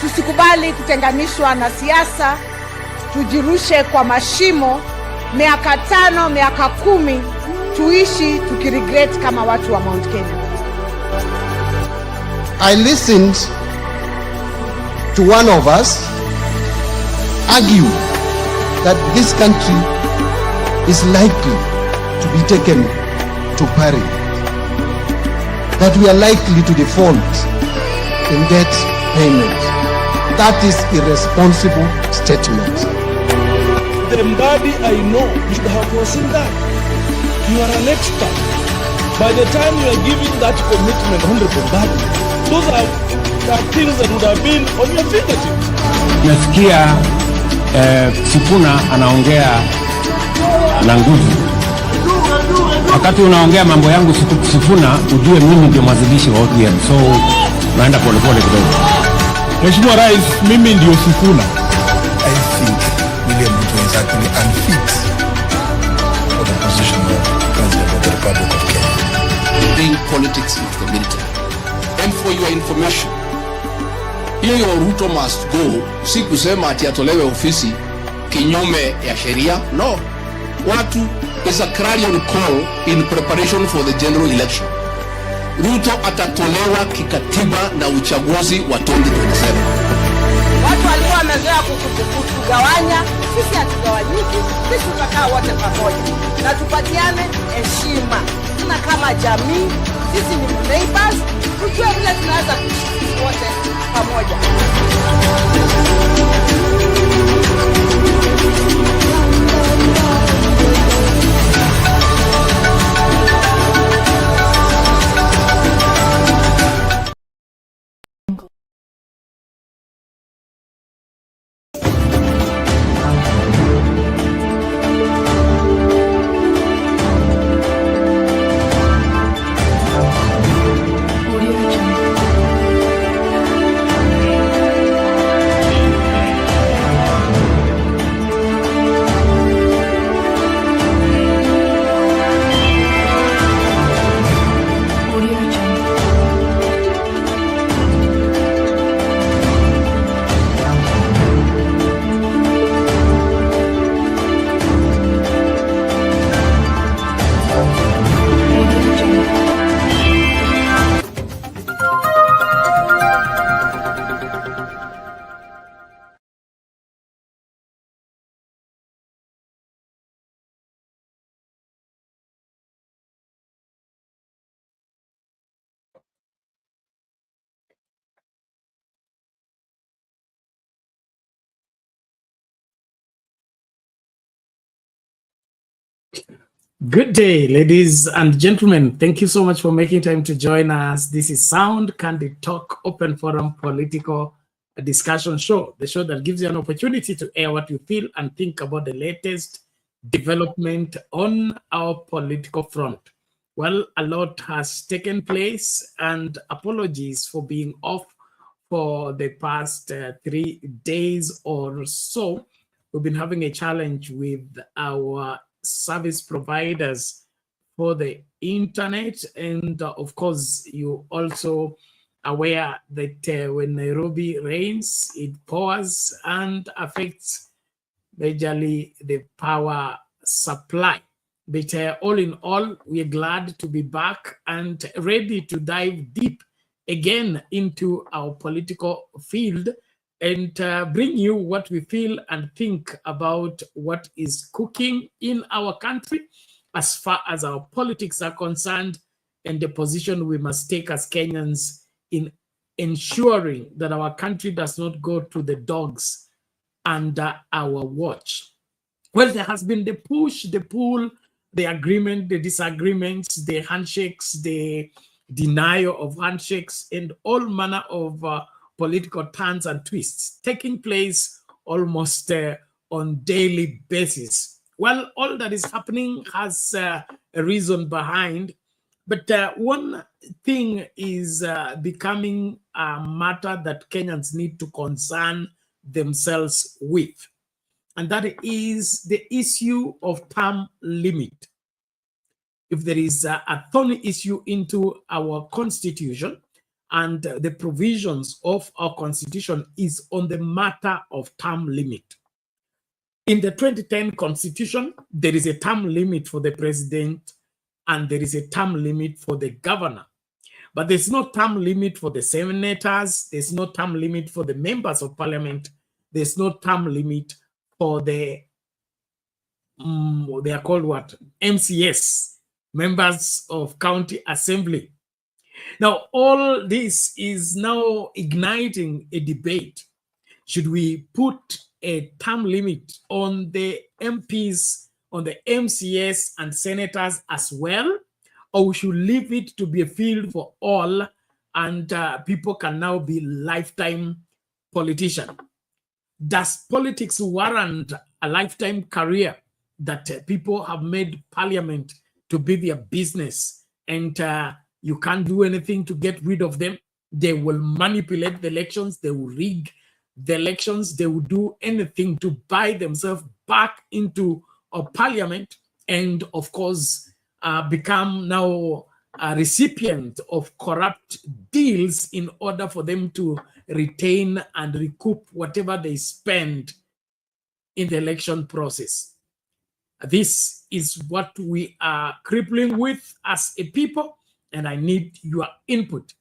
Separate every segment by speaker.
Speaker 1: tusikubali kutenganishwa na siasa, tujirushe kwa mashimo, miaka 5, miaka 10, tuishi tukiregret kama watu wa Mount Kenya.
Speaker 2: I listened to one of us argue that this country is likely to be taken to peril, that we are likely to default in debt payment. That is irresponsible statement.
Speaker 3: The Mbadi I know, you should have foreseen that. You are an expert. By the time you are giving that commitment, Honorable Mbadi, those are things that would have been on your fingertips.
Speaker 4: Nasikia Sifuna anaongea na nguvu. Wakati unaongea mambo yangu Sifuna, ujue mimi ndio mwanzilishi wa ODM. So naenda polepole kidogo.
Speaker 3: Mheshimiwa Rais, mimi ndio Sifuna.
Speaker 5: I think William Ruto is actually unfit for the position of President of the Republic of Kenya.
Speaker 6: Bring politics into the military. And for your information, hiyo Ruto must go, si kusema ati atolewe ofisi kinyume ya sheria. No. Watu is a clarion call in preparation for the general election. Ruto atatolewa kikatiba na uchaguzi wa 2027.
Speaker 1: Watu walikuwa wamezoea kutugawanya, sisi hatugawanyiki, sisi tutakaa wote pamoja na tupatiane heshima. Tuna kama jamii, sisi ni neighbors, tujue vile tunaweza kuishi wote pamoja.
Speaker 7: Good day, ladies and gentlemen. Thank you so much for making time to join us. This is Sound Candid Talk, open forum political discussion show, the show that gives you an opportunity to air what you feel and think about the latest development on our political front. Well, a lot has taken place, and apologies for being off for the past 3 days or so. We've been having a challenge with our service providers for the internet, and of course you also aware that when Nairobi rains, it pours and affects majorly the power supply. But all in all, we are glad to be back and ready to dive deep again into our political field and bring you what we feel and think about what is cooking in our country as far as our politics are concerned, and the position we must take as Kenyans in ensuring that our country does not go to the dogs under our watch. Well, there has been the push, the pull, the agreement, the disagreements, the handshakes, the denial of handshakes, and all manner of political turns and twists taking place almost on daily basis. Well, all that is happening has a reason behind, but one thing is becoming a matter that Kenyans need to concern themselves with, and that is the issue of term limit. If there is a thorny issue into our constitution, and the provisions of our constitution is on the matter of term limit. In the 2010 constitution, there is a term limit for the president and there is a term limit for the governor. But there's no term limit for the senators. There's no term limit for the members of parliament. There's no term limit for the, they are called what? MCS, members of county assembly. Now, all this is now igniting a debate. Should we put a term limit on the MPs, on the MCS and senators as well? Or we should leave it to be a field for all and people can now be lifetime politicians? Does politics warrant a lifetime career that people have made parliament to be their business and you can't do anything to get rid of them? They will manipulate the elections, they will rig the elections, they will do anything to buy themselves back into a parliament and, of course, become now a recipient of corrupt deals in order for them to retain and recoup whatever they spend in the election process. This is what we are crippling with as a people, and I need your input.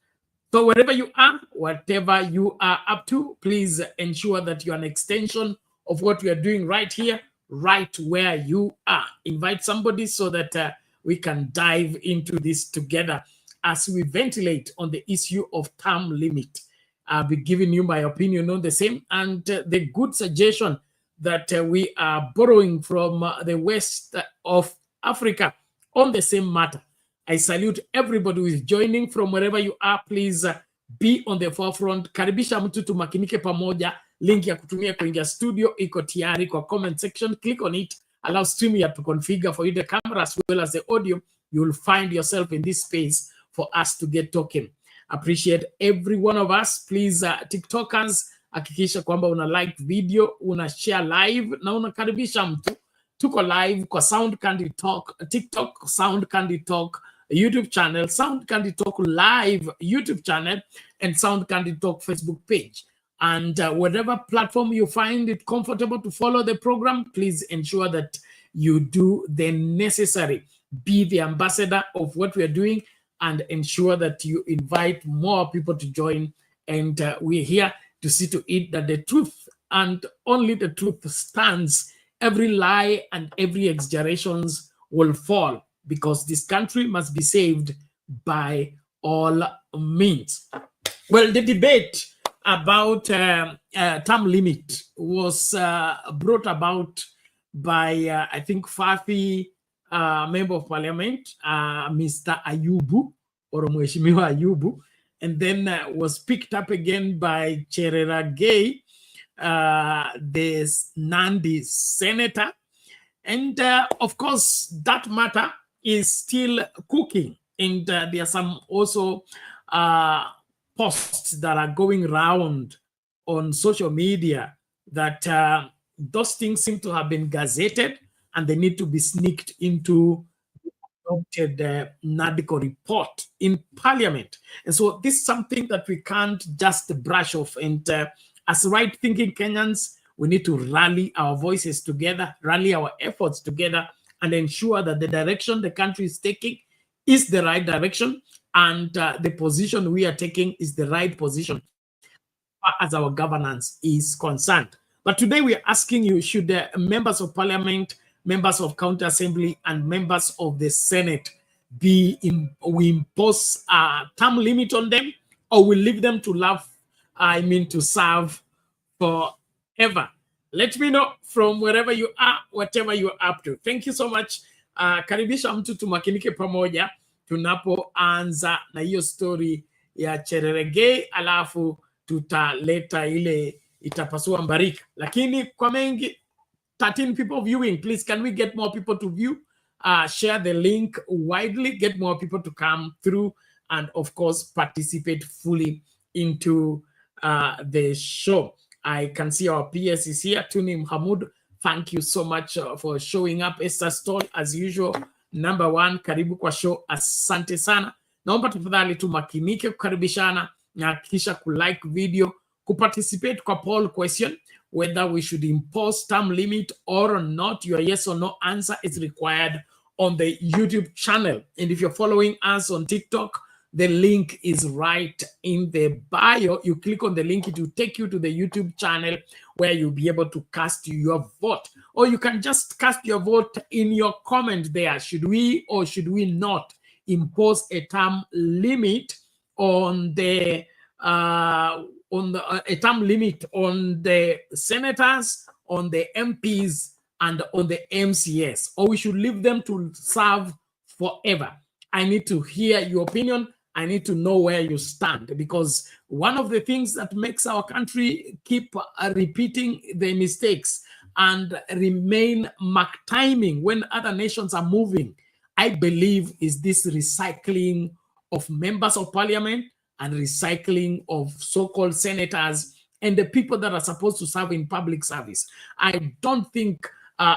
Speaker 7: So wherever you are, whatever you are up to, please ensure that you're an extension of what we are doing right here, right where you are. Invite somebody so that we can dive into this together as we ventilate on the issue of term limit. I'll be giving you my opinion on the same and the good suggestion that we are borrowing from the west of Africa on the same matter. I salute everybody who is joining from wherever you are. Please be on the forefront. Karibisha mtu tumakinike pamoja. Link ya kutumia kuingia studio iko tayari kwa comment section. Click on it. Allow StreamYard to configure for you the camera as well as the audio. You will find yourself in this space for us to get talking. Appreciate every one of us. Please, TikTokers, hakikisha kwamba una like video, una share live, na unakaribisha mtu. Tuko live kwa Sound Candy Talk, TikTok, Sound Candy Talk, YouTube channel, Sound Candy Talk live YouTube channel, and Sound Candy Talk Facebook page. And whatever platform you find it comfortable to follow the program, please ensure that you do the necessary. Be the ambassador of what we are doing and ensure that you invite more people to join. And we're here to see to it that the truth and only the truth stands. Every lie and every exaggeration will fall because this country must be saved by all means. Well, the debate about term limit was brought about by, I think, Fafi, Member of Parliament, Mr. Ayubu, or Mheshimiwa Ayubu, and then was picked up again by Cherargei, the Nandi senator. And of course, that matter is still cooking. And there are some also posts that are going around on social media that those things seem to have been gazetted and they need to be sneaked into the NADCO report in Parliament. And so this is something that we can't just brush off. And as right-thinking Kenyans, we need to rally our voices together, rally our efforts together, and ensure that the direction the country is taking is the right direction, and the position we are taking is the right position as our governance is concerned. But today we are asking you, should the members of Parliament, members of County Assembly, and members of the Senate we impose a term limit on them, or we leave them to serve forever? Let me know from wherever you are, whatever you're up to. Thank you so much. Karibisha mtu tumakinike pamoja tunapoanza na hiyo story ya Cherargei, alafu tutaleta ile itapasua mbarika. Lakini kwa mengi, 13 people viewing. Please, can we get more people to view? Share the link widely, get more people to come through, and of course, participate fully into the show. I can see our PS is here. Tunim Hamud, thank you so much for showing up. Esther Stoll, as usual, number one, karibu kwa show. Asante sana. Naomba tafadhali tumakinike kukaribishana na hakikisha kulike video, kuparticipate kwa poll question whether we should impose term limit or not. Your yes or no answer is required on the YouTube channel. And if you're following us on TikTok, the link is right in the bio. You click on the link, it will take you to the YouTube channel where you'll be able to cast your vote. Or you can just cast your vote in your comment there. Should we or should we not impose a term limit on the a term limit on the senators, on the MPs, and on the MCS, or we should leave them to serve forever? I need to hear your opinion. I need to know where you stand, because one of the things that makes our country keep repeating the mistakes and remain mark timing when other nations are moving, I believe, is this recycling of members of parliament and recycling of so-called senators and the people that are supposed to serve in public service. I don't think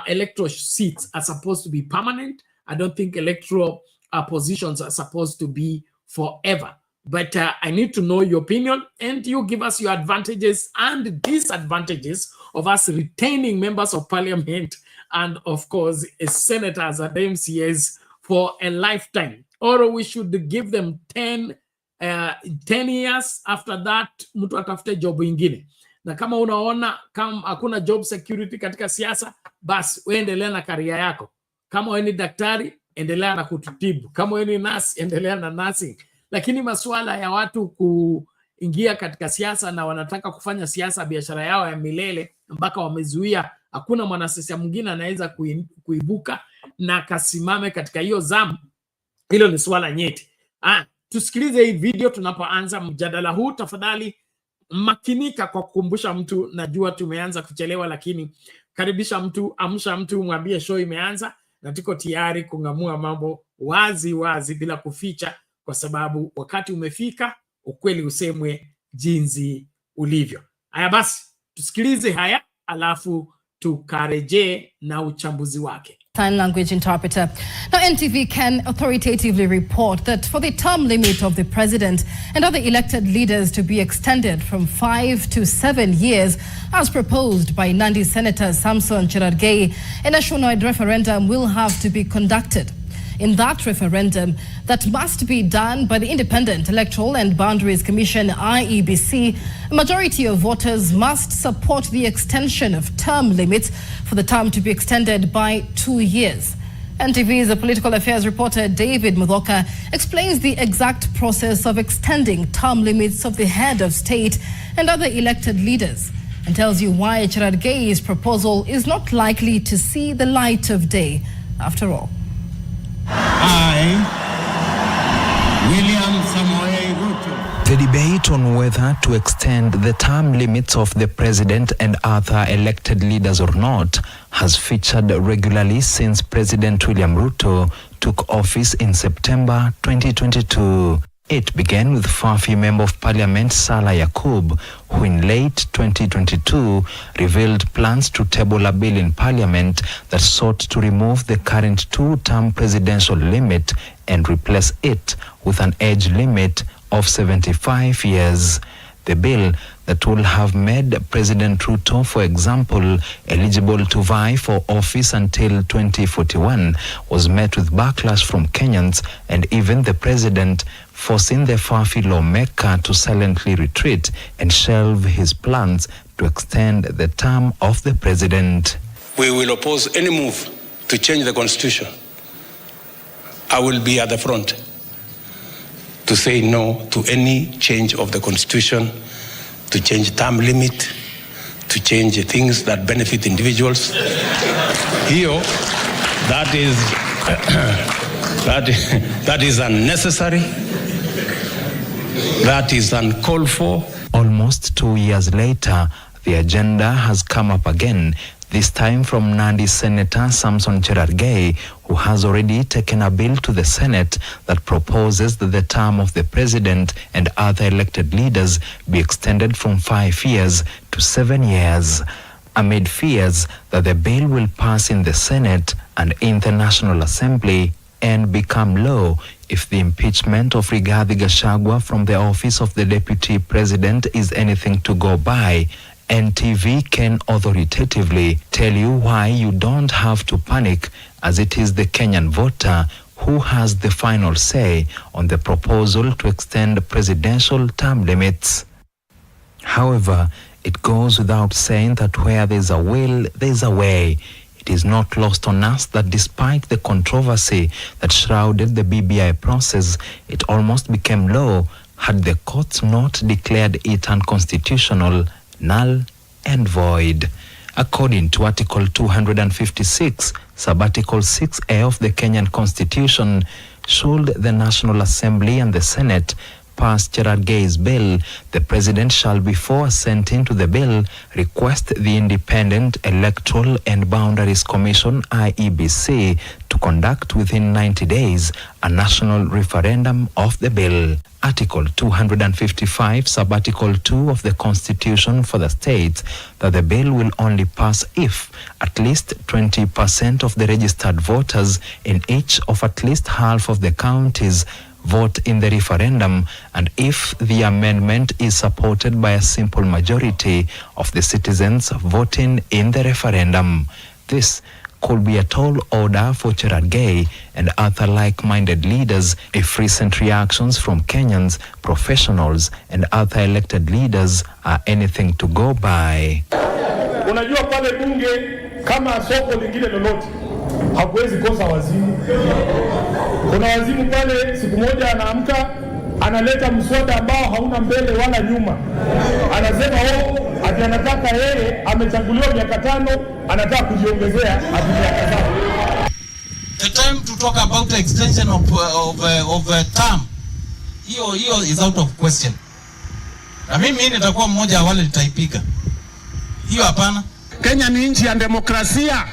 Speaker 7: electoral seats are supposed to be permanent. I don't think electoral positions are supposed to be forever. But I need to know your opinion, and you give us your advantages and disadvantages of us retaining members of parliament and, of course, senators and MCAs for a lifetime. Or we should give them 10 years. After that, mtu atafute job ingine. Na kama unaona kama hakuna job security katika siasa, basi uendelea na karia yako. Kama wewe ni daktari, endelea na kututibu. Kama wewe ni nurse, endelea na nursing. Lakini masuala ya watu kuingia katika siasa na wanataka kufanya siasa biashara yao ya milele mpaka wamezuia, hakuna mwanasiasa mwingine anaweza kuibuka na kasimame katika hiyo zamu, hilo ni swala nyeti. Tusikilize hii video tunapoanza mjadala huu. Tafadhali makinika kwa kukumbusha mtu, najua tumeanza kuchelewa, lakini karibisha mtu, amsha mtu, mwambie show imeanza na tuko tayari kungamua mambo wazi wazi bila kuficha, kwa sababu wakati umefika ukweli usemwe jinsi ulivyo. Haya basi, tusikilize haya alafu tukarejee na uchambuzi wake.
Speaker 8: Sign language interpreter. Now, NTV can authoritatively report that for the term limit of the president and other elected leaders to be extended from 5 to 7 years, as proposed by Nandi Senator Samson Cherargei, a nationwide referendum will have to be conducted. In that referendum, that must be done by the Independent Electoral and Boundaries Commission, IEBC, a majority of voters must support the extension of term limits for the term to be extended by 2 years. NTV's political affairs reporter David Mudhoka explains the exact process of extending term limits of the head of state and other elected leaders, and tells you why Cherargei's proposal is not likely to see the light of day after all.
Speaker 9: The debate on whether to extend the term limits of the president and other elected leaders or not has featured regularly since President William Ruto took office in September 2022. It began with Fafi Member of Parliament Salah Yakub, who in late 2022 revealed plans to table a bill in Parliament that sought to remove the current 2-term presidential limit and replace it with an age limit of 75 years. The bill that will have made President Ruto, for example, eligible to vie for office until 2041 was met with backlash from Kenyans and even the president, forcing the Fafi lawmaker to silently retreat and shelve his plans to extend the term of the president.
Speaker 10: We will oppose any move to change the constitution. I will be at the front to say no to any change of the constitution, to change term limit, to change things that benefit individuals. Here, that is unnecessary. That is uncalled for.
Speaker 9: Almost 2 years later, the agenda has come up again, this time from Nandi Senator Samson Cherargei, who has already taken a bill to the Senate that proposes that the term of the president and other elected leaders be extended from 5 years to 7 years, amid fears that the bill will pass in the Senate and in the National Assembly and become law If the impeachment of Rigathi Gachagua from the office of the Deputy President is anything to go by, NTV can authoritatively tell you why you don't have to panic, as it is the Kenyan voter who has the final say on the proposal to extend presidential term limits. However, it goes without saying that where there's a will, there's a way. It is not lost on us that despite the controversy that shrouded the BBI process, it almost became law had the courts not declared it unconstitutional, null and void. According to Article 256, Sub-Article 6A of the Kenyan Constitution, should the National Assembly and the Senate pass Cherargei's bill, the President shall, before assenting to the bill, request the Independent Electoral and Boundaries Commission, IEBC, to conduct within 90 days a national referendum of the bill. Article 255, Sub-Article 2 of the Constitution further states that the bill will only pass if at least 20% of the registered voters in each of at least half of the counties vote in the referendum, and if the amendment is supported by a simple majority of the citizens voting in the referendum. This could be a tall order for Cherargei and other like-minded leaders if recent reactions from Kenyans, professionals, and other elected leaders are anything to go by.
Speaker 3: Unajua pale bunge kama soko lingine lolote hakuwezi kosa wazimu. Kuna wazimu pale, siku moja anaamka analeta mswada ambao hauna mbele wala nyuma. Anasema ati anataka yeye amechaguliwa miaka 5, anataka kujiongezea ati miaka 7.
Speaker 11: The time to talk about the extension of term, hiyo is out of question. Na mimi nitakuwa mmoja wale nitaipiga. Hiyo hapana.
Speaker 3: Kenya ni nchi ya demokrasia.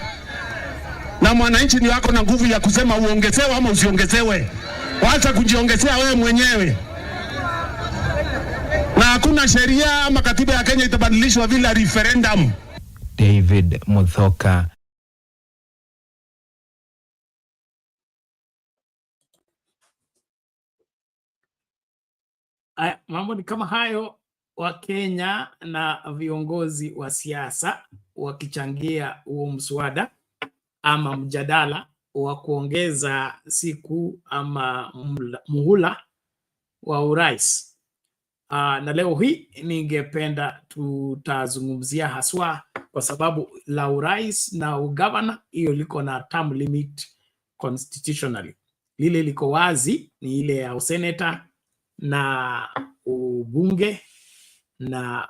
Speaker 3: Na mwananchi ni wako na nguvu ya kusema uongezewe ama usiongezewe. Wacha kujiongezea wewe mwenyewe. Na hakuna sheria ama katiba ya Kenya itabadilishwa vile referendum.
Speaker 9: David Muthoka.
Speaker 7: Mambo ni kama hayo, wa Kenya na viongozi wa siasa wakichangia huo mswada ama mjadala wa kuongeza siku ama muhula wa urais. Na leo hii ningependa tutazungumzia haswa kwa sababu la urais na ugavana, hiyo liko na term limit constitutionally. Lile liko wazi ni ile ya useneta na ubunge na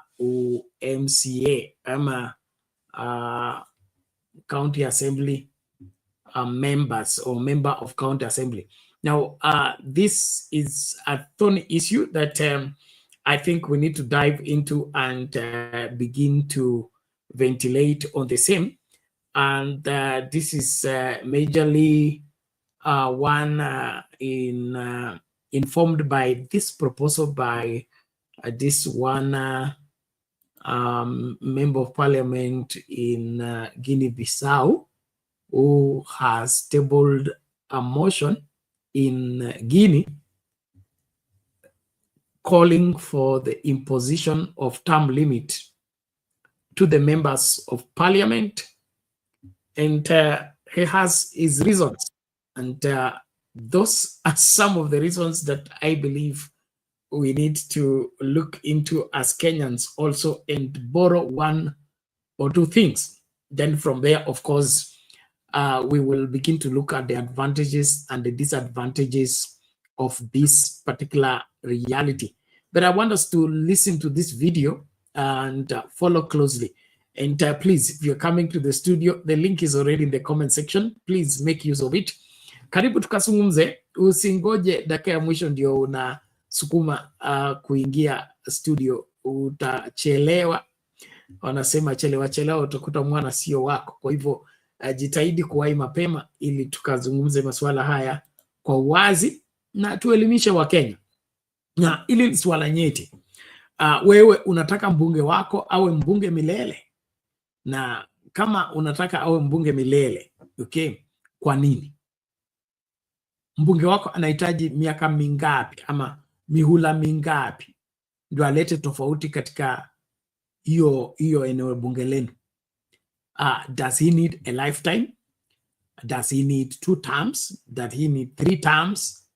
Speaker 7: MCA ama county assembly members or member of county assembly. Now, this is a thorny issue that I think we need to dive into and begin to ventilate on the same. And this is majorly one informed by this proposal by this one member of parliament in Guinea-Bissau, who has tabled a motion in Guinea calling for the imposition of term limit to the members of parliament. And he has his reasons. And those are some of the reasons that I believe we need to look into as Kenyans also and borrow one or two things. Then from there, of course, we will begin to look at the advantages and the disadvantages of this particular reality. But I want us to listen to this video and follow closely. And please, if you're coming to the studio, the link is already in the comment section. Please make use of it. Karibu tukazungumze, usingoje dakika ya mwisho ndio unasukuma kuingia studio, utachelewa. Wanasema chelewa utakuta mwana sio wako. Kwa hivyo jitahidi kuwahi mapema ili tukazungumze masuala haya kwa wazi na tuelimishe Wakenya. Na ili ni swala nyeti. Wewe unataka mbunge wako awe mbunge milele? Na kama unataka awe mbunge milele, okay, kwa nini? mbunge wako anahitaji miaka mingapi ama mihula mingapi ndio alete tofauti katika hiyo eneo bunge lenu? Does he need a lifetime? Does he need 2 terms? Does he need 3 terms?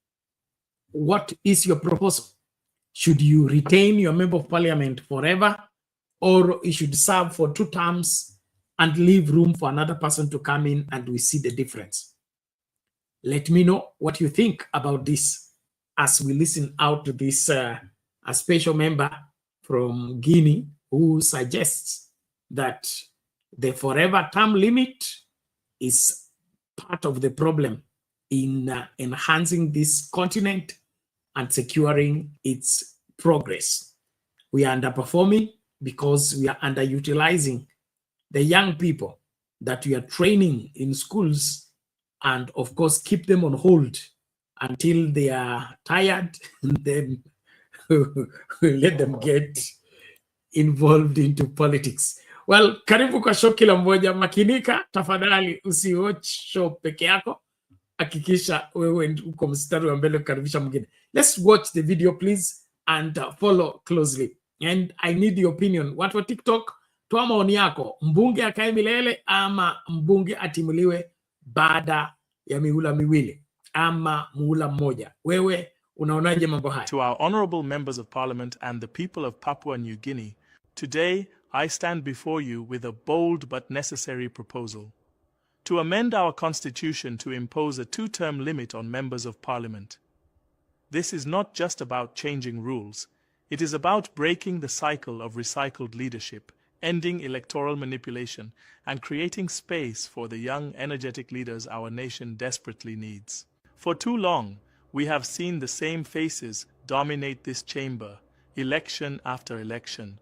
Speaker 7: What is your proposal? Should you retain your member of parliament forever, or you should serve for 2 terms and leave room for another person to come in and we see the difference? Let me know what you think about this as we listen out to this a special member from Guinea who suggests that the forever term limit is part of the problem in enhancing this continent and securing its progress. We are underperforming because we are underutilizing the young people that we are training in schools, and of course keep them on hold until they are tired, and then we let them get involved into politics. Well, karibu kwa show kila mmoja. Makinika, tafadhali usiwatch show peke yako. Hakikisha wewe uko mstari wa mbele kukaribisha mwingine. Let's watch the video please and follow closely. And I need the opinion. Watu wa TikTok, toa maoni yako. Mbunge akae milele ama mbunge atimuliwe baada ya mihula miwili ama muhula mmoja? Wewe unaonaje mambo haya?
Speaker 12: To our honorable members of parliament and the people of Papua New Guinea, today I stand before you with a bold but necessary proposal to amend our constitution to impose a 2-term limit on members of parliament. This is not just about changing rules, it is about breaking the cycle of recycled leadership, ending electoral manipulation, and creating space for the young, energetic leaders our nation desperately needs. For too long, we have seen the same faces dominate this chamber, election after election.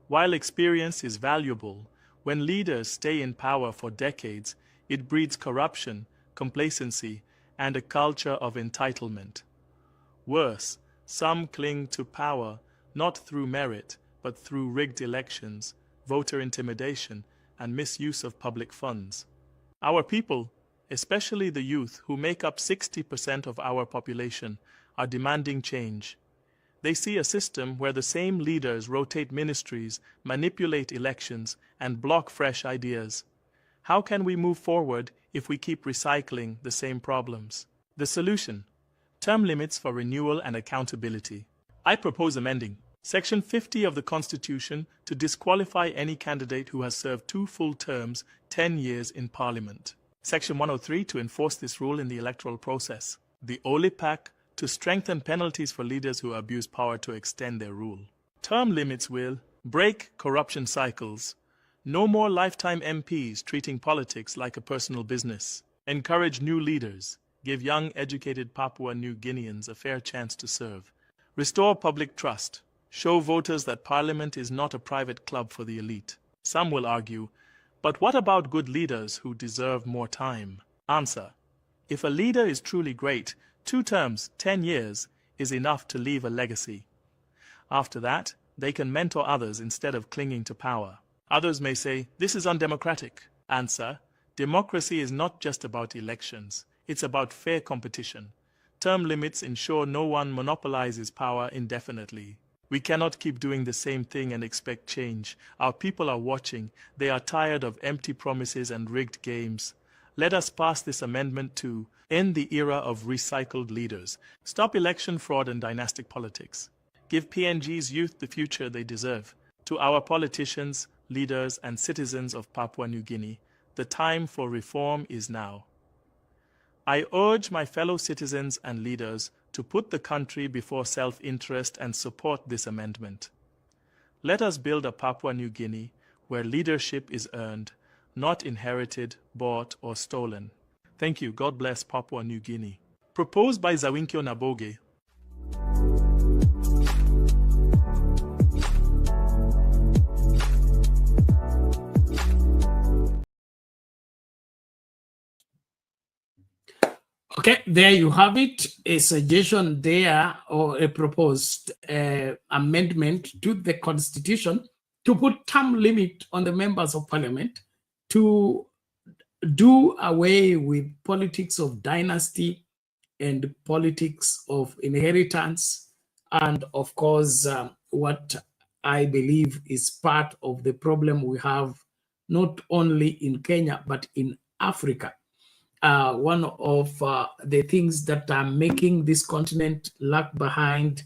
Speaker 12: While experience is valuable, when leaders stay in power for decades, it breeds corruption, complacency, and a culture of entitlement. Worse, some cling to power not through merit, but through rigged elections, voter intimidation, and misuse of public funds. Our people, especially the youth who make up 60% of our population, are demanding change. They see a system where the same leaders rotate ministries, manipulate elections, and block fresh ideas. How can we move forward if we keep recycling the same problems? The solution: term limits for renewal and accountability. I propose amending Section 50 of the Constitution to disqualify any candidate who has served 2 full terms, 10 years in Parliament. Section 103 to enforce this rule in the electoral process. The unpack to strengthen penalties for leaders who abuse power to extend their rule. Term limits will break corruption cycles. No more lifetime MPs treating politics like a personal business. Encourage new leaders. Give young, educated Papua New Guineans a fair chance to serve. Restore public trust. Show voters that Parliament is not a private club for the elite. Some will argue, but what about good leaders who deserve more time? Answer: if a leader is truly great, 2 terms, 10 years, is enough to leave a legacy. After that, they can mentor others instead of clinging to power. Others may say, this is undemocratic. Answer: democracy is not just about elections. It's about fair competition. Term limits ensure no one monopolizes power indefinitely. We cannot keep doing the same thing and expect change. Our people are watching. They are tired of empty promises and rigged games. Let us pass this amendment to end the era of recycled leaders. Stop election fraud and dynastic politics. Give PNG's youth the future they deserve. To our politicians, leaders, and citizens of Papua New Guinea, the time for reform is now. I urge my fellow citizens and leaders to put the country before self-interest and support this amendment. Let us build a Papua New Guinea where leadership is earned, not inherited, bought, or stolen. Thank you. God bless Papua New Guinea. Proposed by Zawinkyo Naboge.
Speaker 7: Okay, there you have it, a suggestion there, or a proposed amendment to the Constitution to put term limit on the members of Parliament, to do away with politics of dynasty and politics of inheritance, and of course, what I believe is part of the problem we have not only in Kenya but in Africa. One of the things that are making this continent lag behind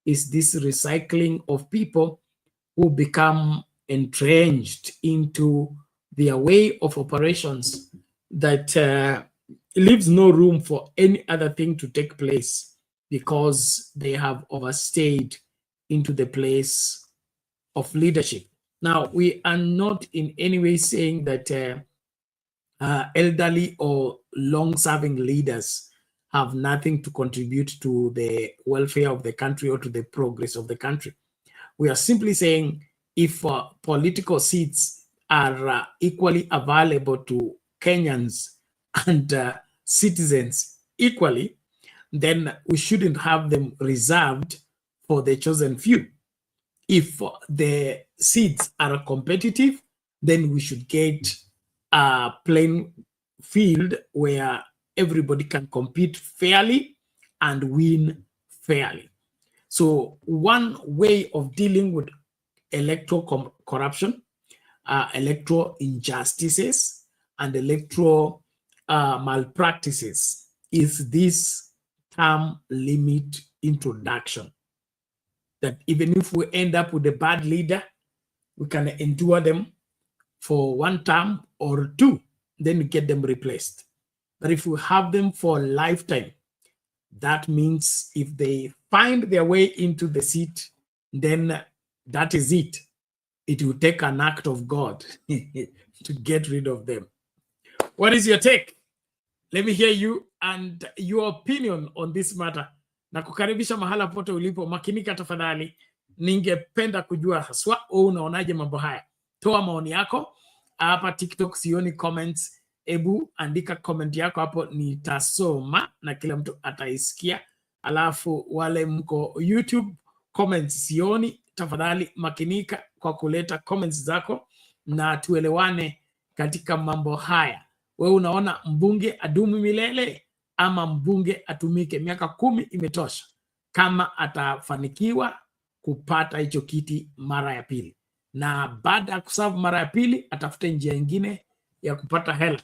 Speaker 7: is this recycling of people who become entrenched into their way of operations that leaves no room for any other thing to take place because they have overstayed into the place of leadership. Now, we are not in any way saying that elderly or long-serving leaders have nothing to contribute to the welfare of the country or to the progress of the country. We are simply saying if political seats are equally available to Kenyans and citizens equally, then we shouldn't have them reserved for the chosen few. If the seats are competitive, then we should get a playing field where everybody can compete fairly and win fairly. So one way of dealing with electoral corruption, electoral injustices, and electoral malpractices is this term limit introduction. That even if we end up with a bad leader, we can endure them for one term or two, then we get them replaced. But if we have them for a lifetime, that means if they find their way into the seat, then that is it. It will take an act of God to get rid of them. What is your take? Let me hear you and your opinion on this matter. Na kukaribisha mahala pote ulipo, makinika tafadhali. Ningependa kujua haswa unaonaje mambo haya. Toa maoni yako. Hapa TikTok sioni comments. Ebu andika comment yako hapo, nitasoma na kila mtu ataisikia. Alafu wale mko YouTube, comments sioni. Tafadhali makinika kwa kuleta comments zako na tuelewane katika mambo haya. Wewe unaona mbunge adumu milele ama mbunge atumike miaka 10 imetosha kama atafanikiwa kupata hicho kiti mara ya pili, na baada ya kuserve mara ya pili atafute njia nyingine ya kupata hela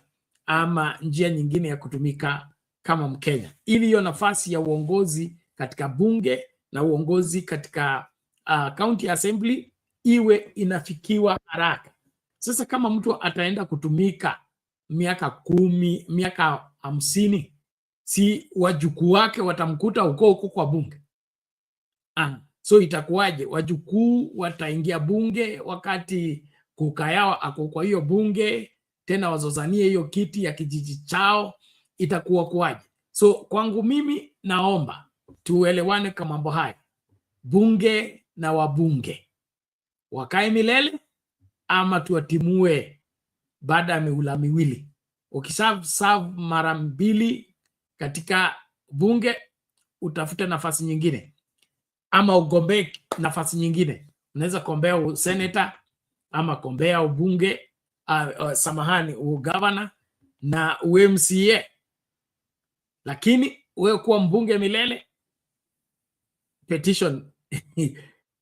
Speaker 7: ama njia nyingine ya kutumika kama Mkenya, ili hiyo nafasi ya uongozi katika bunge na uongozi katika county assembly iwe inafikiwa haraka. Sasa kama mtu ataenda kutumika miaka 10, miaka 50, si wajukuu wake watamkuta huko kwa bunge? So itakuwaje? Wajukuu wataingia bunge wakati kuka yao ako kwa hiyo bunge, tena wazozanie hiyo kiti ya kijiji chao, itakuwa kuwaje? So kwangu mimi naomba tuelewane kwa mambo haya. Bunge na wabunge wakae milele ama tuwatimue baada ya mihula miwili. Ukiserve mara 2 katika bunge, utafute nafasi nyingine ama ugombee nafasi nyingine. Unaweza kugombea senator ama kugombea ubunge, ugavana na UMCA, lakini wewe kuwa mbunge milele, petition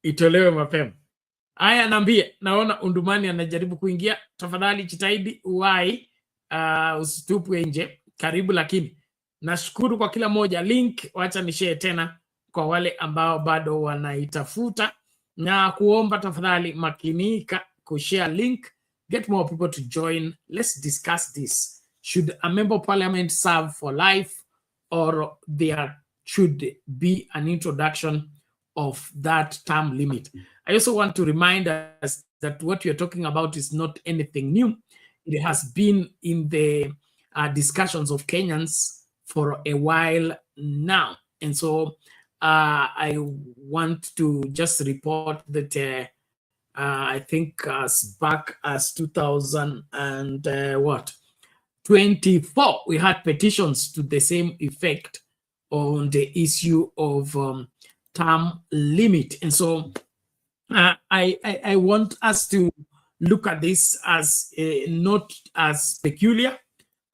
Speaker 7: itolewe mapema. Haya, naambie, naona Undumani anajaribu kuingia. Tafadhali jitahidi uwai, usitupwe nje. Karibu. Lakini nashukuru kwa kila moja. Link wacha nishare tena kwa wale ambao bado wanaitafuta, na kuomba tafadhali makinika kushare link, get more people to join. Let's discuss this. Should a member of parliament serve for life, or there should be an introduction of that term limit? I also want to remind us that what you're talking about is not anything new. It has been in the discussions of Kenyans for a while now. And so I want to just report that I think as back as 2024, we had petitions to the same effect on the issue of term limit. And so I want us to look at this as not as peculiar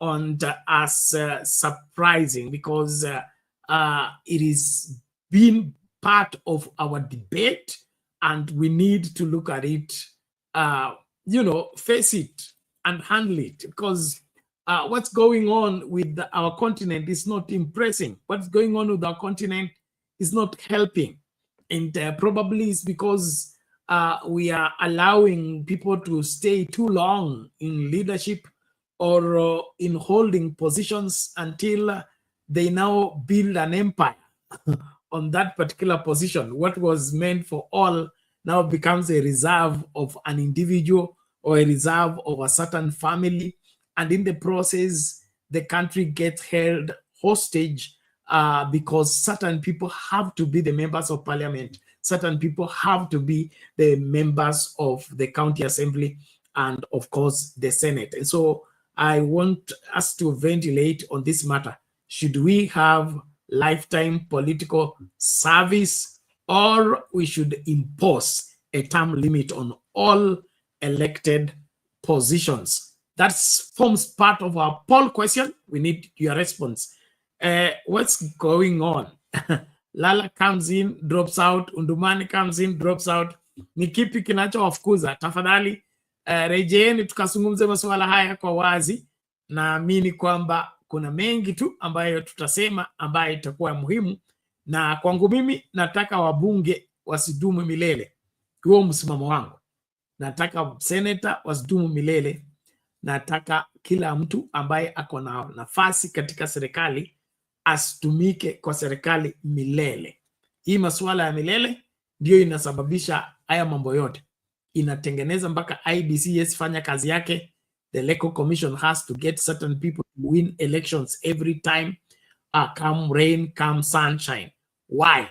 Speaker 7: and as surprising, because it is been part of our debate, and we need to look at it, face it and handle it, because what's going on with our continent is not impressing. What's going on with our continent is not helping. And probably it's because we are allowing people to stay too long in leadership or in holding positions until they now build an empire on that particular position. What was meant for all now becomes a reserve of an individual or a reserve of a certain family. And in the process, the country gets held hostage because certain people have to be the members of parliament. Certain people have to be the members of the county assembly and, of course, the Senate. And so I want us to ventilate on this matter. Should we have lifetime political service, or we should impose a term limit on all elected positions? That forms part of our poll question. We need your response. What's going on? Lala comes in, drops out. Undumani comes in, drops out. Ni kipi kinachowafukuza? Tafadhali rejeeni tukazungumze masuala haya kwa wazi. Naamini kwamba kuna mengi tu ambayo tutasema ambayo itakuwa muhimu, na kwangu mimi nataka wabunge wasidumu milele. Huo msimamo wangu. Nataka seneta wasidumu milele. Nataka kila mtu ambaye ako na nafasi katika serikali asitumike kwa serikali milele. Hii masuala ya milele ndio inasababisha haya mambo yote. Inatengeneza mpaka IBC yesifanya kazi yake. The Electoral Commission has to get certain people to win elections every time, come rain, come sunshine. Why?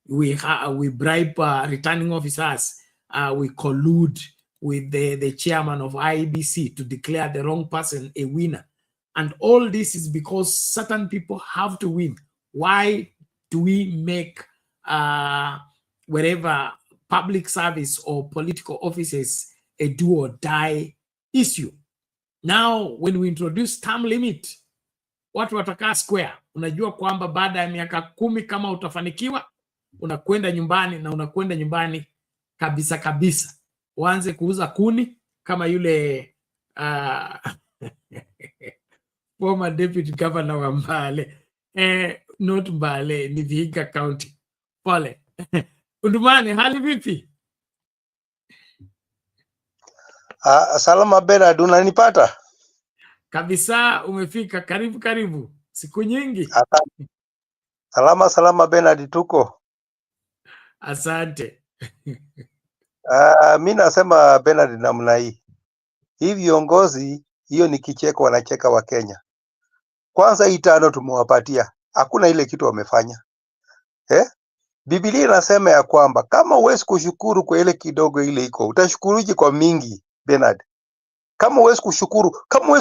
Speaker 7: We bribe returning officers. We collude with the chairman of IBC to declare the wrong person a winner. And all this is because certain people have to win. Why do we make wherever public service or political offices a do or die issue? Now, when we introduce term limit, watu watakaa square. Unajua kwamba baada ya miaka 10 kama utafanikiwa, unakwenda nyumbani, na unakwenda nyumbani kabisa kabisa. Uanze kuuza kuni kama yule former deputy governor wa Mbale. Not Mbale, ni Vihiga County. Pole. Undumani, hali vipi?
Speaker 13: Salama Bernard, unanipata?
Speaker 7: Kabisa, umefika. Karibu karibu. Siku nyingi.
Speaker 13: Salama Bernard, tuko.
Speaker 7: Asante.
Speaker 13: Mimi nasema Bernard namna hii. Hii viongozi, hiyo ni kicheko wanacheka wa Kenya. Kwanza hii 5 tumewapatia. Hakuna ile kitu wamefanya. Biblia inasema ya kwamba kama huwezi kushukuru kwa ile kidogo ile iko, utashukuruje kwa mingi Bernard? Kama huwezi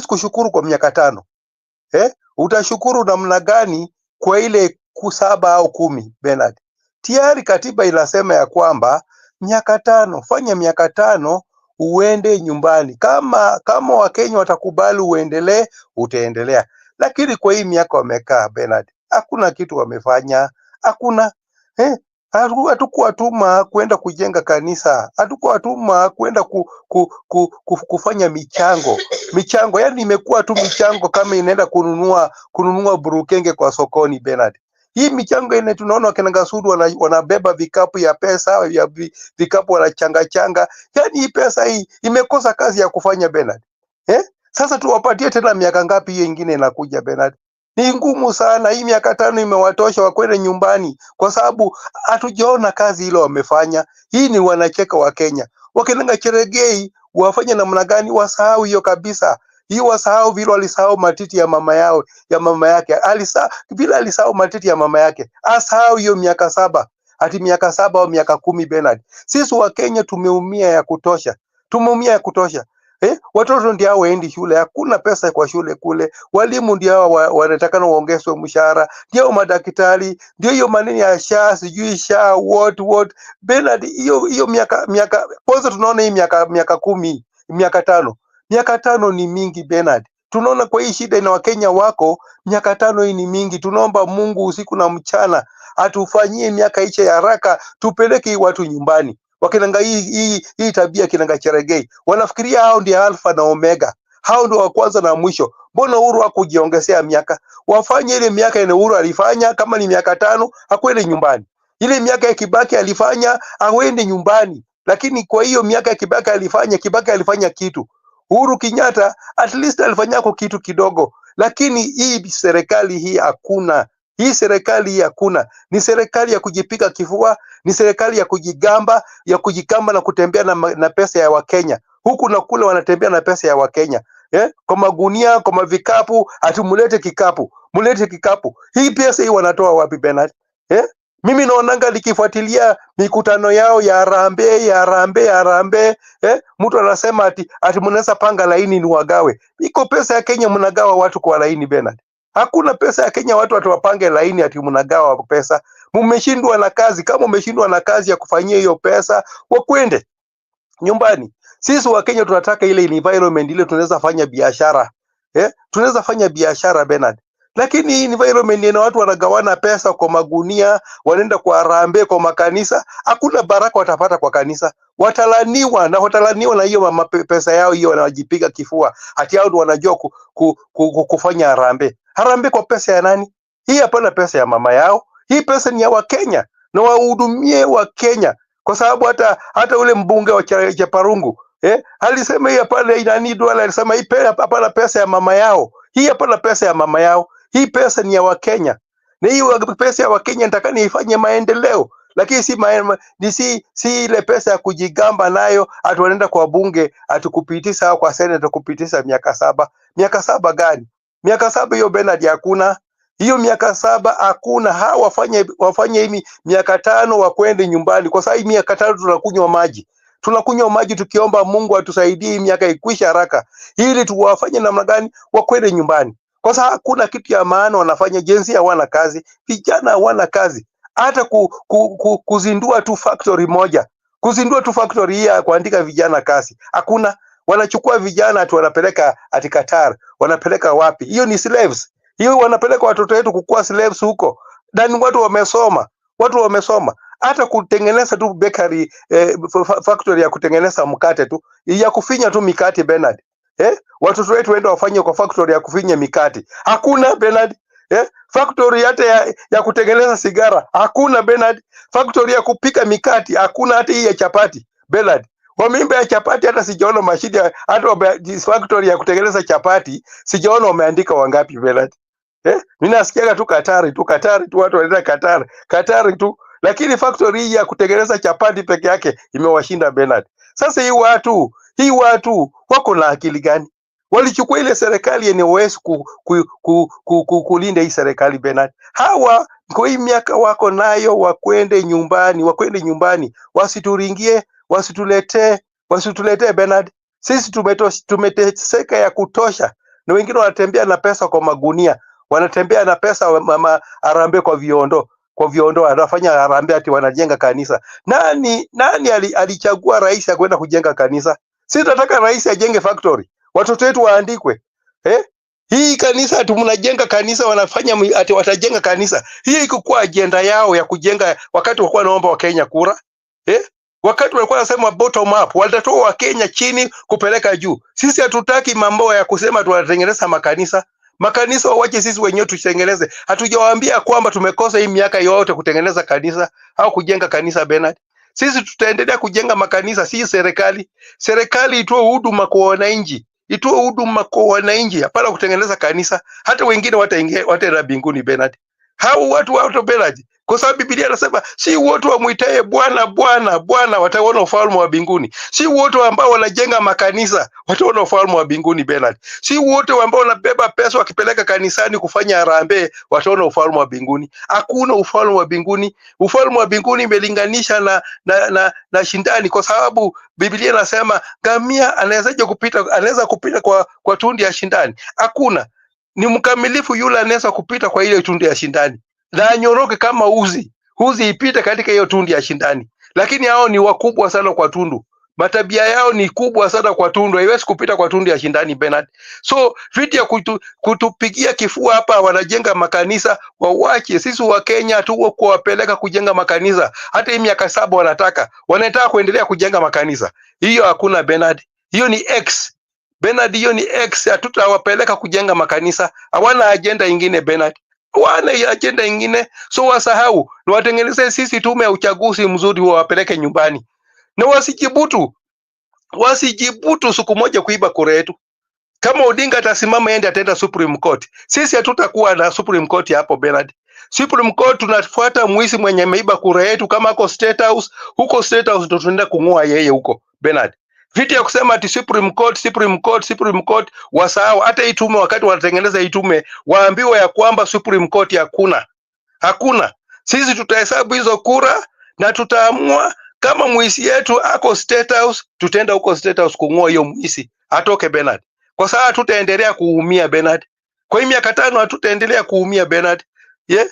Speaker 13: kushukuru kwa miaka 5, utashukuru namna gani kwa ile 7 au 10 Bernard? Tayari katiba inasema ya kwamba miaka 5, fanya miaka 5 uende nyumbani. Kama Wakenya watakubali uendelee, utaendelea. Lakini kwa hii miaka wamekaa Bernard, hakuna kitu wamefanya. Hakuna. Hatukuwatuma kwenda kujenga kanisa, hatukuwatuma kwenda kufanya michango. Yani imekuwa tu michango kama inaenda kununua burukenge kwa sokoni Bernard. Hii michango ine tunaona wakina Gasudu wanabeba vikapu ya pesa, vikapu wanachanga. Yani hii pesa hii imekosa kazi ya kufanya Bernard. Sasa tuwapatie tena miaka ngapi hiyo ingine inakuja Bernard? Ni ngumu sana. Hii miaka 5 imewatosha wakwende nyumbani, kwa sababu hatujaona kazi ile wamefanya. Hii ni wanacheka wa Kenya. Wakinanga Cheregei wafanye namna gani? Wasahau hiyo kabisa. Hii wasahau vile walisahau matiti ya mama yake. Vile alisahau matiti ya mama yake. Asahau hiyo miaka 7. Hati miaka 7 au miaka 10 Bernard. Sisi wa Kenya tumeumia ya kutosha. Watoto ndio waendi shule, hakuna pesa kwa shule kule. Walimu ndio wanatakana waongezwe mshahara, ndio madaktari, ndio hiyo maneno ya SHA, sijui SHA what Bernard. Hiyo miaka kwanza tunaona hii miaka 10, miaka 5. Miaka 5 ni mingi Bernard. Tunaona kwa hii shida ina Wakenya wako, miaka 5 hii ni mingi. Tunaomba Mungu usiku na mchana atufanyie miaka iche ya haraka, tupeleke watu nyumbani. Wakinanga hii tabia kinanga Cherengei, wanafikiria hao ndio alfa na omega, hao ndio wa kwanza na mwisho. Mbona Uhuru hakujiongezea miaka? Wafanye ile miaka ile Uhuru alifanya, kama ni miaka 5 akwende nyumbani. Ile miaka ya Kibaki alifanya, aende nyumbani. Lakini kwa hiyo miaka ya Kibaki alifanya kitu. Uhuru Kenyatta at least alifanya kwa kitu kidogo, lakini hii serikali hii hakuna. Hii serikali hii hakuna. Ni serikali ya kujipiga kifua, ni serikali ya kujigamba na kutembea na pesa ya Wakenya. Huku na kule wanatembea na pesa ya Wakenya. Kwa magunia, kwa mavikapu, mulete kikapu. Hii pesa hii wanatoa wapi Bernard? Mimi naonanga nikifuatilia mikutano yao ya harambee, mtu anasema ati mnaweza panga laini ni wagawe. Iko pesa ya Kenya mnagawa watu kwa laini Bernard? Hakuna pesa ya Kenya watu wapange laini ati mnagawa pesa. Mmeshindwa na kazi. Kama umeshindwa na kazi ya kufanyia hiyo pesa, wakwende nyumbani. Sisi wa Kenya tunataka ile environment ile tunaweza fanya biashara. Tunaweza fanya biashara Bernard. Lakini hii environment ina watu wanagawana pesa kwa magunia, wanaenda kwa harambee, kwa makanisa. Hakuna baraka watapata kwa kanisa. Watalaniwa na hiyo pesa yao hiyo, wanajipiga kifua. Hati hao wanajua kufanya harambee. Harambee kwa pesa ya nani? Hii hapana pesa ya mama yao. Hii pesa ni ya Wakenya, na wahudumie Wakenya. Kwa sababu hata ule mbunge wa Chaparungu alisema hii hapana inani dola, alisema hii hapana pesa ya mama yao. Hii hapana pesa ya mama yao. Hii pesa ni ya Wakenya. Na hii pesa ya Wakenya nataka ifanye maendeleo. Lakini si ile pesa ya kujigamba nayo atuenda kwa bunge atukupitisha au kwa senate kupitisha miaka 7. Miaka 7 gani? Miaka 7 hiyo Bernard hakuna. Hiyo miaka 7 hakuna. Hawa wafanye hii miaka 5 wakwende nyumbani. Kwa sababu miaka 5 tunakunywa maji tukiomba Mungu atusaidie miaka ikwisha haraka, ili tuwafanye namna gani wakwende nyumbani. Kwa sababu hakuna kitu ya maana wanafanya. Jinsi hawana kazi, vijana hawana kazi. Hata kuzindua tu factory moja, kuzindua tu factory hii ya kuandika vijana kazi hakuna. Wanachukua vijana ati wanapeleka ati Qatar, wanapeleka wapi? Hiyo ni slaves. Hiyo wanapeleka watoto wetu kukua slaves huko. Ndani watu wamesoma. Hata kutengeneza tu bakery factory ya kutengeneza mkate tu, ya kufinya tu mikate Bernard. Watoto wetu waende wafanye kwa factory ya kufinya mikate. Hakuna Bernard. Factory hata ya kutengeneza sigara hakuna Bernard. Factory ya kupika mikate hakuna, hata hii ya chapati Bernard. Wamimba ya chapati hata sijaona mashidi, hata factory ya kutengeneza chapati sijaona wameandika wangapi Bernard. Mimi nasikiaga tu Qatar tu watu wanaenda Qatar tu. Lakini factory hii ya kutengeneza chapati peke yake imewashinda Bernard. Sasa hii watu wako na akili gani? Walichukua ile serikali yenye uwezo kulinda hii serikali Bernard. Hawa kwa hii miaka wako nayo, wakwende nyumbani. Wasituringie, wasituletee Bernard. Sisi tumeteseka ya kutosha, na wengine wanatembea na pesa kwa magunia, wanatembea na pesa harambee kwa viondo anafanya harambee ati wanajenga kanisa. Nani alichagua rais ya kwenda kujenga kanisa? Sisi tunataka rais ajenge factory, watoto wetu waandikwe. Hii kanisa ati mnajenga kanisa, wanafanya ati watajenga kanisa. Hii iko kwa agenda yao ya kujenga, wakati walikuwa naomba wa Kenya kura. Wakati walikuwa nasema bottom up, watatoa wa Kenya chini kupeleka juu. Sisi hatutaki mambo ya kusema tunatengeneza makanisa wawache sisi wenyewe tutengeneze. Hatujawaambia kwamba tumekosa hii miaka yote kutengeneza kanisa au kujenga kanisa Bernard. Sisi tutaendelea kujenga makanisa, si serikali. Serikali itoe huduma kwa wananchi, hapana kutengeneza kanisa. Hata wengine wataenda mbinguni Bernard. Hao watu Bernard, kwa sababu Biblia inasema si wote wamuitaye Bwana wataona ufalme wa mbinguni. Si wote ambao wanajenga makanisa wataona ufalme wa mbinguni Bernard. Si wote ambao wanabeba pesa wakipeleka kanisani kufanya harambee wataona ufalme wa mbinguni. Hakuna ufalme wa mbinguni. Ufalme wa mbinguni imelinganisha na shindani, kwa sababu Biblia inasema ngamia anaweza kupita kwa tundi ya shindani. Hakuna. Ni mkamilifu yule anaweza kupita kwa ile tundi ya shindani, na anyoroke kama uzi ipite katika hiyo tundi ya shindani. Lakini hao ni wakubwa sana kwa tundu. Matabia yao ni kubwa sana kwa Tundu, haiwezi kupita kwa Tundu ya shindani Bernard. So vitu ya kutupigia kifua hapa, wanajenga makanisa, wawache. Sisi wa Kenya tu kuwapeleka kujenga makanisa, hata hii miaka 7 wanataka kuendelea kujenga makanisa. Hiyo hakuna Bernard, hiyo ni X Bernard, hiyo ni X. Hatutawapeleka kujenga makanisa, hawana agenda ingine Bernard, wana agenda ingine. So wasahau, na watengeneze sisi tume ya uchaguzi mzuri, wawapeleke nyumbani na wasijibutu siku moja kuiba kura yetu. Kama Odinga atasimama yende ataenda Supreme Court, sisi hatutakuwa na Supreme Court hapo Bernard. Supreme Court tunafuata muisi mwenye ameiba kura yetu. Kama ako State House, huko State House ndo tunaenda kung'oa yeye huko Bernard. Vitu ya kusema ati Supreme Court wasahau. Hata hii tume, wakati wanatengeneza hii tume, waambiwa ya kwamba Supreme Court hakuna. Sisi tutahesabu hizo kura na tutaamua kama muisi yetu ako State House, tutaenda huko State House kung'oa hiyo muisi atoke Bernard. Kwa sababu hatutaendelea kuumia Bernard. Kwa hii miaka 5 hatutaendelea kuumia Bernard. Yeah?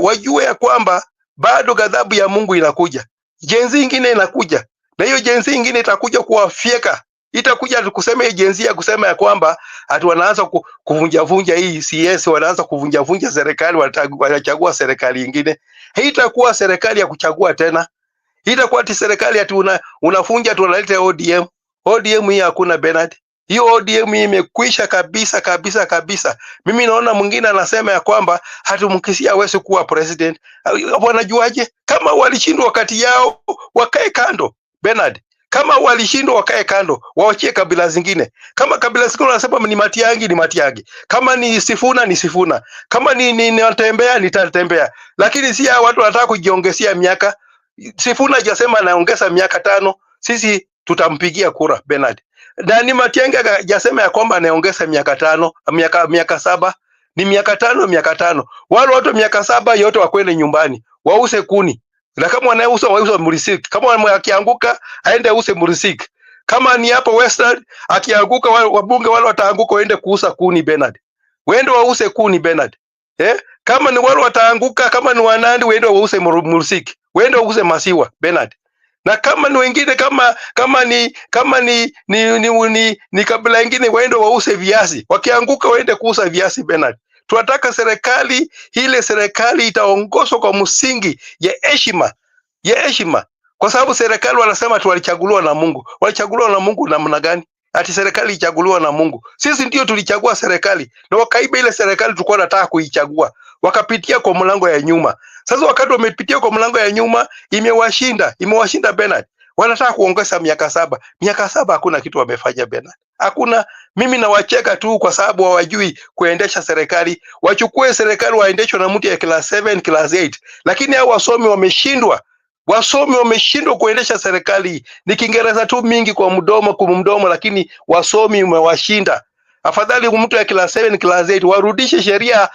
Speaker 13: Wajue ya kwamba bado ghadhabu ya Mungu inakuja. Jenzi ingine inakuja. Na hiyo jenzi ingine itakuja kuwafyeka. Itakuja kusema hii jenzi ya kusema ya kwamba ati wanaanza kuvunja hii CS, wanaanza kuvunja serikali, wanachagua serikali nyingine. Hii itakuwa serikali ya kuchagua tena. Hii itakuwa ati serikali ati unafunja tu unaleta ODM. ODM hii hakuna Bernard. Hiyo ODM imekwisha kabisa. Mimi naona mwingine anasema ya kwamba hatumkisia hawezi kuwa president. Wanajuaje? Kama walishindwa wakati yao, wakae kando Bernard. Kama walishindwa wakae kando, waachie kabila zingine. Kama kabila zingine wanasema ni Matiangi. Kama ni Sifuna ni Sifuna. Kama ni natembea nitatembea. Lakini si watu wanataka kujiongezea miaka. Sifuna hajasema anaongeza miaka 5, sisi tutampigia kura Bernard. Na ni Matiangi hajasema ya kwamba anaongeza miaka 5, miaka 7, ni miaka 5. Wale watu miaka 7 yote wakwende nyumbani, wause kuni. Na kama wanauza wauze Murisik, kama akianguka aende ause Murisik. Kama ni hapo Western akianguka, wabunge wale wataanguka waende kuuza kuni Bernard. Waende wause kuni Bernard. Kama ni wale wataanguka, kama ni Wanandi waende wause Murisik. Waende wause Masiwa Bernard. Na kama ni wengine kama ni kabila ingine waende wause viazi. Wakianguka waende kuuza viazi Bernard. Tunataka serikali, ile serikali itaongozwa kwa msingi ya heshima. Kwa sababu serikali wanasema tu walichaguliwa na Mungu. Walichaguliwa na Mungu namna gani? Ati serikali ichaguliwa na Mungu. Sisi ndio tulichagua serikali. Na wakaiba ile serikali tulikuwa tunataka kuichagua. Wakapitia kwa mlango ya nyuma. Sasa wakati wamepitia kwa mlango ya nyuma, imewashinda Bernard. Wanataka kuongeza miaka 7. Miaka 7 hakuna kitu wamefanya Bernard. Hakuna. Mimi nawacheka tu kwa sababu hawajui kuendesha serikali. Wachukue serikali waendeshwe na mtu ya class 7, class 8. Lakini hao wasomi wameshindwa. Wasomi wameshindwa kuendesha serikali. Ni Kiingereza tu mingi kwa mdomo, lakini wasomi umewashinda. Afadhali mtu ya class 7, class 8 warudishe sheria,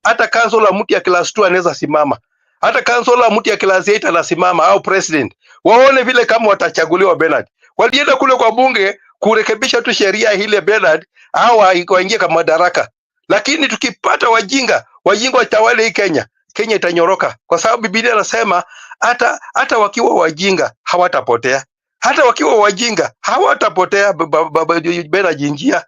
Speaker 13: hata council mtu ya class 2 anaweza simama. Hata council mtu ya class 8 anasimama, au president. Waone vile kama watachaguliwa Bernard. Walienda kule kwa bunge kurekebisha tu sheria ile Bernard, au waingie kama madaraka. Lakini tukipata wajinga watawale hii Kenya itanyoroka, kwa sababu Biblia inasema hata wakiwa wajinga hawatapotea. Hata wakiwa wajinga hawatapotea Bernard njia.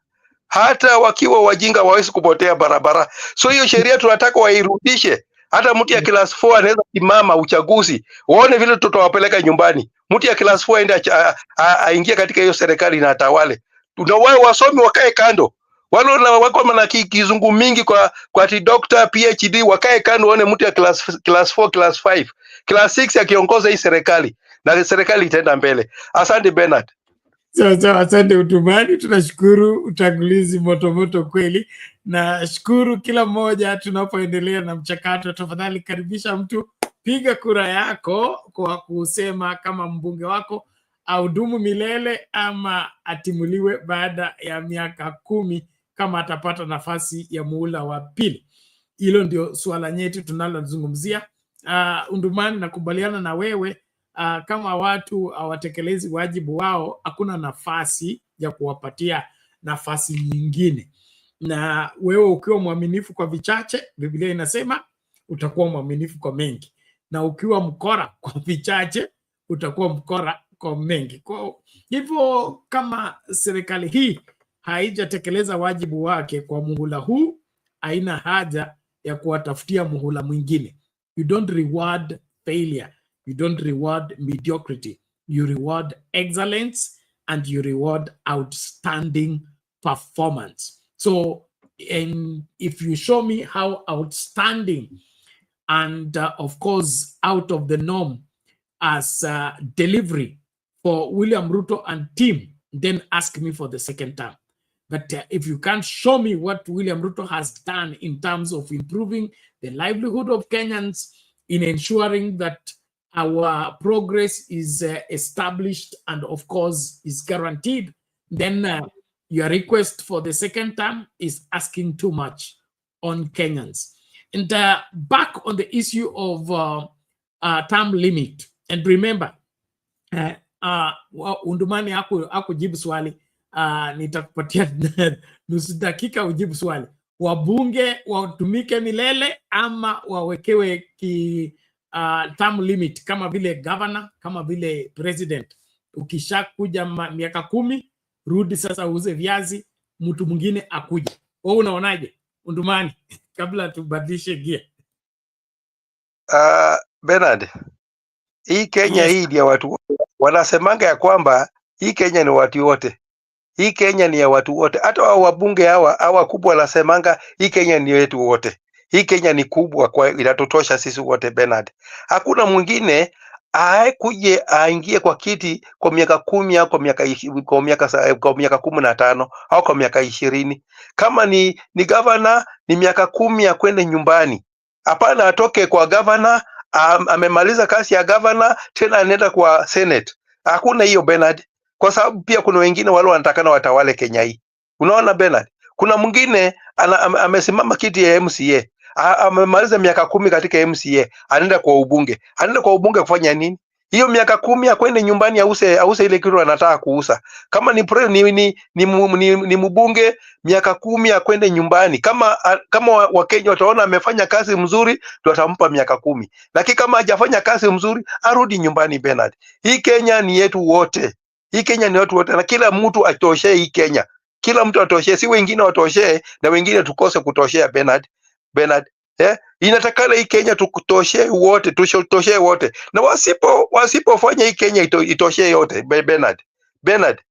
Speaker 13: Hata wakiwa wajinga hawawezi kupotea barabara. So hiyo sheria tunataka wairudishe. Hata mtu ya class 4 anaweza simama uchaguzi. Waone vile tutawapeleka nyumbani. Mtu ya class 4 aende aingie katika hiyo serikali na atawale. Na wao wasomi wakae kando. Wale wako na kizungu mingi kwa doctor, PhD wakae kando, waone mtu ya class 4, class 5, class 6 akiongoza hii serikali. Na serikali itaenda mbele. Asante Bernard.
Speaker 7: Sawa, asante Utumani, tunashukuru utangulizi moto kweli. Na shukuru kila mmoja tunapoendelea na mchakato. Tafadhali karibisha mtu, piga kura yako kwa kusema kama mbunge wako audumu milele ama atimuliwe baada ya miaka 10 kama atapata nafasi ya muhula wa pili. Hilo ndio swala nyeti tunalozungumzia. Undumani, nakubaliana na wewe. Kama watu hawatekelezi wajibu wao, hakuna nafasi ya kuwapatia nafasi nyingine. Na wewe ukiwa mwaminifu kwa vichache, Biblia inasema utakuwa mwaminifu kwa mengi. Na ukiwa mkora kwa vichache, utakuwa mkora kwa mengi. Kwa hivyo kama serikali hii haijatekeleza wajibu wake kwa muhula huu, haina haja ya kuwatafutia muhula mwingine. You don't reward failure, you don't reward mediocrity, you reward excellence and you reward outstanding performance. So if you show me how outstanding and of course out of the norm as delivery for William Ruto and team, then ask me for the second term. But if you can't show me what William Ruto has done in terms of improving the livelihood of Kenyans, in ensuring that our progress is established and of course is guaranteed, then your request for the second term is asking too much on Kenyans. And back on the issue of term limit, and remember, Undumani hakujibu swali, nitakupatia nusu dakika ujibu swali. Wabunge watumike milele ama wawekewe term limit kama vile governor, kama vile president? Ukishakuja miaka 10, rudi sasa uuze viazi, mtu mwingine akuje. Wewe unaonaje Undumani, kabla tubadilishe gear?
Speaker 13: Bernard, hii Kenya hii ni ya watu wote. Wanasemanga ya kwamba hii Kenya ni watu wote. Hii Kenya ni ya watu wote. Hata wabunge hawa kubwa wanasemanga hii Kenya ni yetu wote. Hii Kenya ni kubwa, kwa inatutosha sisi wote Bernard. Hakuna mwingine kuje aingie kwa kiti kwa miaka 10 au kwa miaka 15 au kwa miaka 20. Kama ni governor ni miaka 10 ya kwenda nyumbani. Hapana atoke kwa governor, amemaliza kazi ya governor tena anaenda kwa senate. Hakuna hiyo Bernard, kwa sababu pia kuna wengine wale wanatakana watawale Kenya hii. Unaona Bernard, kuna mwingine amesimama kiti ya MCA, amemaliza miaka 10 katika MCA, anaenda kwa ubunge. Anaenda kwa ubunge kufanya nini? Hiyo miaka 10 akwende nyumbani ause ile kitu anataka kuuza. Kama ni mbunge, miaka 10 akwende nyumbani. Kama Wakenya wataona amefanya kazi mzuri, ndio watampa miaka 10. Lakini kama hajafanya kazi mzuri, arudi nyumbani Bernard. Hii Kenya ni yetu wote. Hii Kenya ni watu wote, na kila mtu atoshee hii Kenya. Kila mtu atoshee, si wengine watoshee na wengine tukose kutoshea Bernard. Inatakana hii Kenya tukutoshee wote, tutoshee wote. Na wasipofanya hii Kenya itoshee yote Bernard.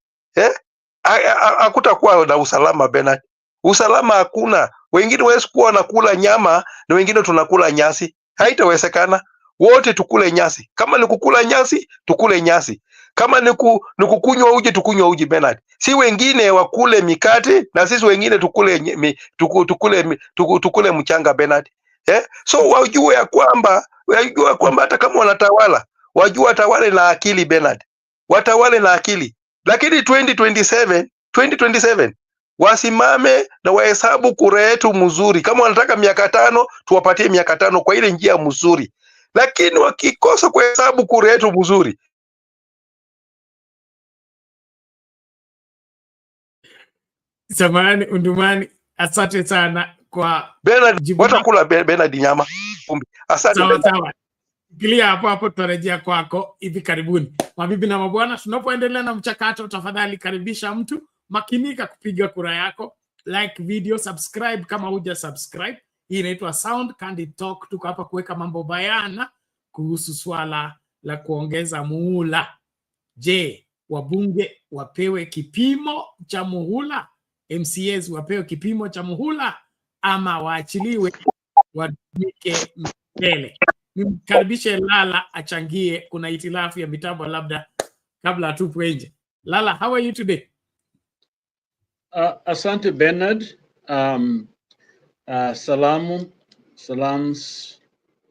Speaker 13: Hakutakuwa na usalama Bernard. Usalama hakuna. Wengine waweza kuwa wanakula nyama na wengine tunakula nyasi. Haitawezekana. Wote tukule nyasi. Kama ni kukula nyasi, tukule nyasi. Kama ni kukunywa uji, tukunywa uji Bernard. Si wengine wakule mikate na sisi wengine tukule mchanga Bernard. So wajue ya kwamba hata kama wanatawala, wajue watawale na akili Bernard. Watawale na akili. Lakini 2027 wasimame na wahesabu kura yetu mzuri. Kama wanataka miaka 5, tuwapatie miaka 5 kwa ile njia mzuri. Lakini wakikosa kuhesabu kura yetu mzuri,
Speaker 7: Samahani Undumani, asante sana kwa
Speaker 13: Bernard, watakula Bernard nyama. Asante.
Speaker 7: Sawa. Kilia hapo tutarejea kwako hivi karibuni. Mabibi na mabwana, tunapoendelea na mchakato, tafadhali karibisha mtu, makinika kupiga kura yako, like video, subscribe kama huja subscribe. Hii inaitwa Sound Candid Talk. Tuko hapa kuweka mambo bayana kuhusu swala la kuongeza muhula. Je, wabunge wapewe kipimo cha muhula? MCAs wapewe kipimo cha muhula ama waachiliwe watumike mbele? Nimkaribishe Lala achangie, kuna itilafu ya mitambo labda kabla atupwe nje. Lala, how are you today?
Speaker 14: Asante Bernard. Salams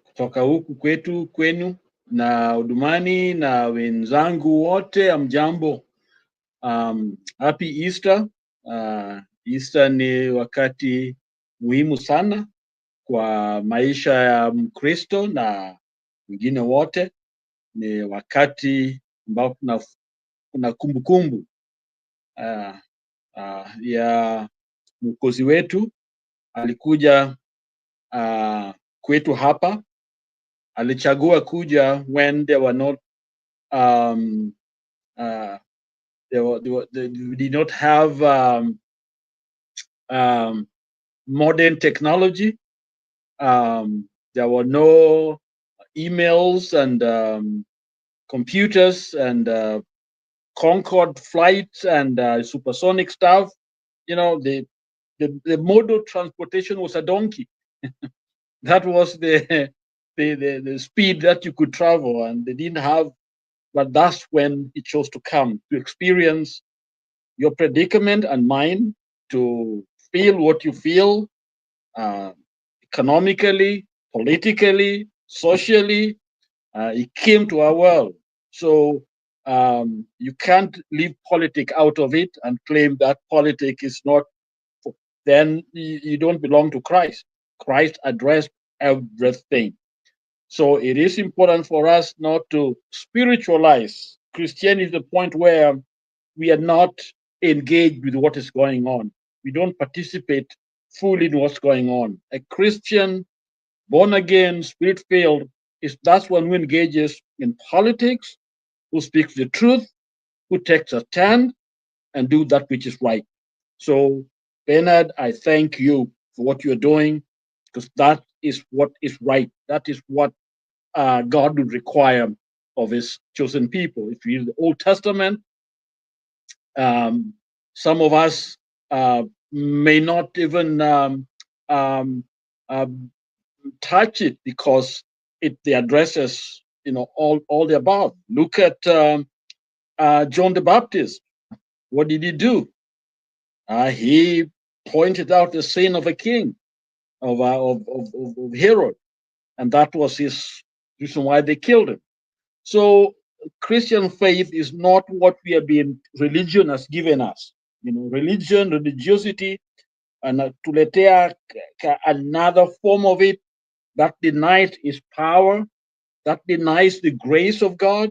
Speaker 14: kutoka huku kwetu kwenu na Udumani na wenzangu wote, amjambo. Happy Easter. Easter ni wakati muhimu sana kwa maisha ya Mkristo na wengine wote. Ni wakati ambao kuna kumbukumbu ya Mwokozi wetu. Alikuja kwetu hapa. Alichagua kuja when there were not We did not have modern technology. There were no emails and computers and Concorde flights and supersonic stuff. You know, the mode of transportation was a donkey. That was the speed that you could travel, and they didn't have. But that's when he chose to come to experience your predicament and mine, to feel what you feel, economically, politically, socially. He came to our world. So you can't leave politics out of it and claim that politics is not, then you don't belong to Christ. Christ addressed everything. So it is important for us not to spiritualize Christianity to the point where we are not engaged with what is going on. We don't participate fully in what's going on. A Christian, born again, spirit filled, that's one who engages in politics, who speaks the truth, who takes a stand and do that which is right. So, Bernard, I thank you for what you're doing, because that is what is right. That is what God would require of his chosen people. If you read the Old Testament, some of us may not even touch it, because it addresses, all the above. Look at John the Baptist. What did he do? He pointed out the sin of a king, of Herod, and that was his reason why they killed him. So Christian faith is not what we have been, religion has given us. Religiosity, and tuletea another form of it that denies its power, that denies the grace of God.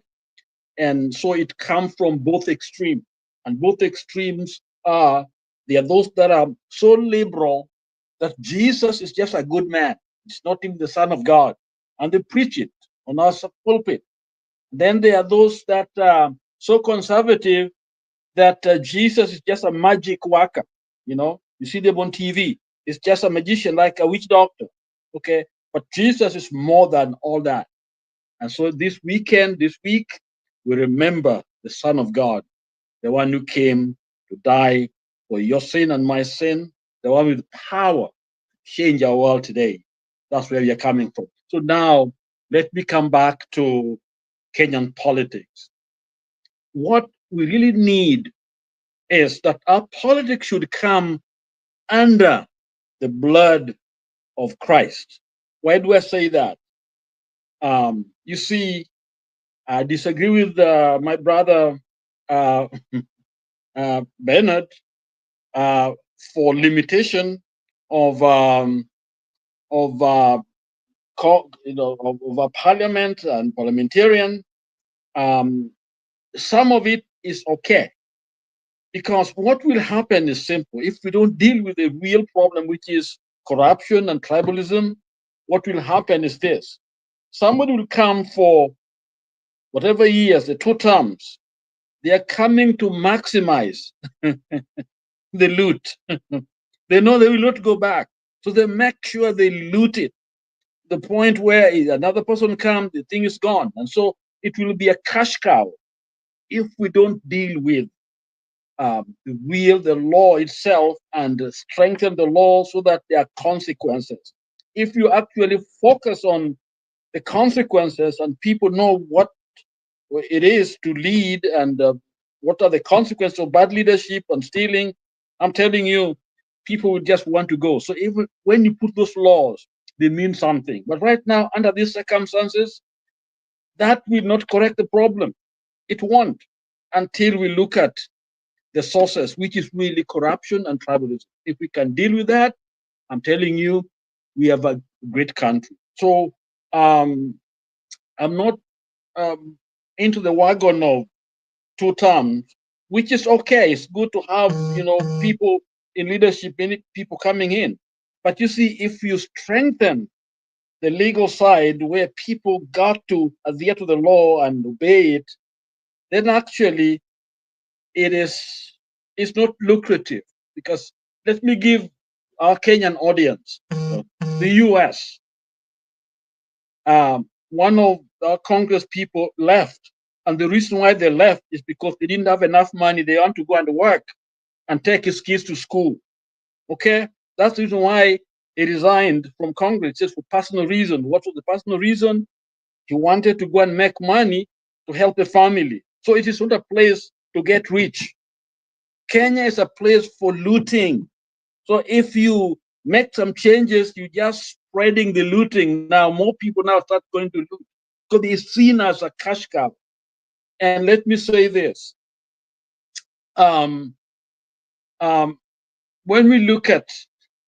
Speaker 14: And so it comes from both extremes. And both extremes there are those that are so liberal that Jesus is just a good man. He's not even the Son of God. And they preach it on our pulpit. Then there are those that are so conservative that Jesus is just a magic worker. You see them on TV. It's just a magician, like a witch doctor. Okay, but Jesus is more than all that. And so this week, we remember the Son of God, the one who came to die for your sin and my sin, the one with power to change our world today. That's where we are coming from. So now, let me come back to Kenyan politics. What we really need is that our politics should come under the blood of Christ. Why do I say that? You see, I disagree with my brother Bernard for limitation of a parliament and parliamentarian. Some of it is okay, because what will happen is simple. If we don't deal with the real problem, which is corruption and tribalism, what will happen is this: somebody will come for whatever years, the 2 terms. They are coming to maximize the loot. They know they will not go back, so they make sure they loot it. The point where another person comes, the thing is gone, and so it will be a cash cow if we don't deal with the law itself and strengthen the law so that there are consequences. If you actually focus on the consequences and people know what it is to lead and what are the consequences of bad leadership and stealing, I'm telling you, people will just want to go. So even when you put those laws, they mean something. But right now, under these circumstances, that will not correct the problem. It won't, until we look at the sources, which is really corruption and tribalism. If we can deal with that, I'm telling you, we have a great country. So I'm not into the wagon of 2 terms, which is okay. It's good to have people in leadership, people coming in. But you see, if you strengthen the legal side where people got to adhere to the law and obey it, then actually it's not lucrative. Because let me give our Kenyan audience, the US, one of our Congress people left. And the reason why they left is because they didn't have enough money. They want to go and work and take his kids to school. Okay? That's the reason why he resigned from Congress, just for personal reason. What was the personal reason? He wanted to go and make money to help the family. So it is not a place to get rich. Kenya is a place for looting. So if you make some changes, you just spreading the looting. Now more people now start going to loot because it's seen as a cash cow. And let me say this: um, when we look at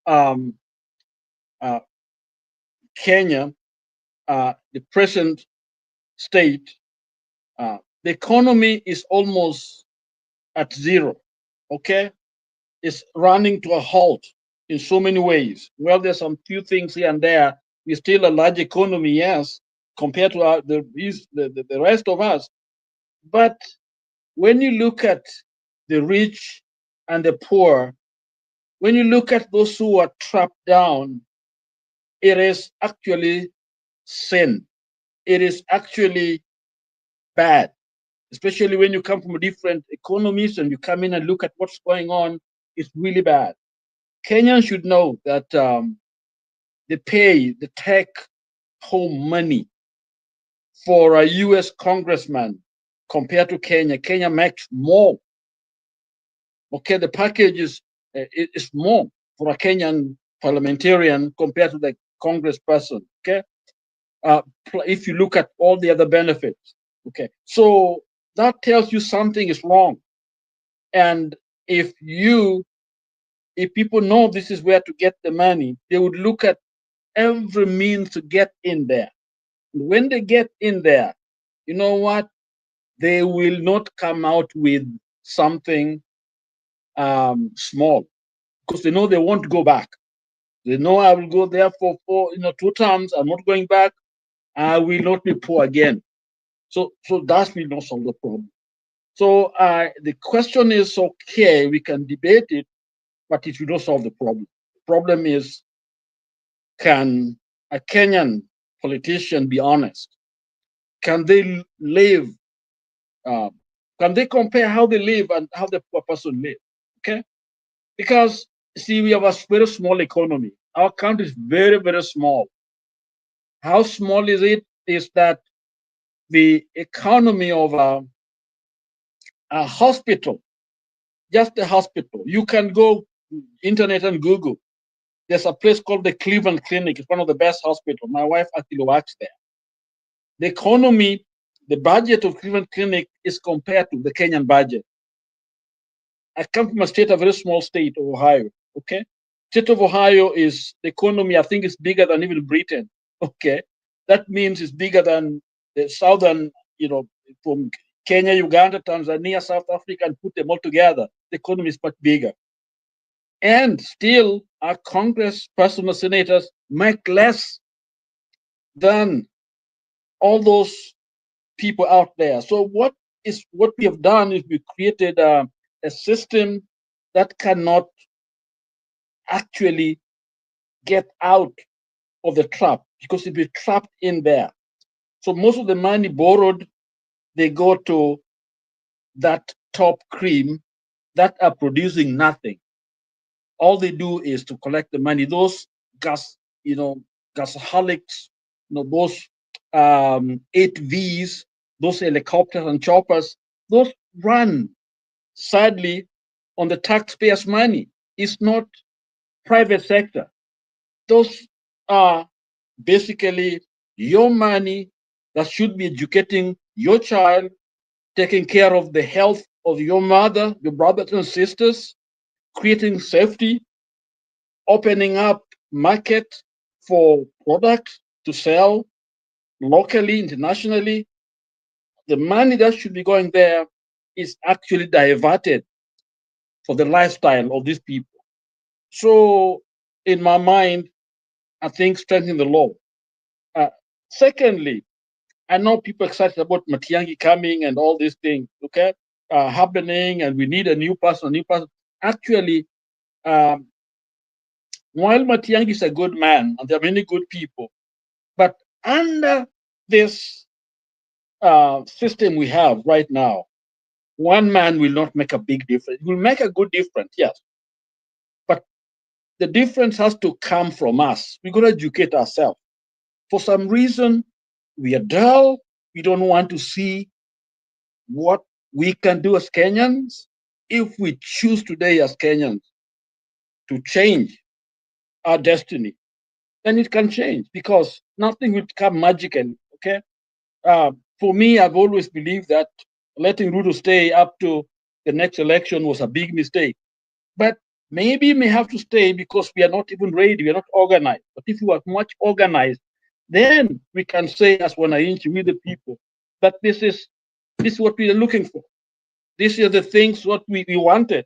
Speaker 14: um, Kenya, the present state, the economy is almost at zero. Okay, it's running to a halt in so many ways. Well, there's some few things here and there. We're still a large economy, yes, compared to the rest of us. But when you look at the rich and the poor, when you look at those who are trapped down, it is actually sin. It is actually bad, especially when you come from different economies and you come in and look at what's going on. It's really bad. Kenyans should know that the take home money for a US congressman compared to Kenya. Kenya makes more. Okay, the package is more for a Kenyan parliamentarian compared to the congressperson. Okay, if you look at all the other benefits. Okay, so that tells you something is wrong. And if people know this is where to get the money, they would look at every means to get in there. When they get in there, you know what? They will not come out with something small, because they know they won't go back. They know I will go there for 2 terms. I'm not going back. I will not be poor again. So that will not solve the problem. So the question is, okay, we can debate it, but it will not solve the problem. The problem is, can a Kenyan politician be honest? Can they live? Can they compare how they live and how the poor person live? Okay, because see, we have a very small economy. Our country is very, very small. How small is it? Is that the economy of a hospital, just a hospital. You can go internet and Google. There's a place called the Cleveland Clinic. It's one of the best hospitals. My wife actually works there. The economy, the budget of Cleveland Clinic is compared to the Kenyan budget. I come from a very small state of Ohio. Okay, state of Ohio is the economy. I think is bigger than even Britain. Okay, that means it's bigger than the southern, from Kenya, Uganda, Tanzania, South Africa, and put them all together. The economy is much bigger. And still, our congressperson or senators make less than all those people out there. So what we have done is we created a system that cannot actually get out of the trap, because it will be trapped in there. So most of the money borrowed, they go to that top cream that are producing nothing. All they do is to collect the money. Those gasaholics, those 8Vs, those helicopters and choppers, those run sadly on the taxpayers' money. It's not private sector. Those are basically your money that should be educating your child, taking care of the health of your mother, your brothers and sisters, creating safety, opening up market for products to sell locally, internationally. The money that should be going there is actually diverted for the lifestyle of these people. So in my mind, I think strengthening the law. Secondly, I know people excited about Matiang'i coming and all these things, okay, happening, and we need a new person, Actually, while Matiang'i is a good man, and there are many good people, but under this system we have right now, one man will not make a big difference. It will make a good difference, yes, but the difference has to come from us. We got to educate ourselves. For some reason, we are dull. We don't want to see what we can do as Kenyans. If we choose today as Kenyans to change our destiny, then it can change, because nothing will come magically, okay? For me, I've always believed that letting Ruto stay up to the next election was a big mistake. But maybe we have to stay because we are not even ready, we are not organized. But if we are much organized, then we can say as Wananchi, we the people, that this is what we are looking for. These are the things what we wanted.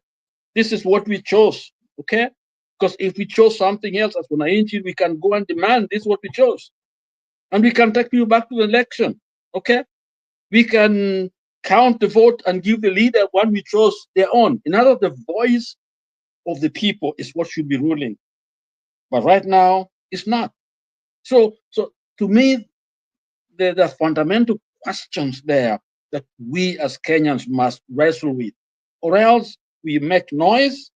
Speaker 14: This is what we chose, okay? Because if we chose something else as Wananchi, we can go and demand this is what we chose. And we can take you back to the election, okay? We can count the vote and give the leader one we chose their own. In other words, the voice of the people is what should be ruling. But right now, it's not. So to me, there are fundamental questions there that we as Kenyans must wrestle with, or else we make noise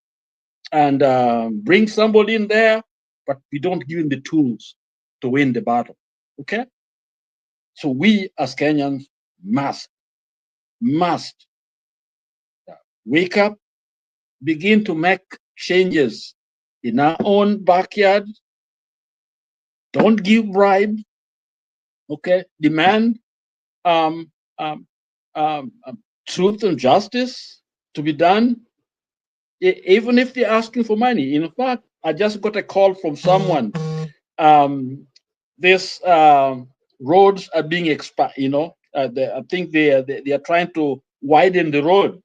Speaker 14: and bring somebody in there, but we don't give him the tools to win the battle. Okay? So we as Kenyans must wake up, begin to make changes in our own backyard. Don't give bribe. Okay? Demand truth and justice to be done, even if they're asking for money. In fact, I just got a call from someone. These roads are being expanded. I think they are trying to widen the road,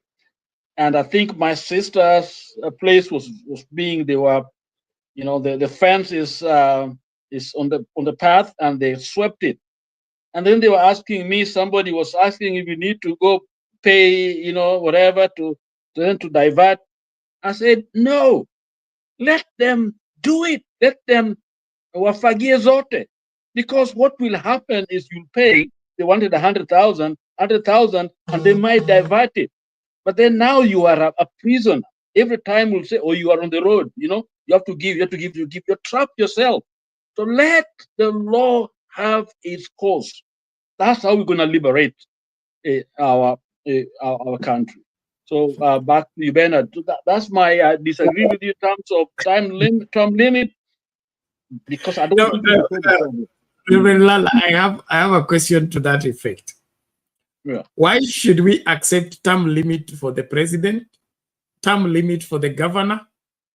Speaker 14: and I think my sister's place was being. They were, the fence is on the path, and they swept it. And then they were asking me. Somebody was asking if we need to go pay, whatever to divert. I said no. Let them do it. Let them wafagie zote. Because what will happen is you'll pay. They wanted 100,000, and they might divert it. But then now you are a prisoner. Every time we'll say, "Oh, you are on the road." You have to give. You're trapped yourself. So let the law have its course. That's how we're going to liberate our country. So back to you, Bernard. That's my disagree with you in terms of term limit, because I don't think
Speaker 7: Reverend Lala, I have a question to that effect.
Speaker 14: Yeah.
Speaker 7: Why should we accept term limit for the president, term limit for the governor,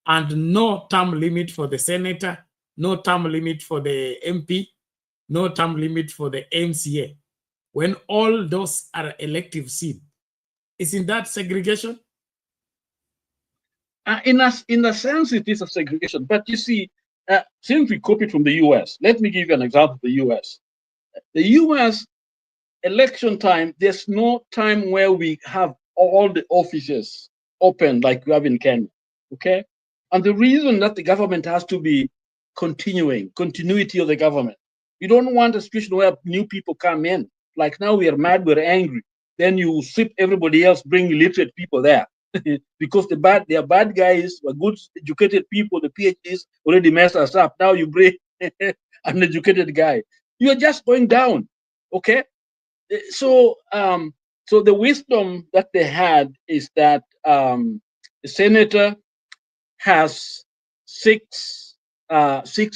Speaker 7: and no term limit for the senator, no term limit for the MP, no term limit for the MCA, when all those are elective seats? Isn't that segregation?
Speaker 14: In a sense, it is a segregation. But you see, since we copied from the US, let me give you an example of the US. The US election time, there's no time where we have all the offices open like we have in Kenya. Okay? And the reason that the government has to be continuity of the government. You don't want a situation where new people come in. Like now we are mad, we're angry. Then you sweep everybody else, bring illiterate people there. Because they are bad guys, were good educated people, the PhDs already messed us up. Now you bring an educated guy. You're just going down. Okay? So the wisdom that they had is that the senator has 6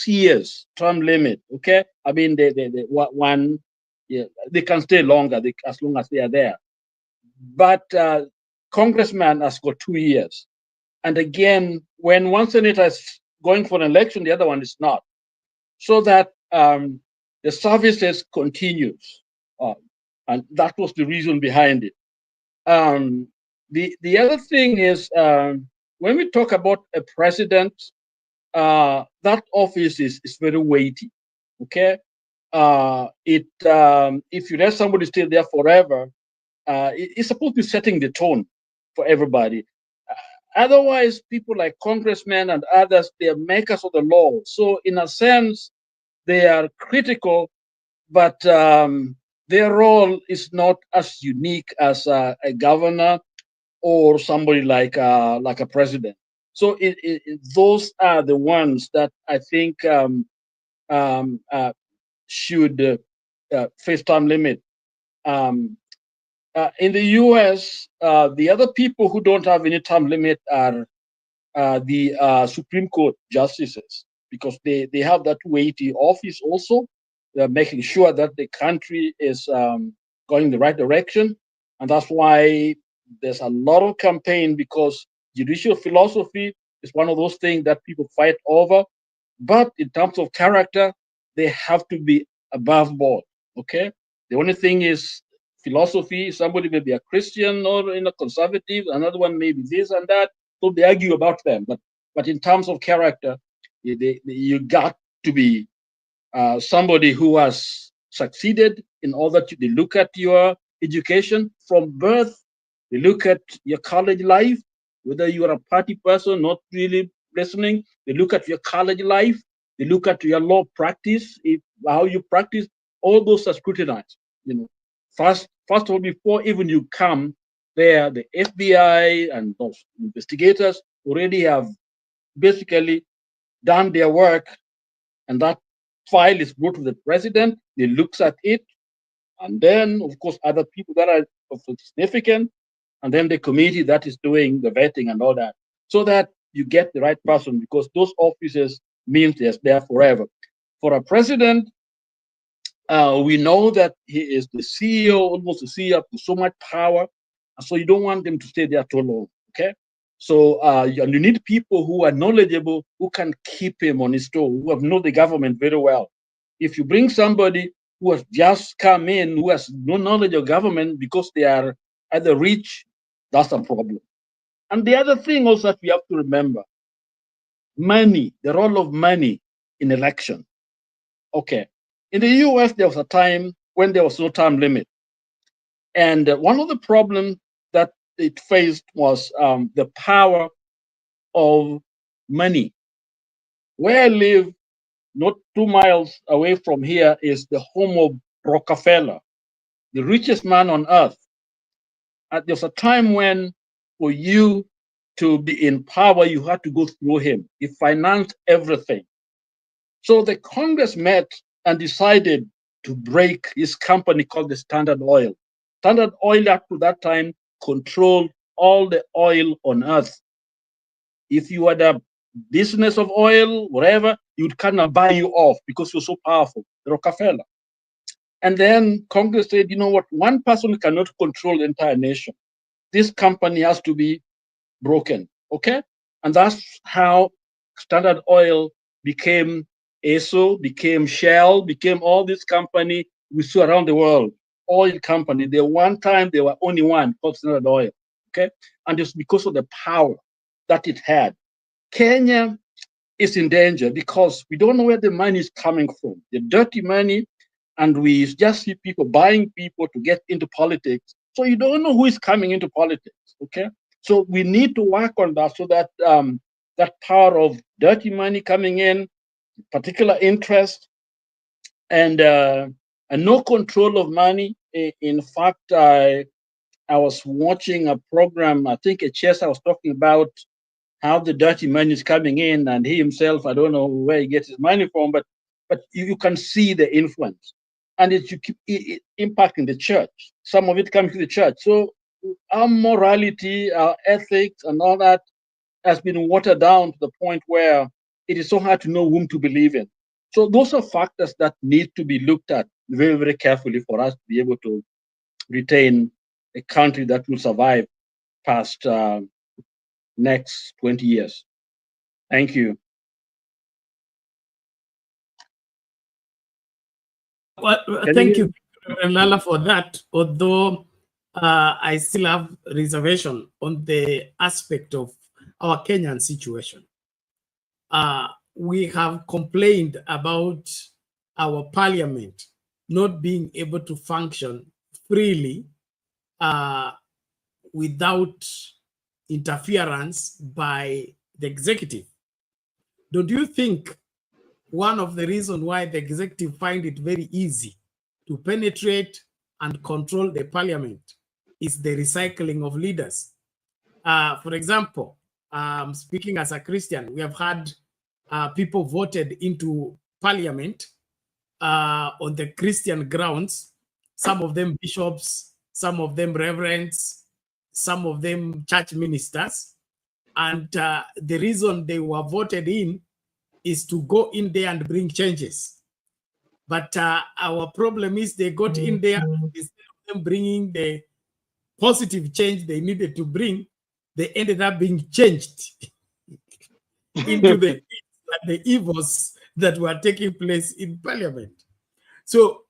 Speaker 14: years term limit. Okay, I mean they can stay longer as long as they are there. But congressman has got 2 years, and again, when one senator is going for an election, the other one is not, so that the services continues, and that was the reason behind it. The other thing is, when we talk about a president, that office is very weighty. Okay, if you let somebody stay there forever, it's supposed to be setting the tone for everybody. Otherwise, people like congressmen and others, they are makers of the law. So in a sense, they are critical, but their role is not as unique as a governor or somebody like a president. So those are the ones that I think should face term limit. In the U.S., the other people who don't have any term limit are the Supreme Court justices, because they have that weighty office also. They're making sure that the country is going the right direction. And that's why there's a lot of campaign, because judicial philosophy is one of those things that people fight over. But in terms of character, they have to be above board. Okay. The only thing is philosophy. Somebody may be a Christian or a conservative, another one may be this and that. So they argue about them. But in terms of character, you got to be somebody who has succeeded in order to they look at your education from birth. They look at your college life, whether you are a party person, not really listening. They look at your college life. They look at your law practice, how you practice. All those are scrutinized. First of all, before even you come there, the FBI and those investigators already have basically done their work, and that file is brought to the president. He looks at it, and then, of course, other people that are of significant, and then the committee that is doing the vetting and all that, so that you get the right person, because those offices means they're there forever. For a president, we know that he is the CEO, almost the CEO with so much power, so you don't want them to stay there too long. Okay, so you need people who are knowledgeable, who can keep him on his toe, who have known the government very well. If you bring somebody who has just come in, who has no knowledge of government because they are either rich, that's a problem. And the other thing also that we have to remember, money, the role of money in election. Okay, in the US, there was a time when there was no term limit. And one of the problems that it faced was the power of money. Where I live, not 2 miles away from here, is the home of Rockefeller, the richest man on earth. There was a time when for you to be in power, you had to go through him. He financed everything. So the Congress met and decided to break his company called the Standard Oil. Standard Oil up to that time controlled all the oil on earth. If you had a business of oil, whatever, you'd kind of buy you off because you're so powerful, Rockefeller. And then Congress said, you know what, one person cannot control the entire nation. This company has to be broken, okay? And that's how Standard Oil became ESO, became Shell, became all this company we saw around the world, oil company. One time, there were only one called Standard Oil, okay? And it's because of the power that it had. Kenya is in danger because we don't know where the money is coming from, the dirty money, and we just see people buying people to get into politics. So you don't know who is coming into politics, okay? So we need to work on that so that that power of dirty money coming in, particular interest, and no control of money. In fact, I was watching a program, I think a chess, I was talking about how the dirty money is coming in, and he himself, I don't know where he gets his money from, but you can see the influence, and you keep impacting the church. Some of it comes to the church. So our morality, our ethics, and all that has been watered down to the point where it is so hard to know whom to believe in. So those are factors that need to be looked at very, very carefully for us to be able to retain a country that will survive past next 20 years. Thank you.
Speaker 7: Well, thank you, Lala, for that. Although I still have reservation on the aspect of our Kenyan situation. We have complained about our parliament not being able to function freely without interference by the executive. Don't you think one of the reasons why the executive find it very easy to penetrate and control the parliament is the recycling of leaders? For example, speaking as a Christian, we have had people voted into parliament on the Christian grounds, some of them bishops, some of them reverends, some of them church ministers. And the reason they were voted in is to go in there and bring changes. But our problem is they got in there, instead of them bringing the positive change they needed to bring, they ended up being changed into the evils that were taking place in parliament. So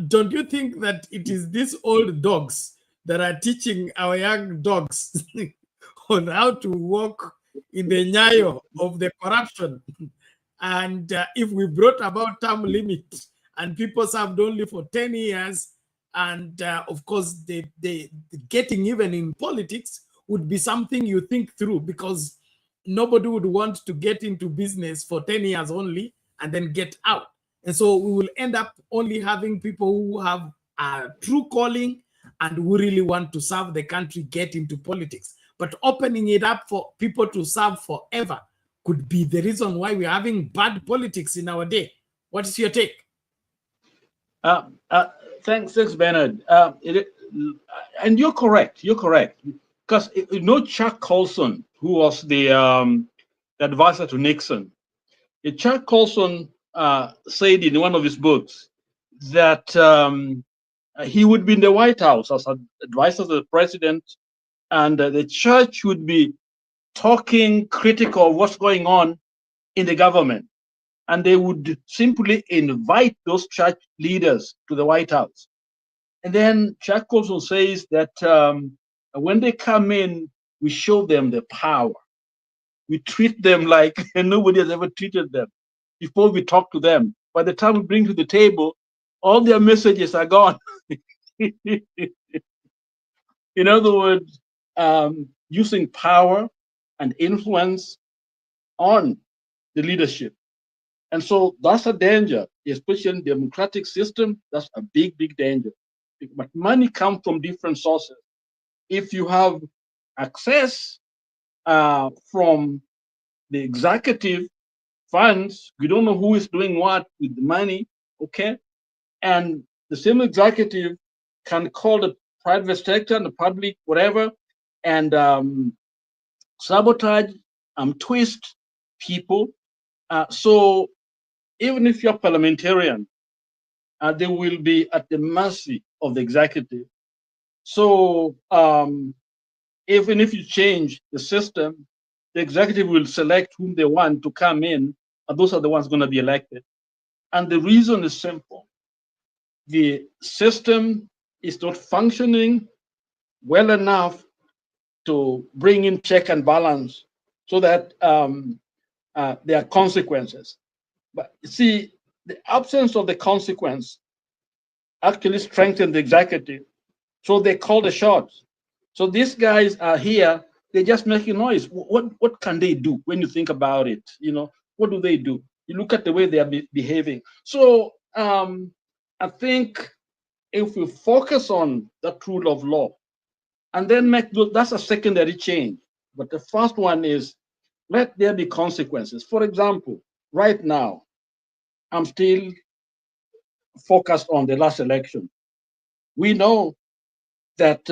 Speaker 7: don't you think that it is these old dogs that are teaching our young dogs on how to walk in the nyayo of the corruption? And if we brought about term limit and people served only for 10 years, and of course, the getting even in politics would be something you think through, because nobody would want to get into business for 10 years only and then get out. And so we will end up only having people who have a true calling and who really want to serve the country get into politics. But opening it up for people to serve forever could be the reason why we're having bad politics in our day. What is your take?
Speaker 14: Thanks, Bernard. And you're correct. You're correct. Because you know Chuck Colson, who was the advisor to Nixon. Chuck Colson said in one of his books that he would be in the White House as an advisor to the president, and the church would be talking critical of what's going on in the government. And they would simply invite those church leaders to the White House. And then Chuck Colson says that when they come in, we show them the power. We treat them like nobody has ever treated them before we talk to them. By the time we bring to the table, all their messages are gone. In other words, using power and influence on the leadership. And so that's a danger, especially in the democratic system. That's a big, big danger. But money comes from different sources. If you have access from the executive funds, we don't know who is doing what with the money, okay? And the same executive can call the private sector and the public, whatever, and sabotage, twist people. So even if you're parliamentarian, they will be at the mercy of the executive. So even if you change the system, the executive will select whom they want to come in, and those are the ones going to be elected. And the reason is simple. The system is not functioning well enough to bring in check and balance so that there are consequences. But see, the absence of the consequence actually strengthens the executive. So they call the shots. So these guys are here, they're just making noise. What can they do when you think about it? You know, what do they do? You look at the way they are behaving. So I think if we focus on the rule of law and then that's a secondary change. But the first one is let there be consequences. For example, right now, I'm still focused on the last election. We know that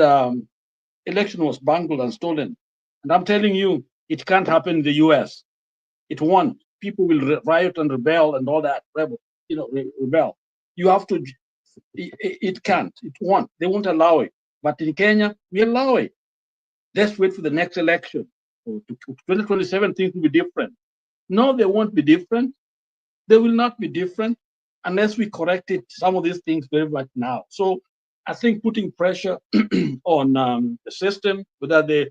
Speaker 14: election was bungled and stolen. And I'm telling you, it can't happen in the US. It won't. People will riot and rebel and all that, rebel. You have to, it can't, it won't. They won't allow it. But in Kenya, we allow it. Let's wait for the next election. 2027, things will be different. No, they won't be different. They will not be different unless we corrected some of these things very much now. So I think putting pressure on the system, whether the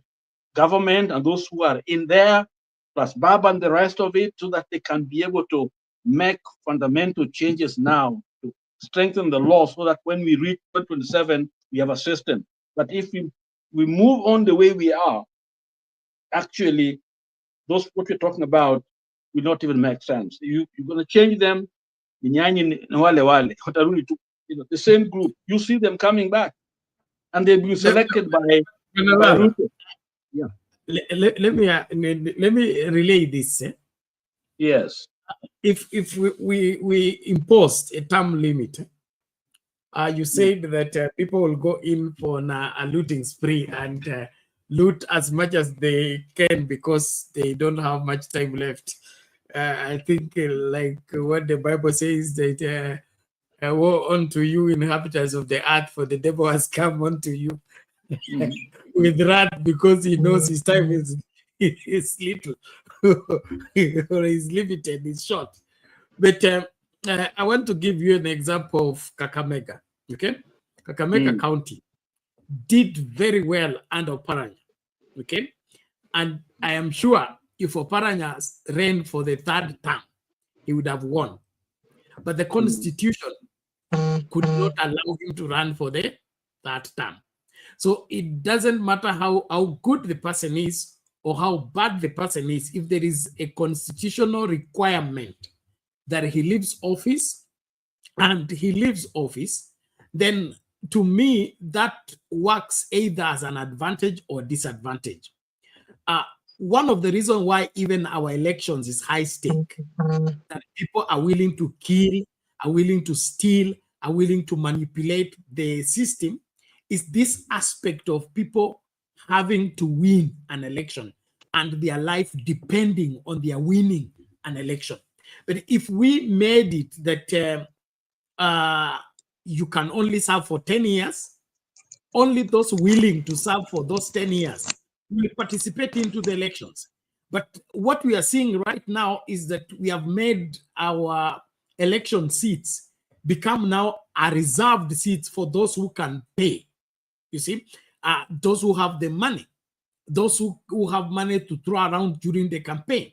Speaker 14: government and those who are in there, plus Baba and the rest of it, so that they can be able to make fundamental changes now to strengthen the law so that when we reach 2027, we have a system. But if we move on the way we are, actually, those what we're talking about will not even make sense. You're going to change them, the same group. You see them coming back, and they'll be selected by Ruto. Yeah.
Speaker 7: Let me relay this.
Speaker 14: Yes.
Speaker 7: If we imposed a term limit, you said that people will go in for a looting spree and loot as much as they can because they don't have much time left. I think like what the Bible says that woe unto you, inhabitants of the earth, for the devil has come unto you with wrath because he knows his time is little or is limited, is short. But I want to give you an example of Kakamega. Okay, Kakamega County did very well under Oparanya. Okay, and I am sure if Oparanya ran for the third term, he would have won. But the constitution could not allow him to run for the third term. So it doesn't matter how good the person is or how bad the person is, if there is a constitutional requirement that he leaves office, and he leaves office, then to me, that works either as an advantage or disadvantage. One of the reasons why even our elections is high stake, that people are willing to kill, are willing to steal, are willing to manipulate the system, is this aspect of people having to win an election and their life depending on their winning an election. But if we made it that you can only serve for 10 years, only those willing to serve for those 10 years will participate into the elections. But what we are seeing right now is that we have made our election seats become now a reserved seats for those who can pay. You see, those who have the money, those who have money to throw around during the campaign.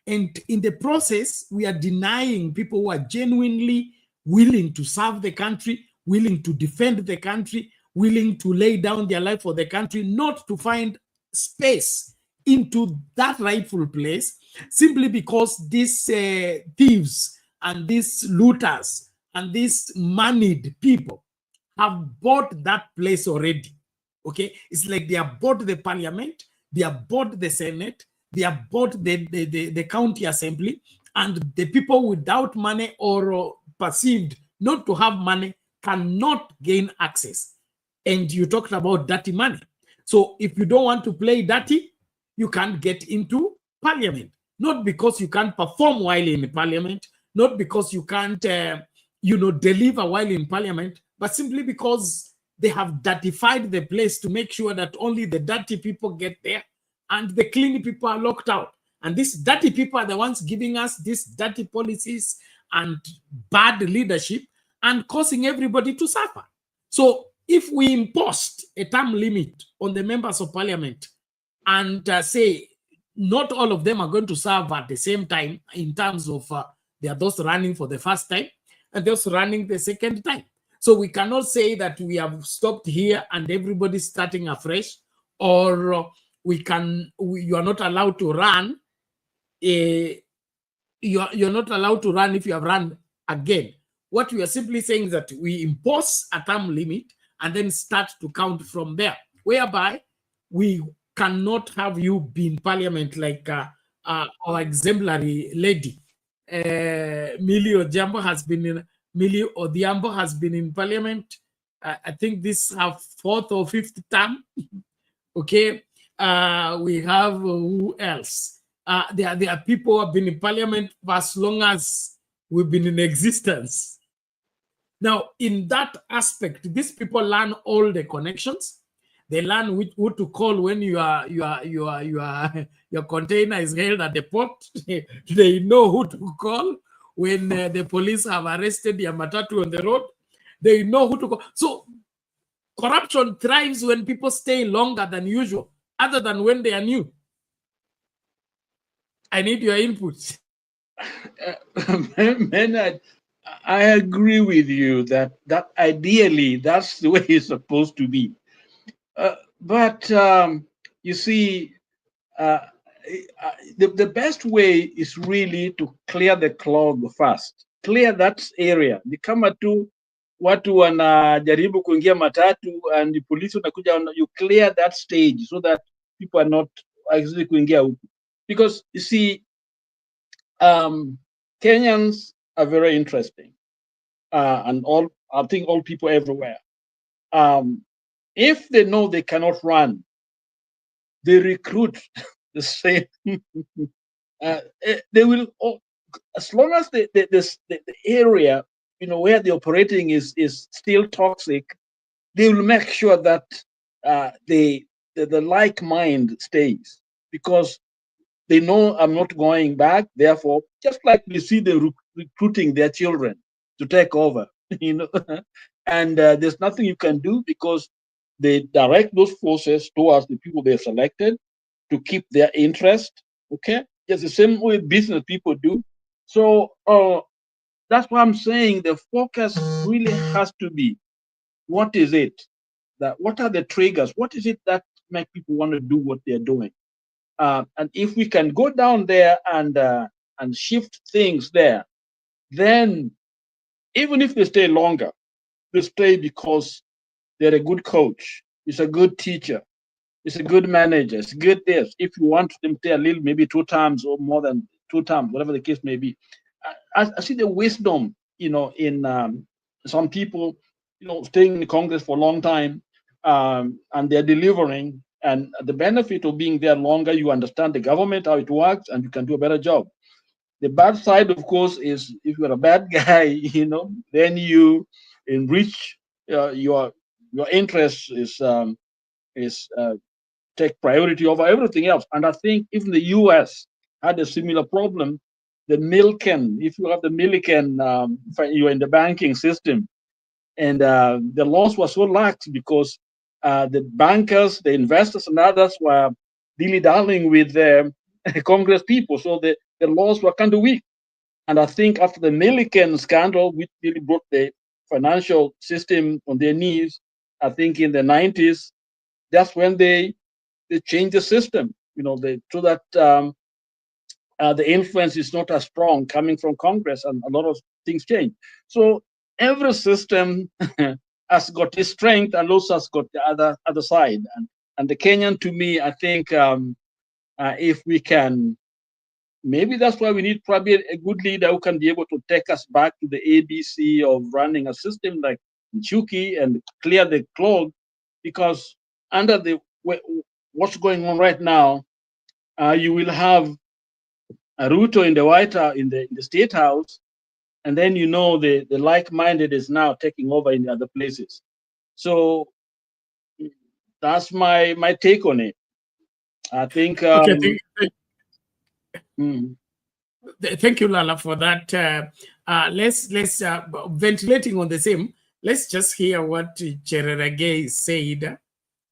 Speaker 7: And in the process, we are denying people who are genuinely willing to serve the country, willing to defend the country, willing to lay down their life for the country, not to find space into that rightful place, simply because these thieves and these looters and these moneyed people have bought that place already. Okay, it's like they have bought the parliament, they have bought the Senate, they have bought the county assembly, and the people without money or perceived not to have money cannot gain access. And you talked about dirty money. So if you don't want to play dirty, you can't get into parliament. Not because you can't perform while in parliament, not because you can't, deliver while in parliament, but simply because they have dirtified the place to make sure that only the dirty people get there and the clean people are locked out. And these dirty people are the ones giving us these dirty policies and bad leadership and causing everybody to suffer. So if we imposed a term limit on the members of parliament and say not all of them are going to serve at the same time in terms of there are those running for the first time and those running the second time. So we cannot say that we have stopped here and everybody's starting afresh, or you are not allowed to run. You're not allowed to run if you have run again. What we are simply saying is that we impose a term limit and then start to count from there, whereby we cannot have you be in parliament like our exemplary lady. Millie Odhiambo has been in parliament. I think this is her fourth or fifth term. Okay. We have who else? There are people who have been in parliament for as long as we've been in existence. Now, in that aspect, these people learn all the connections. They learn who to call when your container is held at the port. They know who to call when the police have arrested your matatu on the road. They know who to call. So corruption thrives when people stay longer than usual, other than when they are new. I need your input.
Speaker 14: I agree with you that ideally that's the way it's supposed to be. But you see, the best way is really to clear the clog first. Clear that area. Ni kama tu watu wanajaribu kuingia matatu and the police wanakuja, you clear that stage so that people are not actually kuingia huku. Because you see, Kenyans are very interesting, and I think all people everywhere. If they know they cannot run, they recruit the same. They will, as long as the area, where the operating is still toxic, they will make sure that the like mind stays, because they know I'm not going back. Therefore, just like we see the recruiting their children to take over, and there's nothing you can do, because they direct those forces towards the people they've selected to keep their interest. Okay, just the same way business people do. So that's why I'm saying the focus really has to be, what is it what are the triggers? What is it that make people want to do what they're doing? And if we can go down there and shift things there, then even if they stay longer, they stay because they're a good coach, it's a good teacher, it's a good manager, it's good this. If you want them to stay a little, maybe 2 times or more than 2 times, whatever the case may be. I see the wisdom, in some people, staying in Congress for a long time, and they're delivering. And the benefit of being there longer, you understand the government, how it works, and you can do a better job. The bad side, of course, is if you're a bad guy, then you enrich your interests is take priority over everything else. And I think even the U.S. had a similar problem. The Milliken, if you have the Milliken, you're in the banking system, and the laws were so lax because the bankers, the investors, and others were dilly-dallying with the Congress people, so the laws were kind of weak. And I think after the Milliken scandal, which really brought the financial system on their knees, I think in the 90s, that's when they changed the system, so that the influence is not as strong coming from Congress, and a lot of things change. So every system has got its strength and also has got the other side. And the Kenyan, to me, I think if we can, maybe that's why we need probably a good leader who can be able to take us back to the ABC of running a system like Chuki and clear the clog, because under what's going on right now, you will have a Ruto in the White House, in the State House, and then the like-minded is now taking over in other places. So that's my take on it. I think.
Speaker 7: Okay, thank you, Lala, for that. Let's ventilating on the same. Let's just hear what Cherargei said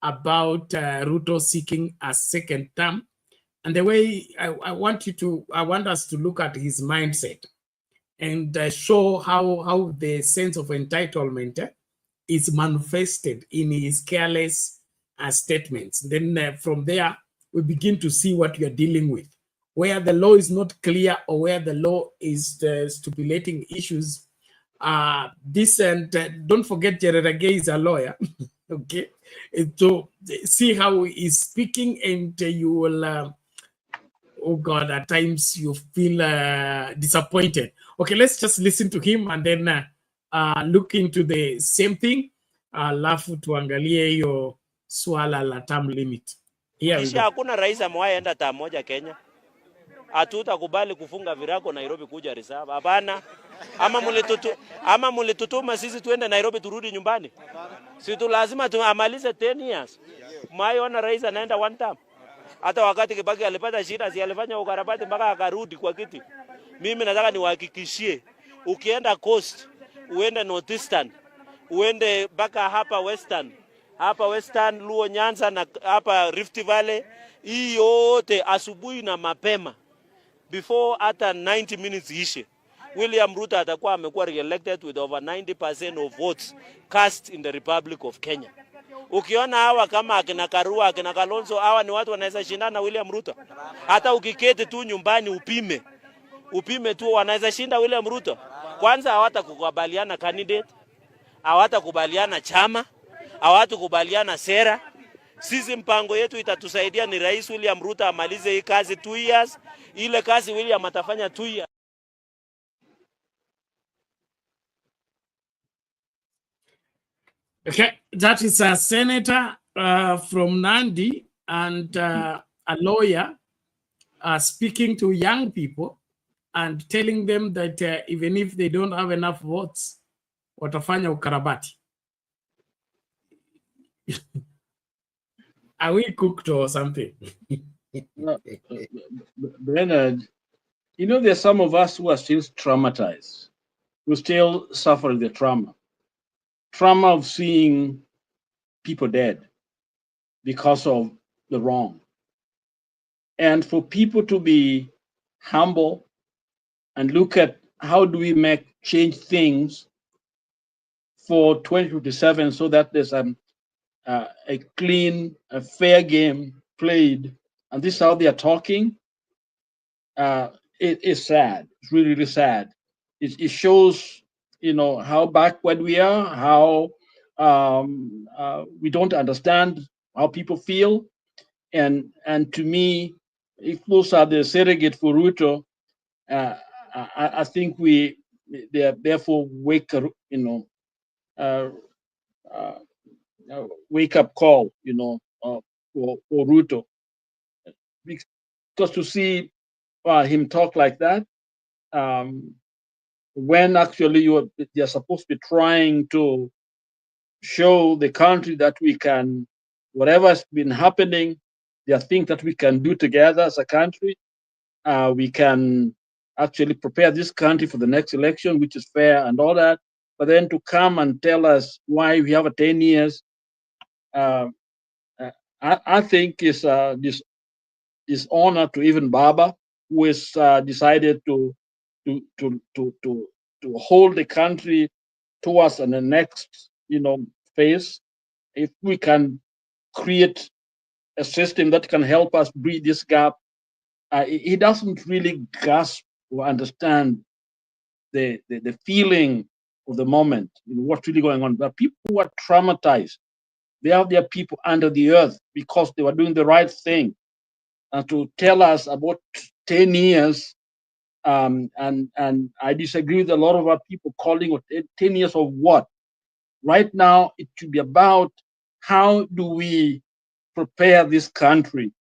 Speaker 7: about Ruto seeking a second term, and the way I want us to look at his mindset and show how the sense of entitlement is manifested in his careless statements. Then from there, we begin to see what you're dealing with, where the law is not clear or where the law is stipulating issues. Don't forget, Cherargei is a lawyer. Okay, so see how he's speaking, and you will, oh God, at times you feel disappointed. Okay, let's just listen to him and then look into the same thing. Alafu tuangalie hiyo swala la term limit.
Speaker 15: Kisha hakuna rais amewahi enda term moja Kenya. Hatutakubali kufunga virago Nairobi kuja reserve. Hapana. Ama mulitutuma sisi tuende Nairobi turudi nyumbani. Si tu lazima tuamalize 10 years. Maiona rais anaenda one term. Hata wakati Kibaki alipata shida, si alifanya ukarabati mpaka akarudi kwa kiti. Mimi nataka niwahakikishie, ukienda coast, uende northeastern, uende mpaka hapa western Luo Nyanza na hapa Rift Valley, hii yote asubuhi na mapema before hata 90 minutes ishe, William Ruto atakuwa amekuwa re-elected with over 90% of votes cast in the Republic of Kenya. Ukiona hawa kama akina Karua, akina Kalonzo, hawa ni watu wanaweza shindana na William Ruto. Hata ukiketi tu nyumbani upime tu, wanaweza shinda William Ruto. Kwanza hawatakubaliana candidate, hawatakubaliana chama, hawatakubaliana sera. Sisi mpango yetu itatusaidia ni Rais William Ruto amalize hii kazi 2 years. Ile kazi William atafanya 2 years.
Speaker 7: Okay, that is a senator from Nandi and a lawyer speaking to young people and telling them that even if they don't have enough votes, watafanya ukarabati. Are we cooked or something?
Speaker 14: Bernard, you know, there's some of us who are still traumatized, who still suffer the trauma of seeing people dead because of the wrong. And for people to be humble and look at how do we change things for 2027 so that there's a clean, a fair game played, and this is how they are talking. It is sad. It's really, really sad. It shows, you know, how backward we are, how we don't understand how people feel, and to me, if those are the surrogate for Ruto, I think they are therefore wake up call, you know, for Ruto, because to see him talk like that, when actually they are supposed to be trying to show the country that we can, whatever has been happening, there are things that we can do together as a country. We can actually prepare this country for the next election, which is fair and all that. But then to come and tell us why we have a 10 years, I think is honor to even Baba, who has decided to hold the country towards the next, you know, phase. If we can create a system that can help us bridge this gap, he doesn't really grasp or understand the feeling of the moment, you know, what's really going on. But people who are traumatized, they have their people under the earth because they were doing the right thing. And to tell us about 10 years, and I disagree with a lot of our people calling it 10 years of what? Right now, it should be about how do we prepare this country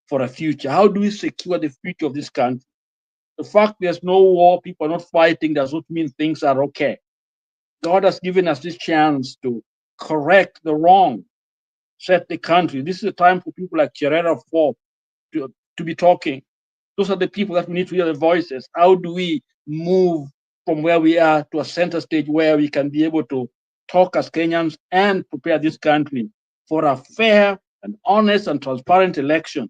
Speaker 14: for a future? How do we secure the future of this country? The fact there's no war, people are not fighting, does not mean things are okay. God has given us this chance to correct the wrong, set the country. This is a time for people like Cherera Forbes to be talking. Those are the people that we need to hear their voices. How do we move from where we are to a center stage where we can be able to talk as Kenyans and prepare this country for a fair and honest and transparent election?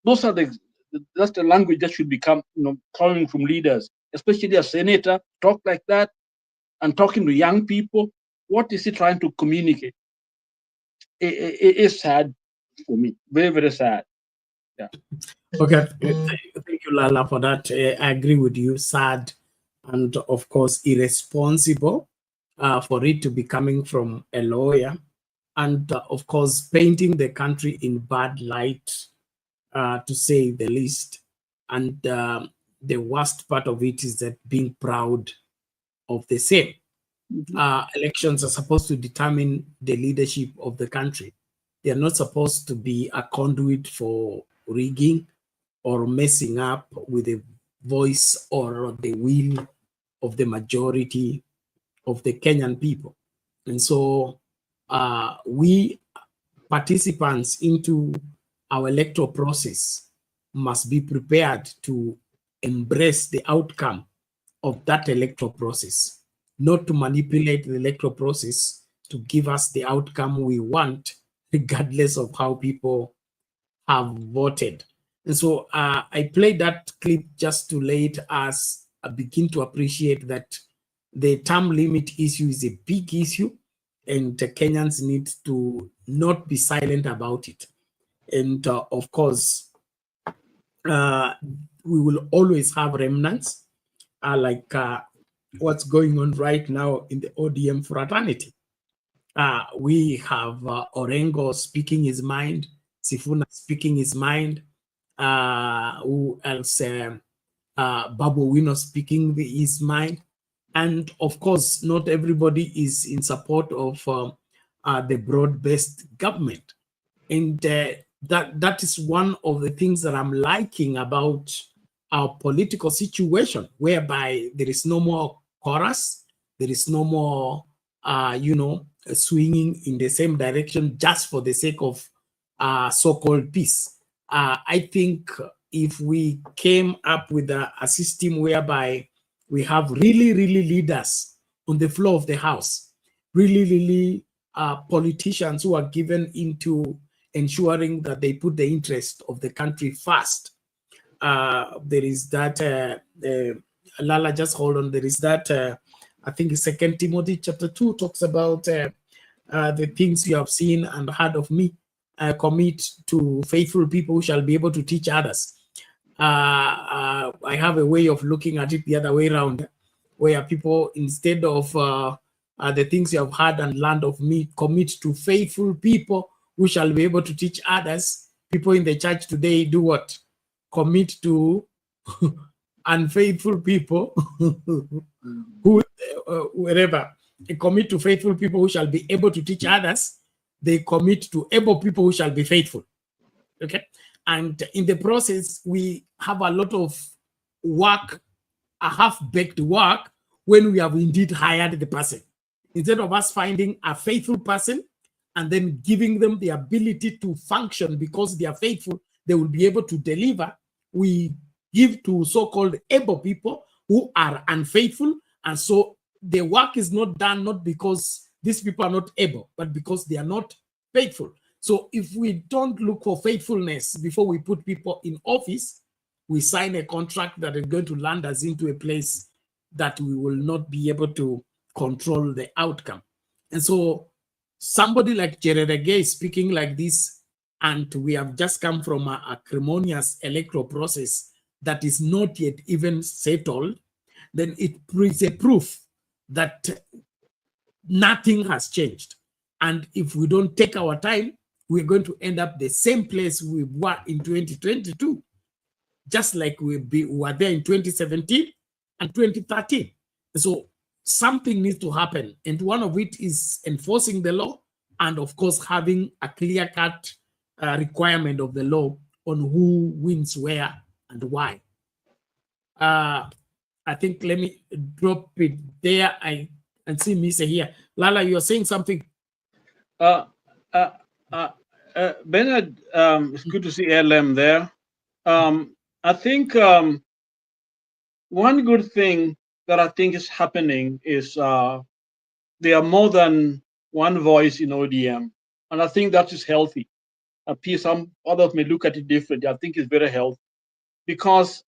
Speaker 14: That's the language that should become, you know, coming from leaders, especially a senator, talk like that and talking to young people. What is he trying to communicate? It is sad for me, very, very sad. Yeah.
Speaker 7: Okay, thank you, Lala, for that. I agree with you. Sad and, of course, irresponsible for it to be coming from a lawyer, and, of course, painting the country in bad light, to say the least. And the worst part of it is that being proud of the same. Elections are supposed to determine the leadership of the country. They are not supposed to be a conduit for rigging or messing up with the voice or the will of the majority of the Kenyan people. And so we participants into our electoral process must be prepared to embrace the outcome of that electoral process, not to manipulate the electoral process to give us the outcome we want, regardless of how people have voted. And so I played that clip just to let us begin to appreciate that the term limit issue is a big issue, and Kenyans need to not be silent about it. And of course, we will always have remnants like what's going on right now in the ODM fraternity. We have Orengo speaking his mind, Sifuna speaking his mind, who else? Babu Wino speaking his mind. And of course, not everybody is in support of the broad-based government. And that is one of the things that I'm liking about our political situation, whereby there is no more chorus, there is no more, swinging in the same direction just for the sake of so-called peace. I think if we came up with a system whereby we have really leaders on the floor of the house, really politicians who are given into ensuring that they put the interest of the country first. There is that, Lala, just hold on, there is that, I think 2 Timothy chapter 2 talks about the things you have seen and heard of me. Commit to faithful people who shall be able to teach others. I have a way of looking at it the other way around, where people, instead of the things you have heard and learned of me, commit to faithful people who shall be able to teach others. People in the church today do what? Commit to unfaithful people who, wherever, they commit to faithful people who shall be able to teach others. They commit to able people who shall be faithful. Okay. And in the process, we have a lot of work, a half-baked work, when we have indeed hired the person. Instead of us finding a faithful person and then giving them the ability to function because they are faithful, they will be able to deliver, we give to so-called able people who are unfaithful. And so the work is not done, not because these people are not able, but because they are not faithful. So if we don't look for faithfulness before we put people in office, we sign a contract that is going to land us into a place that we will not be able to control the outcome. And so somebody like Jererege is speaking like this, and we have just come from a acrimonious electoral process that is not yet even settled, then it is a proof that nothing has changed. And if we don't take our time, we're going to end up the same place we were in 2022, just like we were there in 2017 and 2013. So something needs to happen. And one of it is enforcing the law, and of course, having a clear-cut requirement of the law on who wins where and why. I think, let me drop it there. And see Misa here. Lala, you're saying something.
Speaker 14: Bernard, it's good to see LM there. I think one good thing that I think is happening is there are more than one voice in ODM, and I think that is healthy. Some others may look at it differently. I think it's very healthy because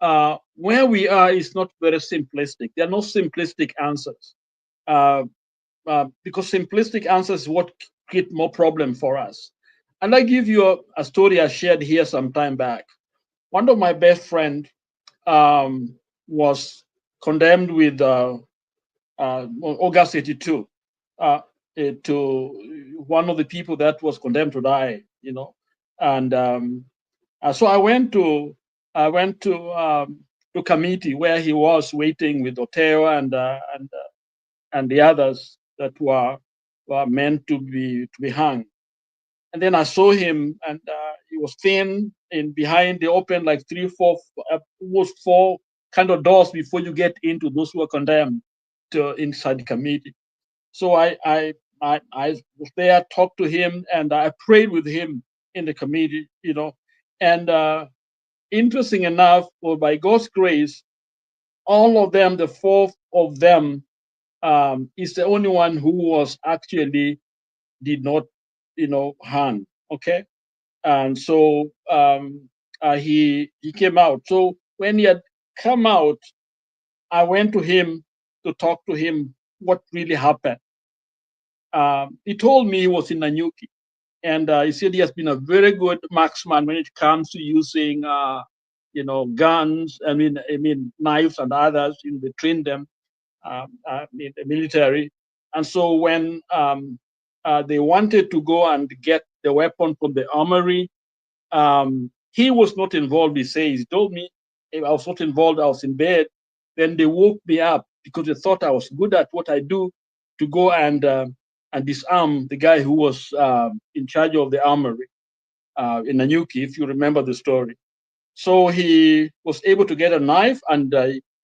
Speaker 14: where we are is not very simplistic. There are no simplistic answers because simplistic answers is what create more problem for us. And I give you a story I shared here some time back. One of my best friend was condemned with August 82 to one of the people that was condemned to die, you know. And so I went to committee where he was waiting with Oteo and the others that were meant to be hung. And then I saw him, and he was thin, and behind they opened like 3, 4, almost 4 kind of doors before you get into those who are condemned to inside the committee. So I was there, talked to him, and I prayed with him in the committee, you know. And interesting enough, well, by God's grace, all of them, the 4 of them, is the only one who was actually did not, you know, hang. Okay, and so he came out. So when he had come out, I went to him to talk to him what really happened. He told me he was in Nanyuki, and he said he has been a very good marksman when it comes to using, guns. I mean knives and others. They train them in the military. And so when they wanted to go and get the weapon from the armory, he was not involved. He says, he told me, if I was not involved, I was in bed. Then they woke me up because they thought I was good at what I do, to go and disarm the guy who was in charge of the armory in Nanyuki, if you remember the story. So he was able to get a knife, and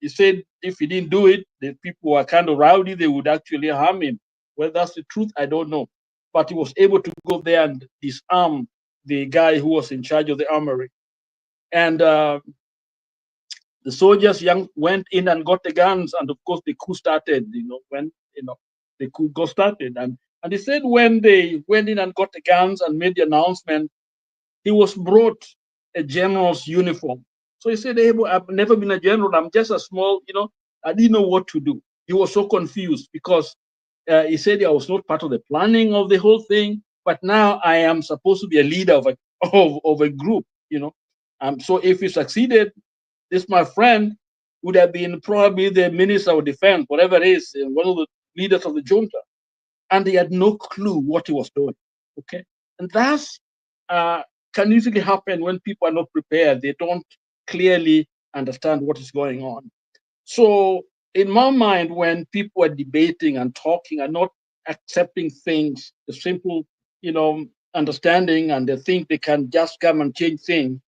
Speaker 14: he said if he didn't do it, the people were kind of rowdy, they would actually harm him. Well, that's the truth, I don't know. But he was able to go there and disarm the guy who was in charge of the armory. And the soldiers went in and got the guns, and of course the coup started, when the coup got started. And he said when they went in and got the guns and made the announcement, he was brought a general's uniform. So he said, hey, I've never been a general. I'm just a small, I didn't know what to do. He was so confused because he said I was not part of the planning of the whole thing, but now I am supposed to be a leader of a group, So if he succeeded, this, my friend, would have been probably the minister of defense, whatever it is, one of the leaders of the junta. And he had no clue what he was doing, okay? And that's can easily happen when people are not prepared. They don't clearly understand what is going on. So in my mind, when people are debating and talking and not accepting things, the simple, understanding, and they think they can just come and change things,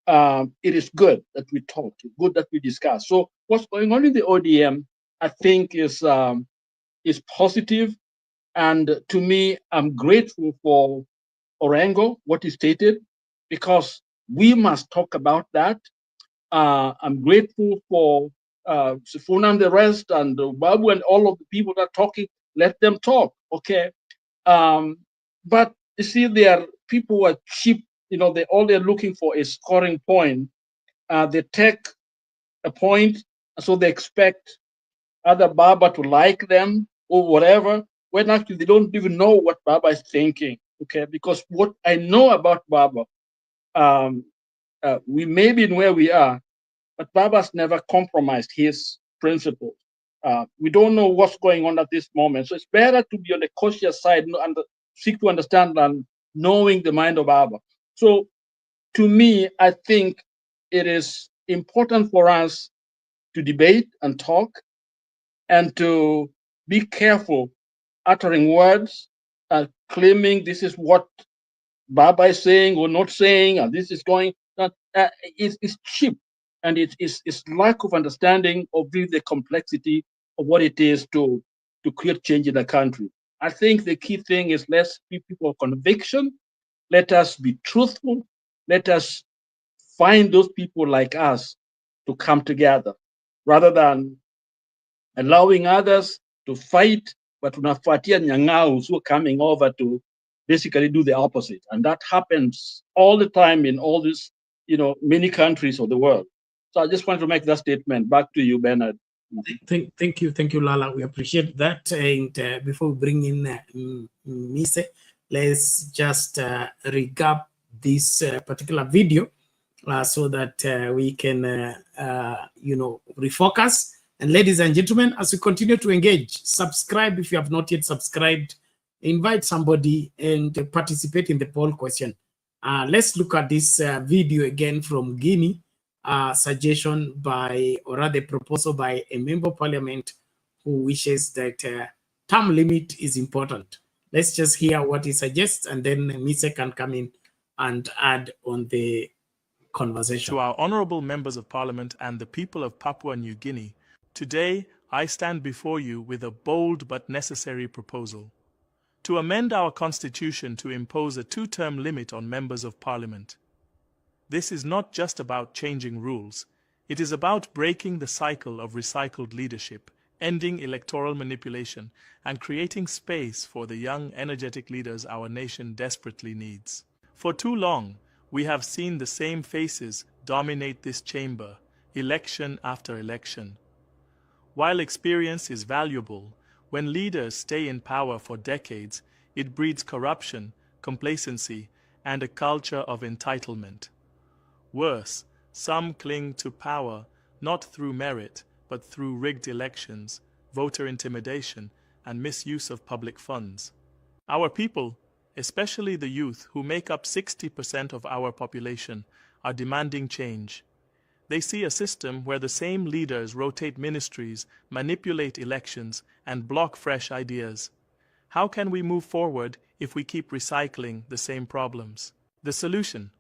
Speaker 14: it is good that we talk, good that we discuss. So what's going on in the ODM, I think, is positive. And to me, I'm grateful for Orengo, what he stated, because we must talk about that. I'm grateful for Sifuna and the rest, and Babu and all of the people that are talking. Let them talk, okay? But you see, there are people who are cheap. All they're looking for is scoring point. They take a point, so they expect other Baba to like them or whatever, when actually they don't even know what Baba is thinking, okay? Because what I know about Baba, we may be in where we are, but Baba's never compromised his principles. We don't know what's going on at this moment. So it's better to be on the cautious side and seek to understand and knowing the mind of Baba. So to me, I think it is important for us to debate and talk, and to be careful uttering words, claiming this is what Baba is saying or not saying, and this is going. It's cheap, and it's lack of understanding of the complexity of what it is to create change in the country. I think the key thing is, let's be people of conviction. Let us be truthful. Let us find those people like us to come together, rather than allowing others to fight, but tunafuatia nyang'au who are coming over to basically do the opposite. And that happens all the time in all these, many countries of the world. So I just want to make that statement. Back to you, Bernard.
Speaker 7: Thank you, Lala. We appreciate that. And before we bring in Mise, let's just recap this particular video so that we can, refocus. And ladies and gentlemen, as we continue to engage, subscribe if you have not yet subscribed. Invite somebody and participate in the poll question. Let's look at this video again from Guinea. Suggestion by, or rather proposal by, a member of parliament who wishes that term limit is important. Let's just hear what he suggests, and then Mise can come in and add on the conversation.
Speaker 12: To our honorable members of parliament and the people of Papua New Guinea, today I stand before you with a bold but necessary proposal to amend our constitution to impose a two-term limit on members of parliament. This is not just about changing rules. It is about breaking the cycle of recycled leadership, ending electoral manipulation, and creating space for the young, energetic leaders our nation desperately needs. For too long, We have seen the same faces dominate this chamber, election after election. While experience is valuable, when leaders stay in power for decades, it breeds corruption, complacency, and a culture of entitlement. Worse, some cling to power not through merit, but through rigged elections, voter intimidation, and misuse of public funds. Our people, especially the youth who make up 60% of our population, are demanding change. They see a system where the same leaders rotate ministries, manipulate elections, and block fresh ideas. How can we move forward if we keep recycling the same problems? The solution: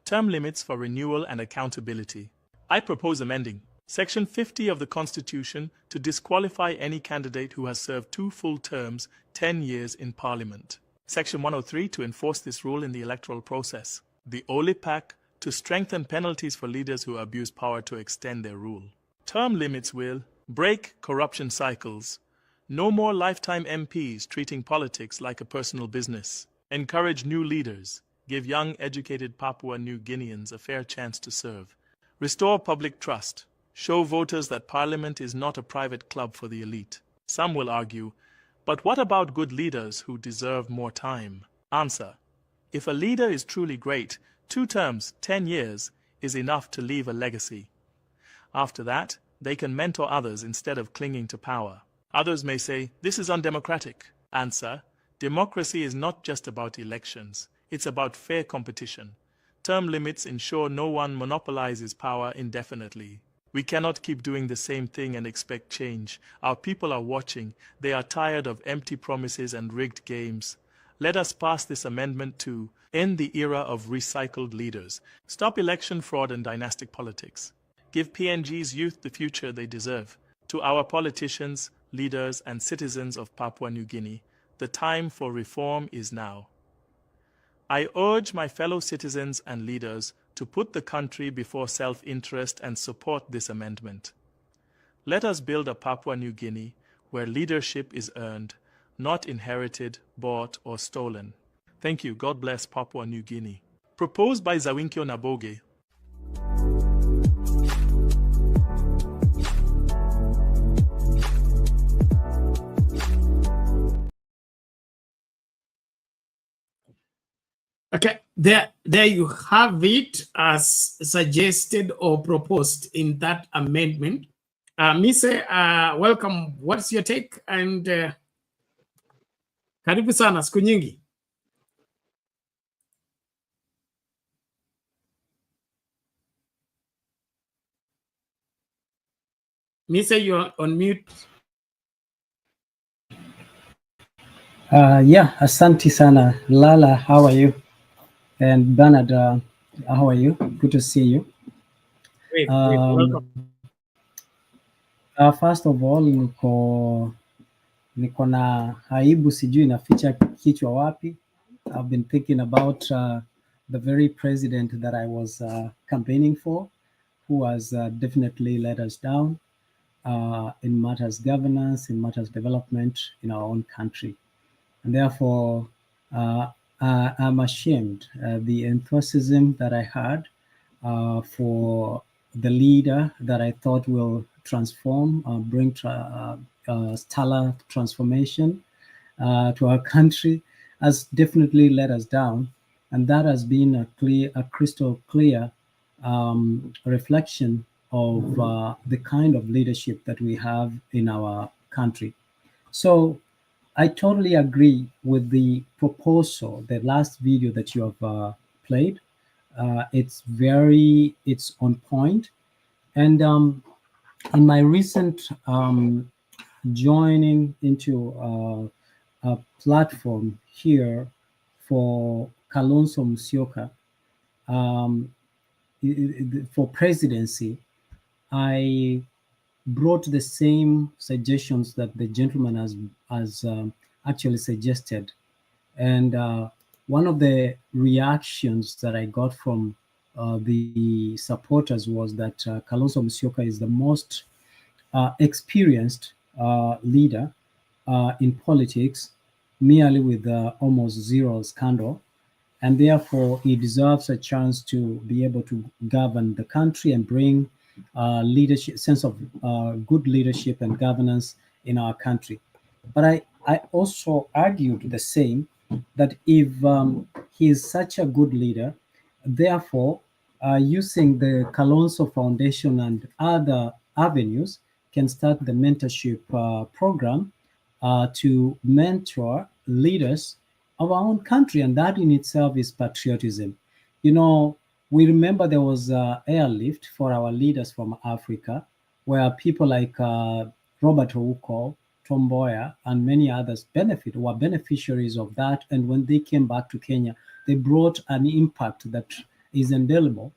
Speaker 12: term limits for renewal and accountability. I propose amending Section 50 of the Constitution to disqualify any candidate who has served 2 full terms, 10 years in Parliament. Section 103 to enforce this rule in the electoral process. The unpack to strengthen penalties for leaders who abuse power to extend their rule. Term limits will break corruption cycles. No more lifetime MPs treating politics like a personal business. Encourage new leaders. Give young, educated Papua New Guineans a fair chance to serve. Restore public trust. Show voters that Parliament is not a private club for the elite. Some will argue, but what about good leaders who deserve more time? Answer: if a leader is truly great, 2 terms, 10 years, is enough to leave a legacy. After that, they can mentor others instead of clinging to power. Others may say, this is undemocratic. Answer: democracy is not just about elections. It's about fair competition. Term limits ensure no one monopolizes power indefinitely. We cannot keep doing the same thing and expect change. Our people are watching. They are tired of empty promises and rigged games. Let us pass this amendment to end the era of recycled leaders. Stop election fraud and dynastic politics. Give PNG's youth the future they deserve. To our politicians, leaders, and citizens of Papua New Guinea, the time for reform is now. I urge my fellow citizens and leaders to put the country before self-interest and support this amendment. Let us build a Papua New Guinea where leadership is earned, not inherited, bought, or stolen. Thank you. God bless Papua New Guinea. Proposed by Zawinkyo Naboge.
Speaker 7: Okay, there you have it as suggested or proposed in that amendment. Mise, welcome. What's your take? And karibu sana, siku nyingi. Mise, you're on mute.
Speaker 16: Yeah, asante sana. Lala, how are you? And Bernard, how are you? Good to see you.
Speaker 7: Great, welcome.
Speaker 16: First of all, niko na aibu, sijui naficha kichwa wapi. I've been thinking about the very president that I was campaigning for, who has definitely let us down in matters governance, in matters development in our own country. And therefore, I'm ashamed. The enthusiasm that I had for the leader that I thought will transform, bring stellar transformation to our country has definitely let us down. And that has been a crystal clear reflection of the kind of leadership that we have in our country. So I totally agree with the proposal, the last video that you have played. It's on point. And in my recent joining into a platform here for Kalonzo Musyoka for presidency, I brought the same suggestions that the gentleman has actually suggested. And one of the reactions that I got from the supporters was that Kalonzo Musyoka is the most experienced leader in politics, merely with almost zero scandal. and therefore he deserves a chance to be able to govern the country and bring leadership, sense of good leadership and governance in our country. But I also argued the same, that if he is such a good leader, therefore using the Kalonzo Foundation and other avenues can start the mentorship program to mentor leaders of our own country, and that in itself is patriotism. You know, we remember there was airlift for our leaders from Africa, where people like Robert Ouko, Tom Mboya, and many others were beneficiaries of that. And when they came back to Kenya, they brought an impact that is indelible,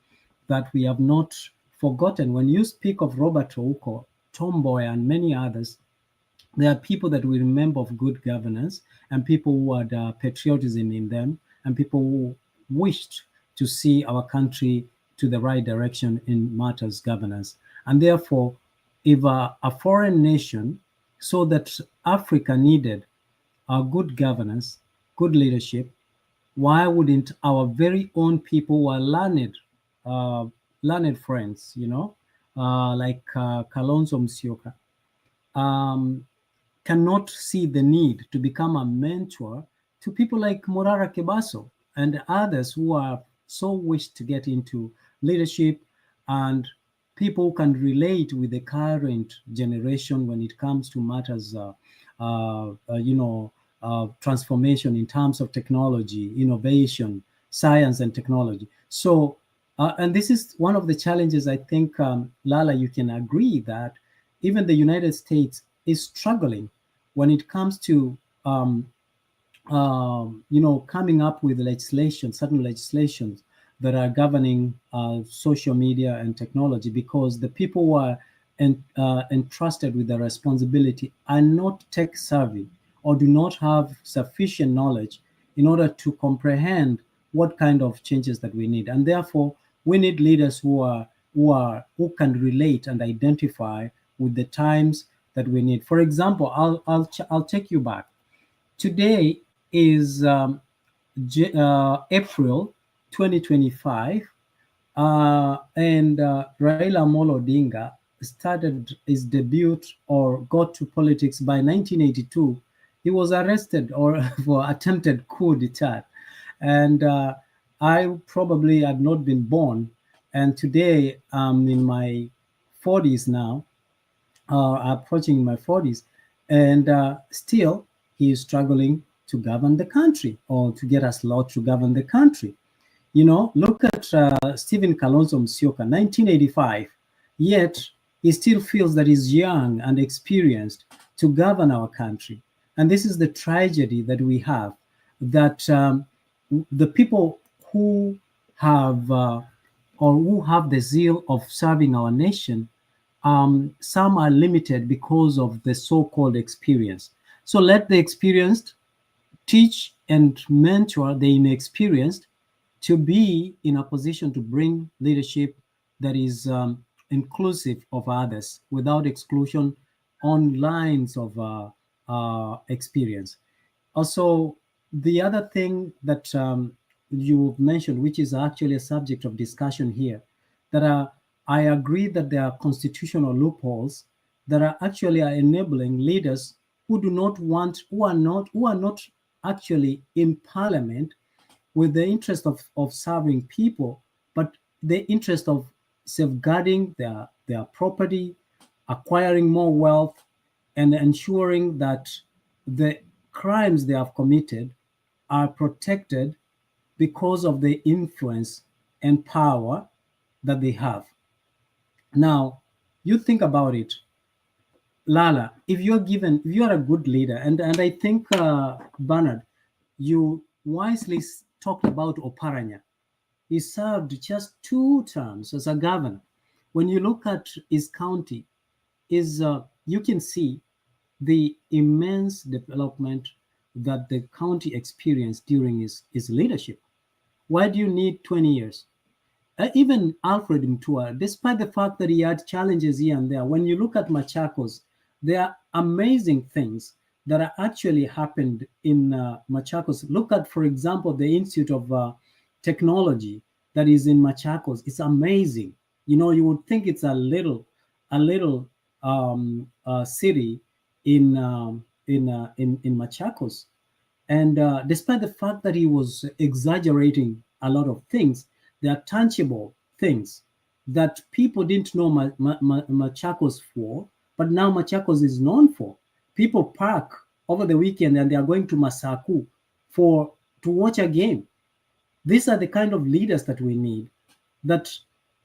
Speaker 16: that we have not forgotten. When you speak of Robert Ouko, Tom Mboya, and many others, there are people that we remember of good governance, and people who had patriotism in them, and people who wished to see our country to the right direction in matters governance. And therefore, if a foreign nation saw that Africa needed a good governance, good leadership, why wouldn't our very own people who are learned friends, like Kalonzo Musyoka, cannot see the need to become a mentor to people like Morara Kebaso and others who are so wished to get into leadership, and people who can relate with the current generation when it comes to matters, transformation in terms of technology, innovation, science and technology. So, and this is one of the challenges, I think, Lala, you can agree that even the United States is struggling when it comes to coming up with legislation, certain legislations that are governing social media and technology, because the people who are entrusted with the responsibility are not tech savvy or do not have sufficient knowledge in order to comprehend what kind of changes that we need. And therefore, we need leaders who can relate and identify with the times that we need. For example, I'll take you back. Today is April 2025, and Raila Amolo Odinga started his debut or got to politics by 1982. He was arrested for attempted coup d'etat, and I probably had not been born. And today I'm in my 40s now, approaching my 40s, and still he is struggling to govern the country, or to get us law to govern the country. Look at Stephen Kalonzo Musyoka, 1985, yet he still feels that he's young and experienced to govern our country. And this is the tragedy that we have, that the people who have the zeal of serving our nation, some are limited because of the so-called experience. So let the experienced teach and mentor the inexperienced to be in a position to bring leadership that is inclusive of others without exclusion on lines of experience. Also, the other thing that you mentioned, which is actually a subject of discussion here, that I agree that there are constitutional loopholes that are actually enabling leaders who are not actually in parliament with the interest of serving people, but the interest of safeguarding their property, acquiring more wealth, and ensuring that the crimes they have committed are protected because of the influence and power that they have. Now, you think about it, Lala, if you are a good leader, and I think, Bernard, you wisely talked about Oparanya. He served just 2 terms as a governor. When you look at his county, you can see the immense development that the county experienced during his leadership. Why do you need 20 years? Even Alfred Mutua, despite the fact that he had challenges here and there, when you look at Machakos, there are amazing things that actually happened in Machakos. Look at, for example, the Institute of Technology that is in Machakos. It's amazing. You know, you would think it's a little city in Machakos, and despite the fact that he was exaggerating a lot of things, there are tangible things that people didn't know Machakos for, but now Machakos is known for. People park over the weekend and they are going to Masaku to watch a game. These are the kind of leaders that we need, that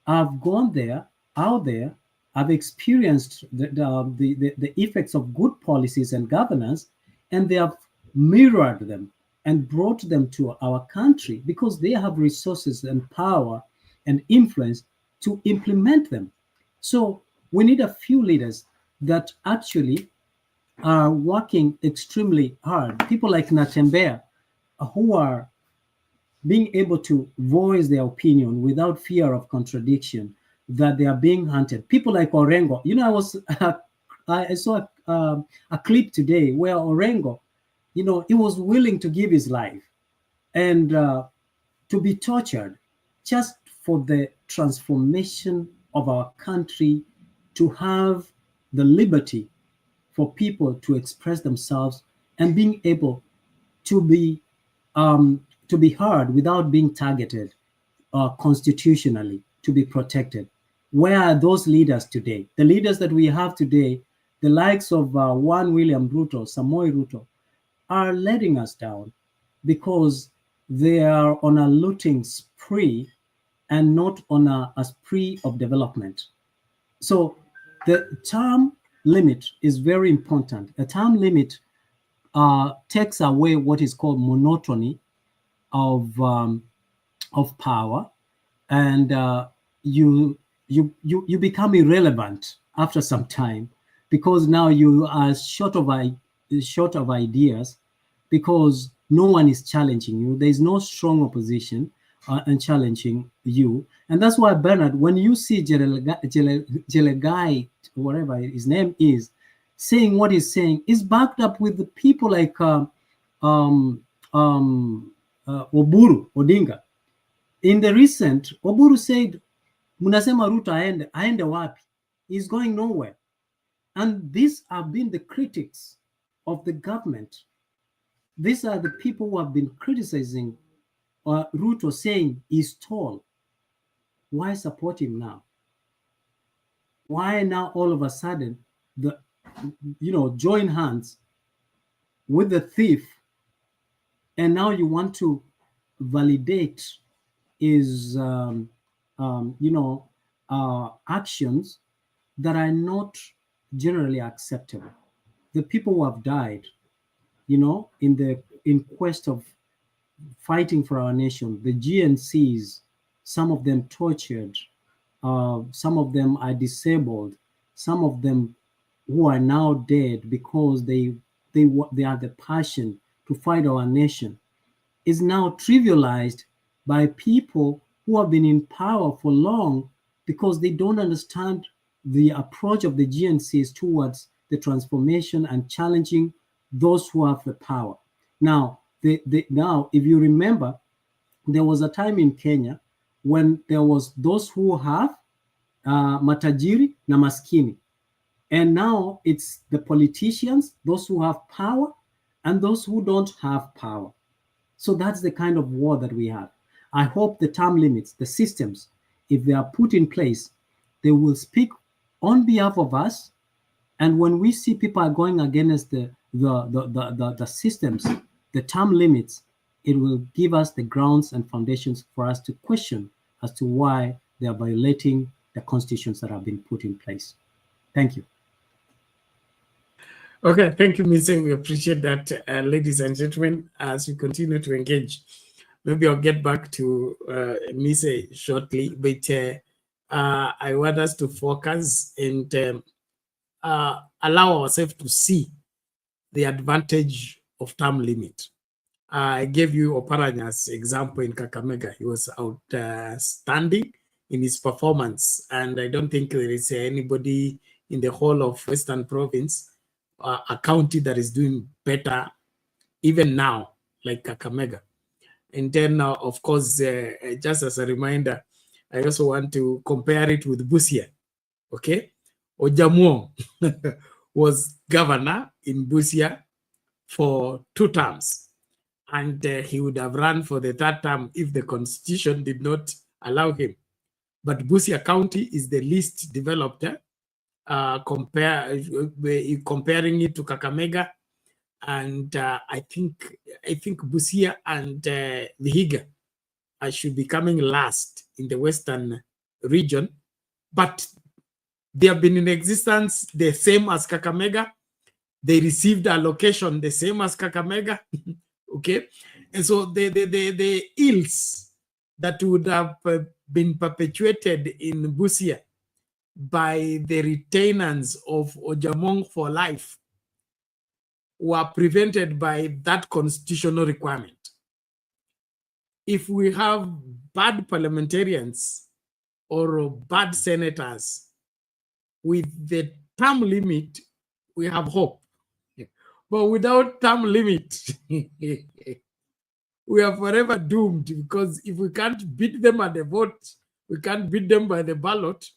Speaker 16: have gone there, out there, have experienced the effects of good policies and governance, and they have mirrored them and brought them to our country because they have resources and power and influence to implement them. So we need a few leaders that actually are working extremely hard. People like Natembea, who are being able to voice their opinion without fear of contradiction, that they are being hunted. People like Orengo. You know, I saw a clip today where Orengo, you know, he was willing to give his life and to be tortured just for the transformation of our country, to have the liberty for people to express themselves and being able to be heard without being targeted constitutionally, to be protected. Where are those leaders today? The leaders that we have today, the likes of Juan William Ruto, Samoei Ruto, are letting us down because they are on a looting spree and not on a spree of development. So the term limit is very important. A term limit takes away what is called monotony of power, and you become irrelevant after some time because now you are short of ideas because no one is challenging you. There is no strong opposition and challenging you, and that's why, Bernard, when you see Jelegai, whatever his name is, saying what he's saying, is backed up with the people like Oburu Odinga. In the recent, Oburu said, "Munasema Ruto aende wapi? He's going nowhere." And these have been the critics of the government. These are the people who have been criticizing Ruto, saying he's tall. Why support him now? Why now all of a sudden join hands with the thief, and now you want to validate his actions that are not generally acceptable. The people who have died, in quest of fighting for our nation, the GNCs, some of them tortured, some of them are disabled, some of them who are now dead because they have the passion to fight our nation, is now trivialized by people who have been in power for long because they don't understand the approach of the GNCs towards the transformation and challenging those who have the power. Now, now, if you remember, there was a time in Kenya when there was those who have matajiri na maskini. And now it's the politicians, those who have power, and those who don't have power. So that's the kind of war that we have. I hope the term limits, the systems, if they are put in place, they will speak on behalf of us. And when we see people are going against the systems, the term limits, it will give us the grounds and foundations for us to question as to why they are violating the constitutions that have been put in place. Thank you.
Speaker 7: Okay, thank you, Mise. We appreciate that, ladies and gentlemen, as you continue to engage. Maybe I'll get back to Mise shortly, but I want us to focus and allow ourselves to see the advantage of term limit. I gave you Oparanya's example in Kakamega. He was outstanding in his performance, and I don't think there is anybody in the whole of Western Province a county that is doing better even now, like Kakamega. And then, of course, just as a reminder, I also want to compare it with Busia. Okay, Ojamuong was governor in Busia for 2 terms, and he would have run for the 3rd term if the constitution did not allow him. But Busia County is the least developed, comparing it to Kakamega, and I think Busia and Vihiga should be coming last in the western region, but they have been in existence the same as Kakamega. They received allocation the same as Kakamega. Okay, and so the ills that would have been perpetuated in Busia by the retainers of Ojamong for life were prevented by that constitutional requirement. If we have bad parliamentarians or bad senators, with the term limit, we have hope. But without term limit, we are forever doomed, because if we can't beat them at the vote, we can't beat them by the ballot,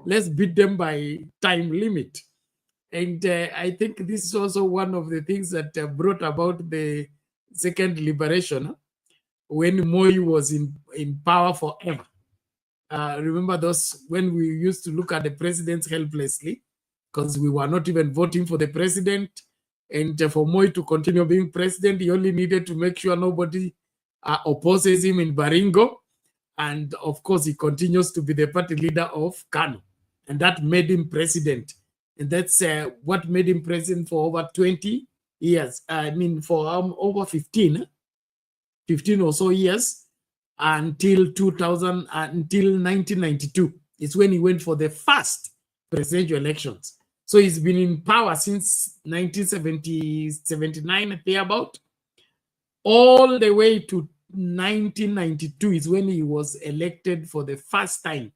Speaker 7: let's beat them by time limit. And I think this is also one of the things that brought about the second liberation, when Moi was in power forever. Remember those, when we used to look at the presidents helplessly, because we were not even voting for the president. And for Moi to continue being president, he only needed to make sure nobody opposes him in Baringo. And of course, he continues to be the party leader of Kano. And that made him president. And that's what made him president for over 20 years. I mean, for over 15 or so years, until 1992. It's when he went for the first presidential elections. So he's been in power since 1979, thereabout, all the way to 1992 is when he was elected for the first time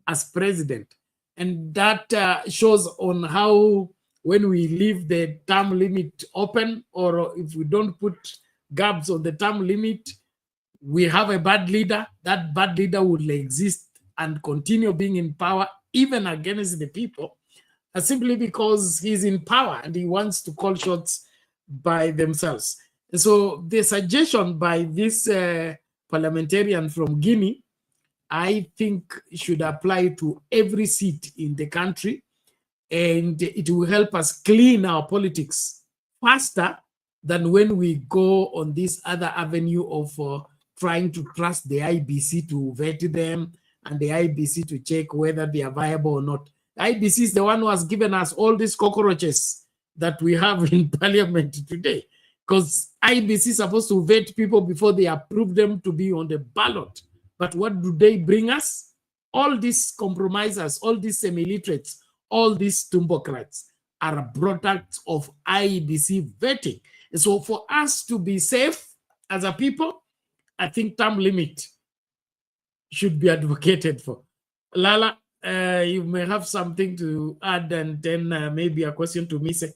Speaker 7: as president. And that shows on how, when we leave the term limit open, or if we don't put gaps on the term limit, we have a bad leader. That bad leader will exist and continue being in power even against the people, simply because he's in power and he wants to call shots by themselves. And so the suggestion by this parliamentarian from Guinea, I think, should apply to every seat in the country, and it will help us clean our politics faster than when we go on this other avenue of trying to trust the IBC to vet them and the IBC to check whether they are viable or not. The IBC is the one who has given us all these cockroaches that we have in parliament today, because IBC is supposed to vet people before they approve them to be on the ballot. But what do they bring us? All these compromisers, all these semi-literates, all these tumbocrats are a product of IBC vetting. And so for us to be safe as a people, I think term limit should be advocated for. Lala, you may have something to add, and then maybe a question to Mise.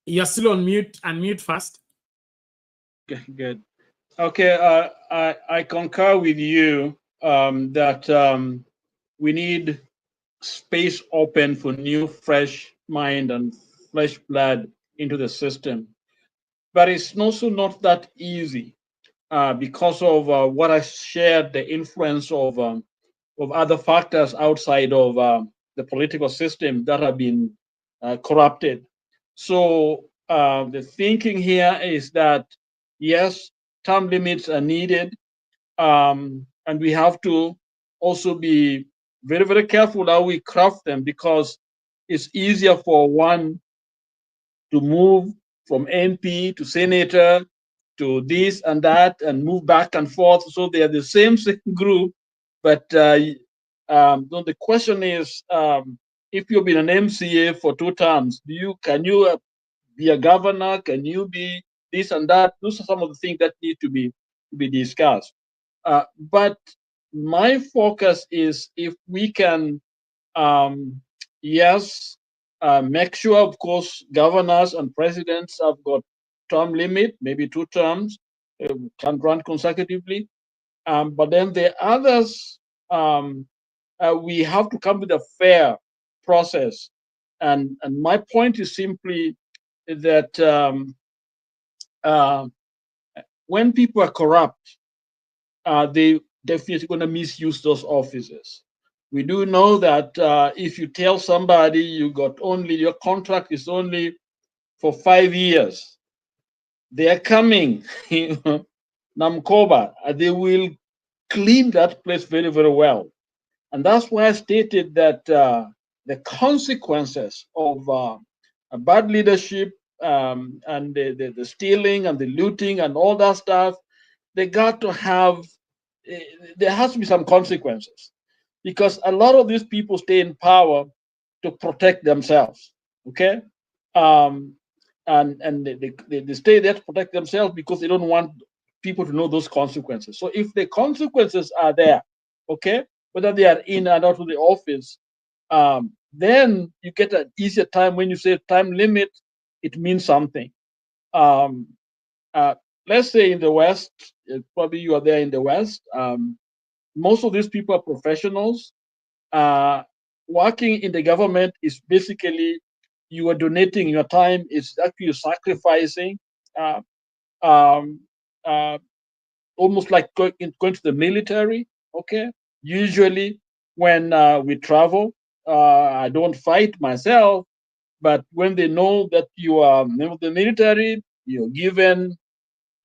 Speaker 7: You're still on mute. Unmute first.
Speaker 14: Okay, good. Okay, I concur with you that we need space open for new, fresh mind and fresh blood into the system. But it's also not that easy because of what I shared, the influence of other factors outside of the political system that have been corrupted. So the thinking here is that, yes, term limits are needed, and we have to also be very, very careful how we craft them, because it's easier for one to move from MP to senator to this and that and move back and forth. So they are the same group, but the question is, if you've been an MCA for 2 terms, can you be a governor? Can you be this and that? Those are some of the things that need to be discussed. But my focus is if we can, yes, make sure, of course, governors and presidents have got term limit, maybe 2 terms, can run consecutively. But then the others, we have to come with a fair process. And my point is simply that when people are corrupt, they definitely going to misuse those offices. We do know that if you tell somebody you got only, your contract is only for 5 years, they are coming, Namkoba, they will clean that place very, very well. And that's why I stated that the consequences of bad leadership and the stealing and the looting and all that stuff, they got to have, there has to be some consequences, because a lot of these people stay in power to protect themselves. Okay, and they stay there to protect themselves because they don't want people to know those consequences. So if the consequences are there, okay, whether they are in and out of the office, then you get an easier time. When you say time limit, it means something. Let's say in the West, probably you are there in the West. Most of these people are professionals. Working in the government is basically you are donating your time. It's actually sacrificing, almost like going to the military. Okay, usually when we travel, I don't fight myself, but when they know that you are a member of the military, you're given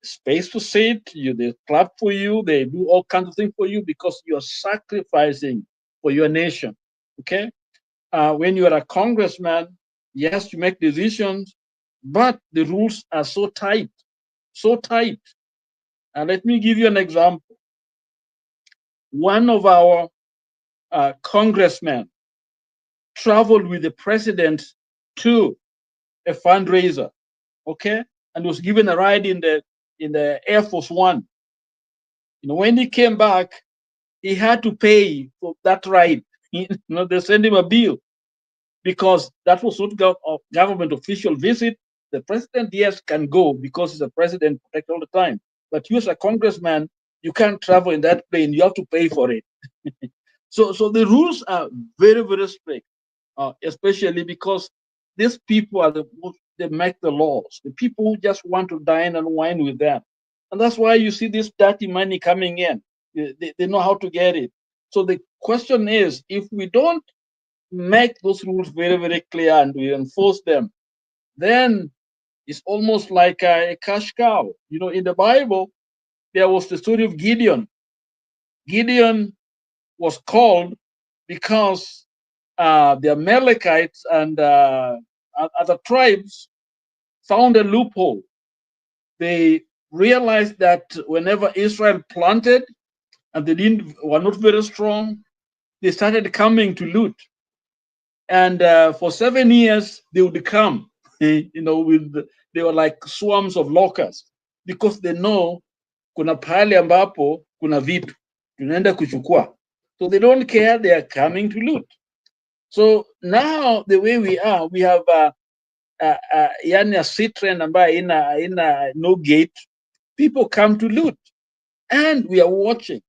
Speaker 14: space to sit, they clap for you, they do all kinds of things for you because you're sacrificing for your nation. Okay, when you are a congressman, yes, you make decisions, but the rules are so tight, so tight. And let me give you an example. One of our congressmen traveled with the president to a fundraiser, okay, and was given a ride in the Air Force One. When he came back, he had to pay for that ride. They sent him a bill because that was not a government official visit. The president, yes, can go because he's a president, protect all the time. But you as a congressman, you can't travel in that plane. You have to pay for it. So the rules are very, very strict, especially because these people are they make the laws. The people who just want to dine and wine with them. And that's why you see this dirty money coming in. They know how to get it. So the question is, if we don't make those rules very, very clear and we enforce them, then it's almost like a cash cow. In the Bible, there was the story of Gideon. Gideon was called because the Amalekites and other tribes found a loophole. They realized that whenever Israel planted and they were not very strong, they started coming to loot. And for 7 years, they would come, they were like swarms of locusts, because they know kuna pahali ambapo kuna vitu tunaenda kuchukua. So they don't care, they are coming to loot. So now the way we have yani a citron ambayo ina no gate, people come to loot, and we are watching.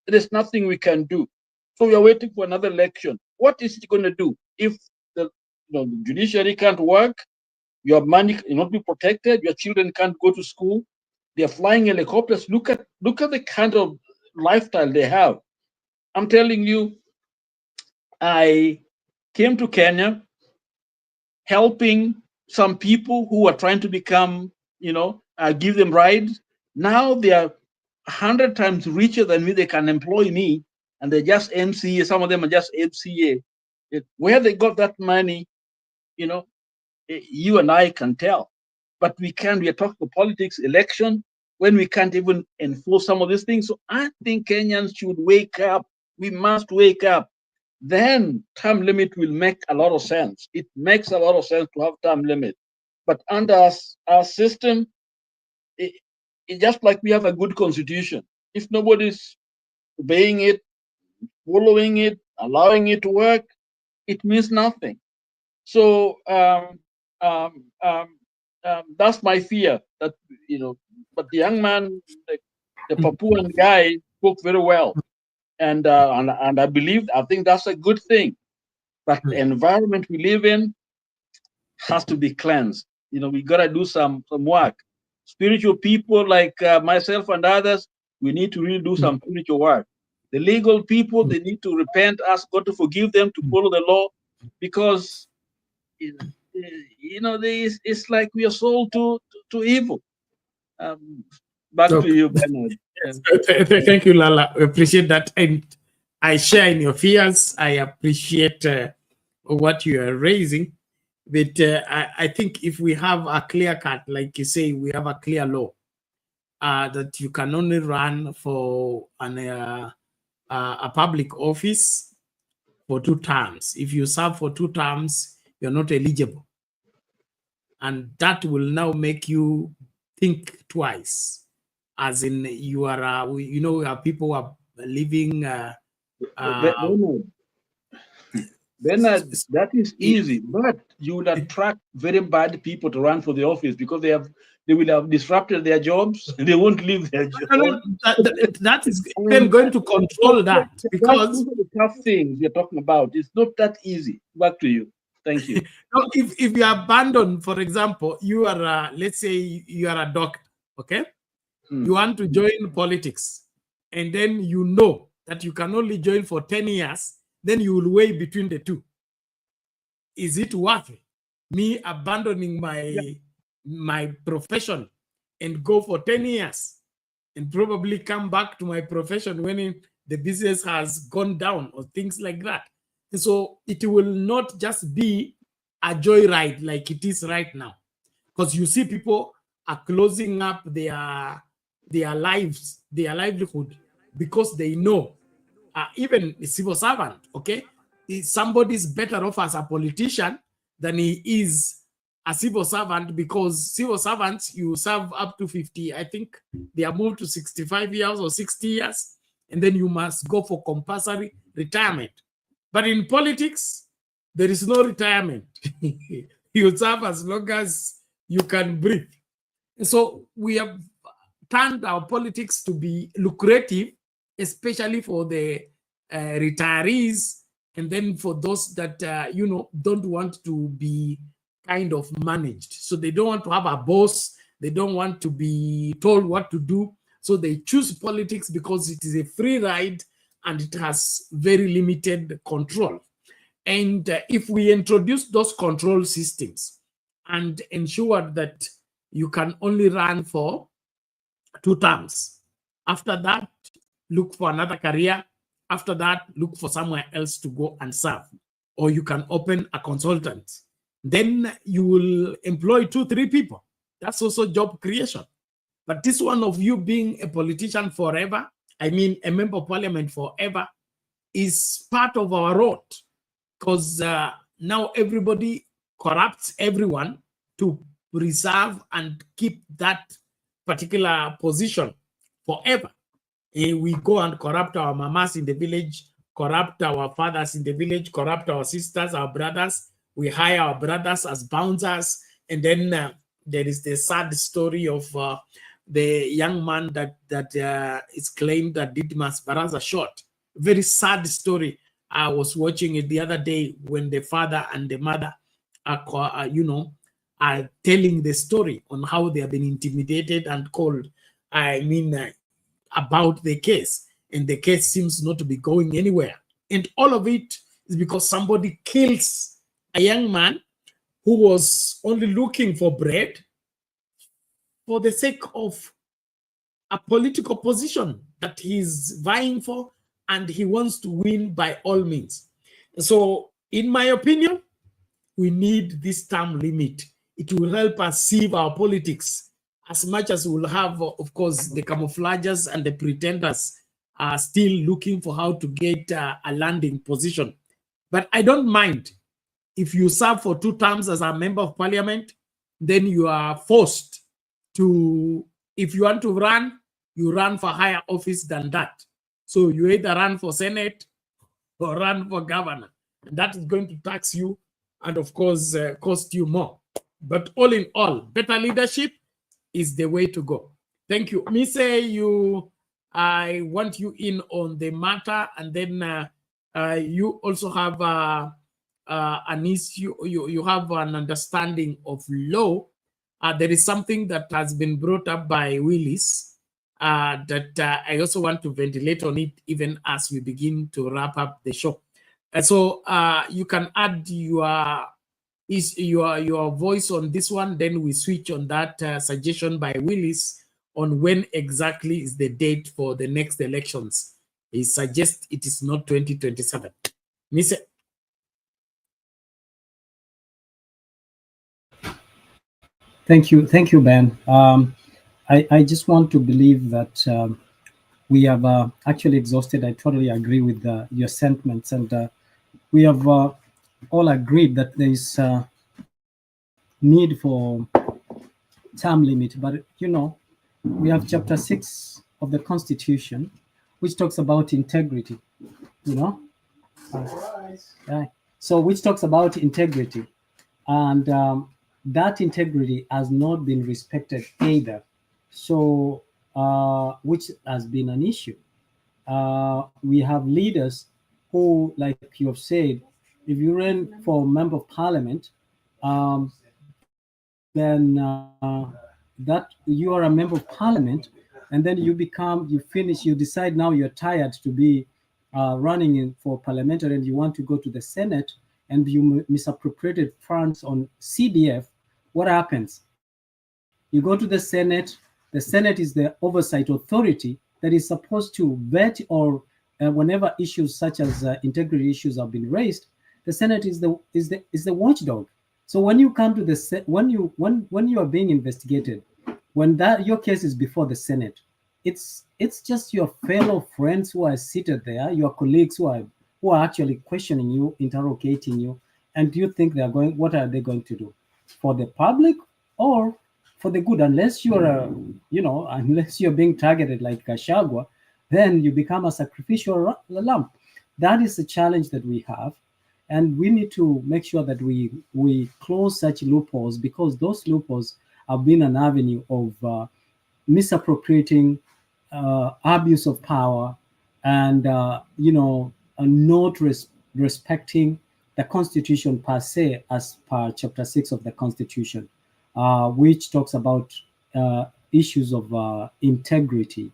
Speaker 14: There's nothing we can do. So we are waiting for another election. What is it going to do if the judiciary can't work? Your money cannot be protected. Your children can't go to school. They are flying helicopters. Look at the kind of lifestyle they have. I'm telling you, I came to Kenya helping some people who are trying to become, give them rides. Now they are 100 times richer than me. They can employ me, and they're just MCA. Some of them are just MCA. Where they got that money, you and I can tell. But we are talking politics, election, when we can't even enforce some of these things. So I think Kenyans should wake up. We must wake up. Then term limit will make a lot of sense. It makes a lot of sense to have term limit. But under our system, it's just like we have a good constitution. If nobody's obeying it, following it, allowing it to work, it means nothing. So that's my fear. That but the young man, the Papuan guy, spoke very well, and I think that's a good thing. But the environment we live in has to be cleansed. We gotta do some work. Spiritual people like myself and others, we need to really do some spiritual work. The legal people, they need to repent, ask God to forgive them, to follow the law, because it's like we are sold to evil. Back to you, Bernard.
Speaker 7: Thank you, Lala. I appreciate that, and I share in your fears. I appreciate what you are raising, but I think if we have a clear cut, like you say, we have a clear law that you can only run for a public office for 2 terms. If you serve for 2 terms, you're not eligible, and that will now make you think twice. As in, you are, we have people who are living.
Speaker 14: Bernard, that is easy, but you will attract very bad people to run for the office because they will have disrupted their jobs. They won't leave their jobs.
Speaker 7: That is then going to control that, because
Speaker 14: those are the tough things we're talking about. It's not that easy. Back to you. Thank you.
Speaker 7: No, if you abandon, for example, you are let's say you are a doctor, okay? You want to join politics, and then you know that you can only join for 10 years, then you will weigh between the two. Is it worth it? Me abandoning my profession and go for 10 years and probably come back to my profession when the business has gone down or things like that. And so it will not just be a joyride like it is right now, because you see people are closing up their lives, their livelihood, because they know, even a civil servant, okay, somebody's better off as a politician than he is a civil servant, because civil servants, you serve up to 50, I think they are moved to 65 years or 60 years, and then you must go for compulsory retirement. But in politics, there is no retirement. You serve as long as you can breathe. And so we have turned our politics to be lucrative, especially for the retirees, and then for those that don't want to be kind of managed. So they don't want to have a boss, they don't want to be told what to do, so they choose politics because it is a free ride and it has very limited control. And if we introduce those control systems and ensure that you can only run for 2 terms, after that, look for another career. After that, look for somewhere else to go and serve. Or you can open a consultant. Then you will employ 2-3 people. That's also job creation. But this one of you being a politician forever, I mean a member of parliament forever, is part of our rot, because now everybody corrupts everyone to preserve and keep that particular position forever. We go and corrupt our mamas in the village, corrupt our fathers in the village, corrupt our sisters, our brothers. We hire our brothers as bouncers. And then there is the sad story of the young man that is claimed that Didmas Baraza shot. Very sad story. I was watching it the other day when the father and the mother are telling the story on how they have been intimidated and called, about the case. And the case seems not to be going anywhere. And all of it is because somebody kills a young man who was only looking for bread for the sake of a political position that he's vying for, and he wants to win by all means. So, in my opinion, we need this term limit. It will help us sieve our politics, as much as we'll have, of course, the camouflagers and the pretenders are still looking for how to get a landing position. But I don't mind if you serve for 2 terms as a member of parliament, then you are forced to, if you want to run, you run for higher office than that. So you either run for Senate or run for governor. And that is going to tax you and, of course, cost you more. But all in all, better leadership is the way to go. Thank you. Mise, I want you in on the matter, and then you also have an issue. You have an understanding of law. There is something that has been brought up by Willis that I also want to ventilate on it, even as we begin to wrap up the show. So you can add your voice on this one, then we switch on that suggestion by Willis on when exactly is the date for the next elections. He suggests it is not 2027. Mise.
Speaker 16: Thank you, Ben. I just want to believe that we have actually exhausted. I totally agree with your sentiments, and we have all agreed that there is need for term limit. But we have Chapter 6 of the Constitution, which talks about integrity. So which talks about integrity, and that integrity has not been respected either. So which has been an issue. We have leaders who, like you have said, if you run for member of parliament, then that you are a member of parliament, and then you decide now you're tired to be running for parliamentary, and you want to go to the Senate, and you misappropriated funds on CDF. What happens? You go to the Senate. The Senate is the oversight authority that is supposed to vet or whenever issues such as integrity issues have been raised, the Senate is the watchdog. So when you come to when you are being investigated, when your case is before the Senate, it's just your fellow friends who are seated there, your colleagues who are actually questioning you, interrogating you, and do you think what are they going to do? For the public or for the good? Unless you're unless you're being targeted like Gachagua, then you become a sacrificial lamb. That is the challenge that we have, and we need to make sure that we close such loopholes, because those loopholes have been an avenue of misappropriating, abuse of power, and not respecting the Constitution per se, as per Chapter 6 of the Constitution, which talks about issues of integrity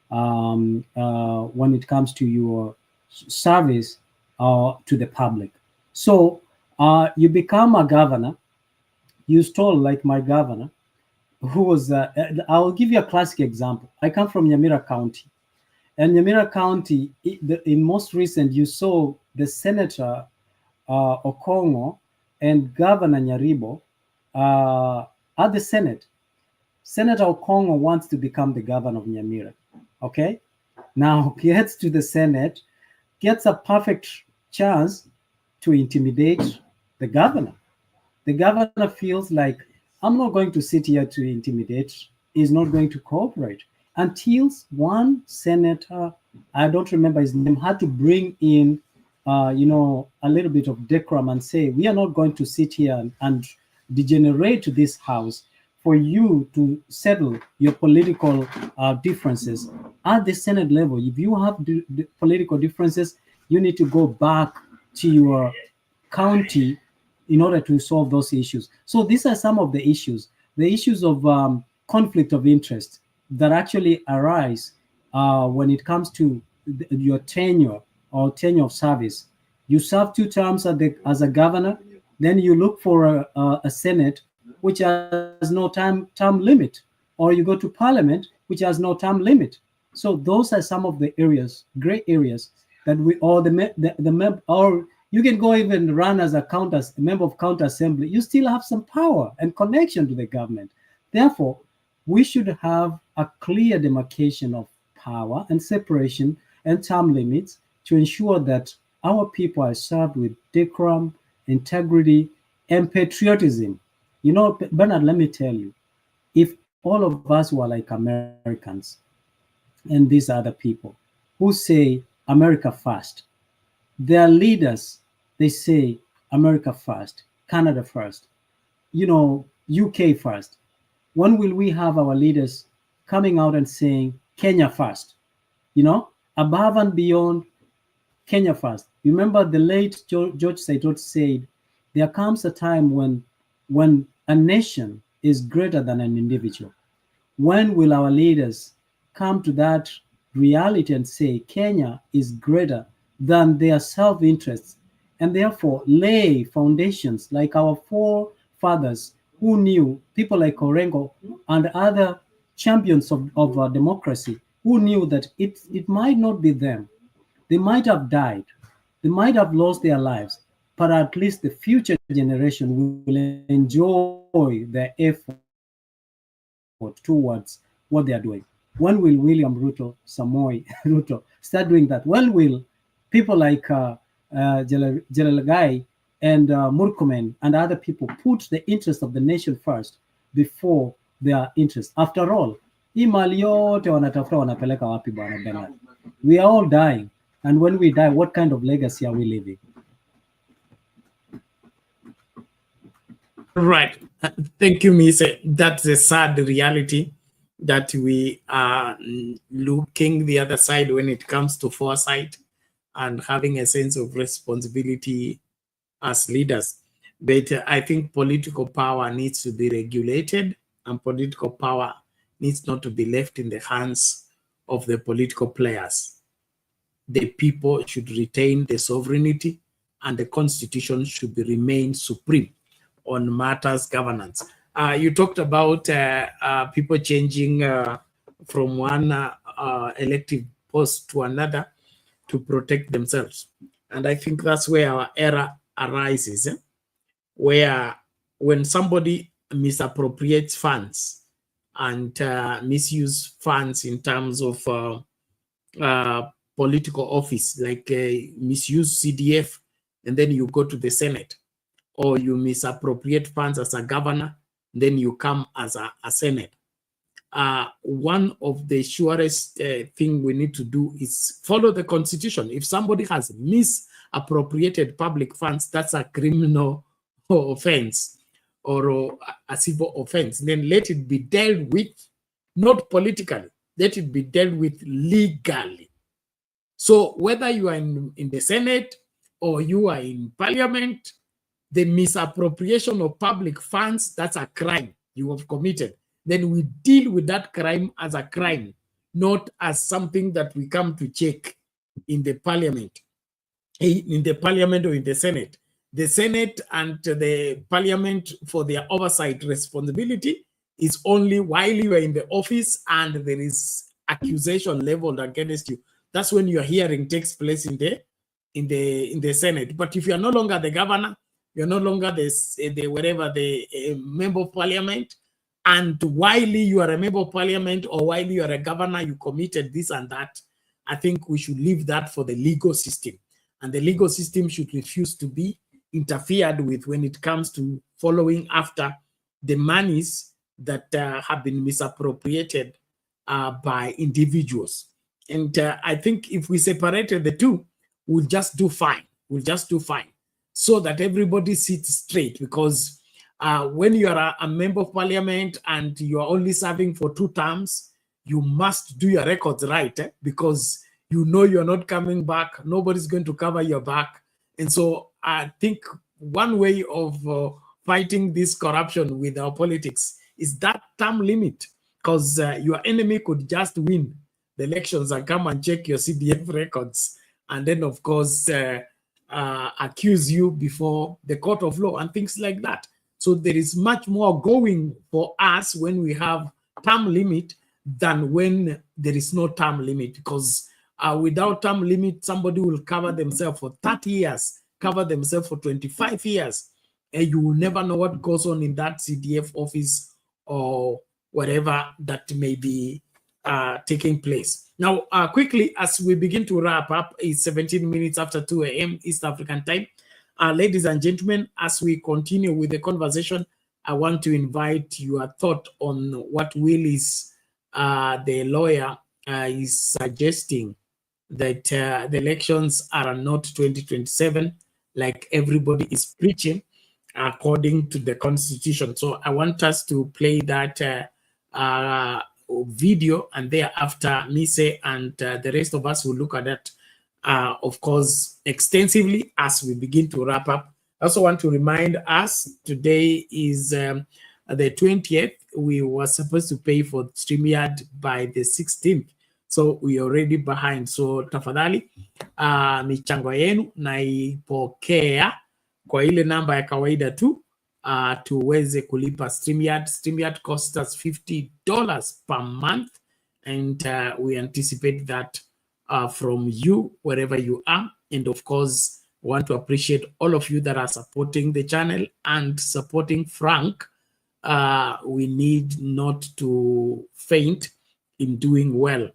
Speaker 16: when it comes to your service to the public. So you become a governor, you stole like my governor, who was, I'll give you a classic example. I come from Nyamira County. And Nyamira County, in most recent, you saw the Senator Okongo and Governor Nyaribo at the Senate. Senator Okongo wants to become the governor of Nyamira. Okay? Now gets to the Senate, gets a perfect chance to intimidate the governor. The governor feels like, I'm not going to sit here to intimidate. He's not going to cooperate. Until one senator, I don't remember his name, had to bring in a little bit of decorum and say, we are not going to sit here and degenerate this house for you to settle your political differences at the Senate level. If you have political differences, you need to go back to your county in order to solve those issues. So these are some of the issues of conflict of interest that actually arise when it comes to your tenure or tenure of service. You serve 2 terms as a governor, then you look for a Senate which has no term limit, or you go to Parliament which has no term limit. So those are some of the areas, gray areas, that or you can go even run as a member of county assembly. You still have some power and connection to the government. Therefore, we should have a clear demarcation of power and separation and term limits to ensure that our people are served with decorum, integrity, and patriotism. Bernard, let me tell you, if all of us were like Americans and these other people, who say America first. Their leaders, they say America first, Canada first, UK first. When will we have our leaders coming out and saying Kenya first? Above and beyond Kenya first. Remember the late George Saitoti said, there comes a time when a nation is greater than an individual. When will our leaders come to that reality and say Kenya is greater than their self-interests, and therefore lay foundations like our forefathers who knew, people like Orengo and other champions of democracy, who knew that it might not be them. They might have died. They might have lost their lives, but at least the future generation will enjoy their effort towards what they are doing. When will William Ruto, Samoei Ruto, start doing that? When will people like Jelalagai and Murkomen and other people put the interest of the nation first before their interest? After all, hii mali yote wanatafuta wanapeleka wapi bwana Bernard? We are all dying. And when we die, what kind of legacy are we leaving?
Speaker 7: Right. Thank you, Miss. That's a sad reality that we are looking the other side when it comes to foresight and having a sense of responsibility as leaders. But I think political power needs to be regulated, and political power needs not to be left in the hands of the political players. The people should retain the sovereignty, and the constitution should remain supreme on matters governance. You talked about people changing from one elective post to another to protect themselves. And I think that's where our error arises, where when somebody misappropriates funds and misuse funds in terms of political office, like misuse CDF, and then you go to the Senate, or you misappropriate funds as a governor, then you come as a Senate. One of the surest thing we need to do is follow the Constitution. If somebody has misappropriated public funds, that's a criminal offense or a civil offense. Then let it be dealt with, not politically, let it be dealt with legally. So whether you are in the Senate or you are in Parliament, the misappropriation of public funds, that's a crime you have committed. Then we deal with that crime as a crime, not as something that we come to check in the Parliament or in the Senate. The Senate and the Parliament, for their oversight responsibility, is only while you are in the office and there is accusation leveled against you. That's when your hearing takes place in the Senate. But if you are no longer the governor, you're no longer the member of Parliament, and while you are a member of Parliament or while you are a governor, you committed this and that, I think we should leave that for the legal system. And the legal system should refuse to be interfered with when it comes to following after the monies that have been misappropriated by individuals. And I think if we separated the two, we'll just do fine. We'll just do fine, so that everybody sits straight. Because when you are a member of Parliament and you are only serving for 2 terms, you must do your records right, because you know you're not coming back. Nobody's going to cover your back. And so I think one way of fighting this corruption with our politics is that term limit, because your enemy could just win the elections and come and check your CDF records, and then of course accuse you before the court of law and things like that. So there is much more going for us when we have term limit than when there is no term limit, because without term limit, somebody will cover themselves for 30 years, cover themselves for 25 years, and you will never know what goes on in that CDF office or whatever that may be taking place. Now, quickly, as we begin to wrap up, it's 17 minutes after 2 a.m. East African time. Ladies and gentlemen, as we continue with the conversation, I want to invite your thought on what Willis, the lawyer, is suggesting that the elections are not 2027, like everybody is preaching, according to the Constitution. So I want us to play that video, and thereafter, Mise and the rest of us will look at that, of course, extensively as we begin to wrap up. I also want to remind us today is the 20th. We were supposed to pay for StreamYard by the 16th. So we are already behind. So tafadhali, michango yenu naipokea kwa ile namba ya kawaida tu, tuweze kulipa StreamYard. StreamYard costs us $50 per month, and we anticipate that from you, wherever you are. And of course, want to appreciate all of you that are supporting the channel and supporting Frank. We need not to faint in doing well,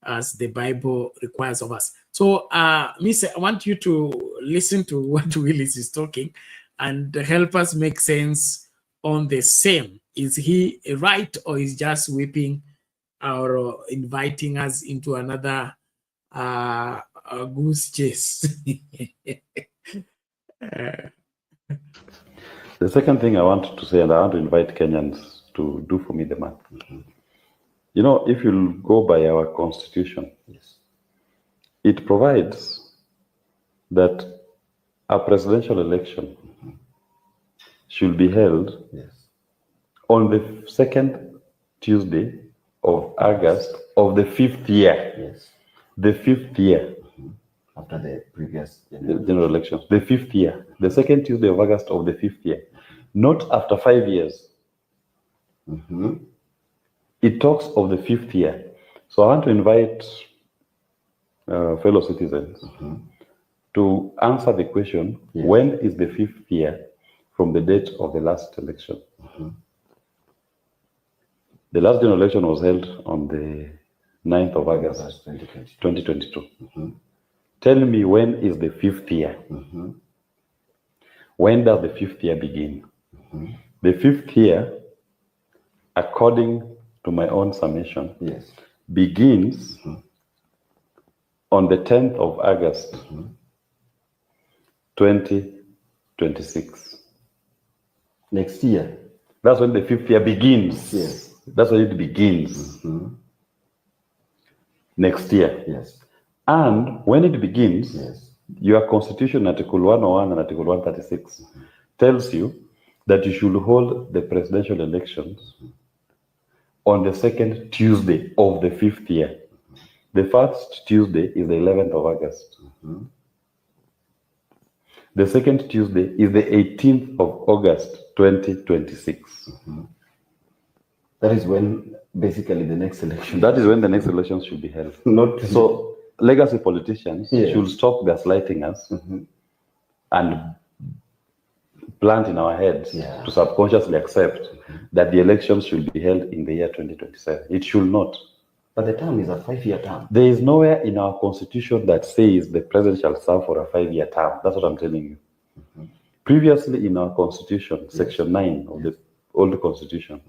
Speaker 7: as the Bible requires of us. So, Miss, I want you to listen to what Willis is talking and help us make sense on the same. Is he right, or is just whipping or inviting us into another goose chase?
Speaker 17: The second thing I want to say, and I want to invite Kenyans to do for me the math. You know, if you go by our constitution, it provides that a presidential election should be held on the second Tuesday of August of the 5th year. The 5th year.
Speaker 18: After the previous
Speaker 17: general elections. The 5th year. The second Tuesday of August of the 5th year. Not after 5 years. It talks of the 5th year. So I want to invite fellow citizens to answer the question, when is the 5th year from the date of the last election? The last general election was held on the 9th of August, 2022. Tell me, when is the 5th year? When does the 5th year begin? The 5th year, according to my own summation, begins on the 10th of August, 2026.
Speaker 18: Next year.
Speaker 17: That's when the 5th year begins. That's when it begins. Next year. And when it begins, your constitution, Article 101 and Article 136, tells you that you should hold the presidential elections on the second Tuesday of the 5th year. The first Tuesday is the 11th of August. The second Tuesday is the 18th of August, 2026.
Speaker 18: That is when basically the next election.
Speaker 17: That is when the next elections should be held.
Speaker 18: Not
Speaker 17: so. Legacy politicians should stop gaslighting us and plant in our heads to subconsciously accept that the elections should be held in the year 2027. It should not.
Speaker 18: But the term is a 5-year term.
Speaker 17: There is nowhere in our constitution that says the president shall serve for a 5-year term. That's what I'm telling you. Previously in our constitution, section 9 of the old constitution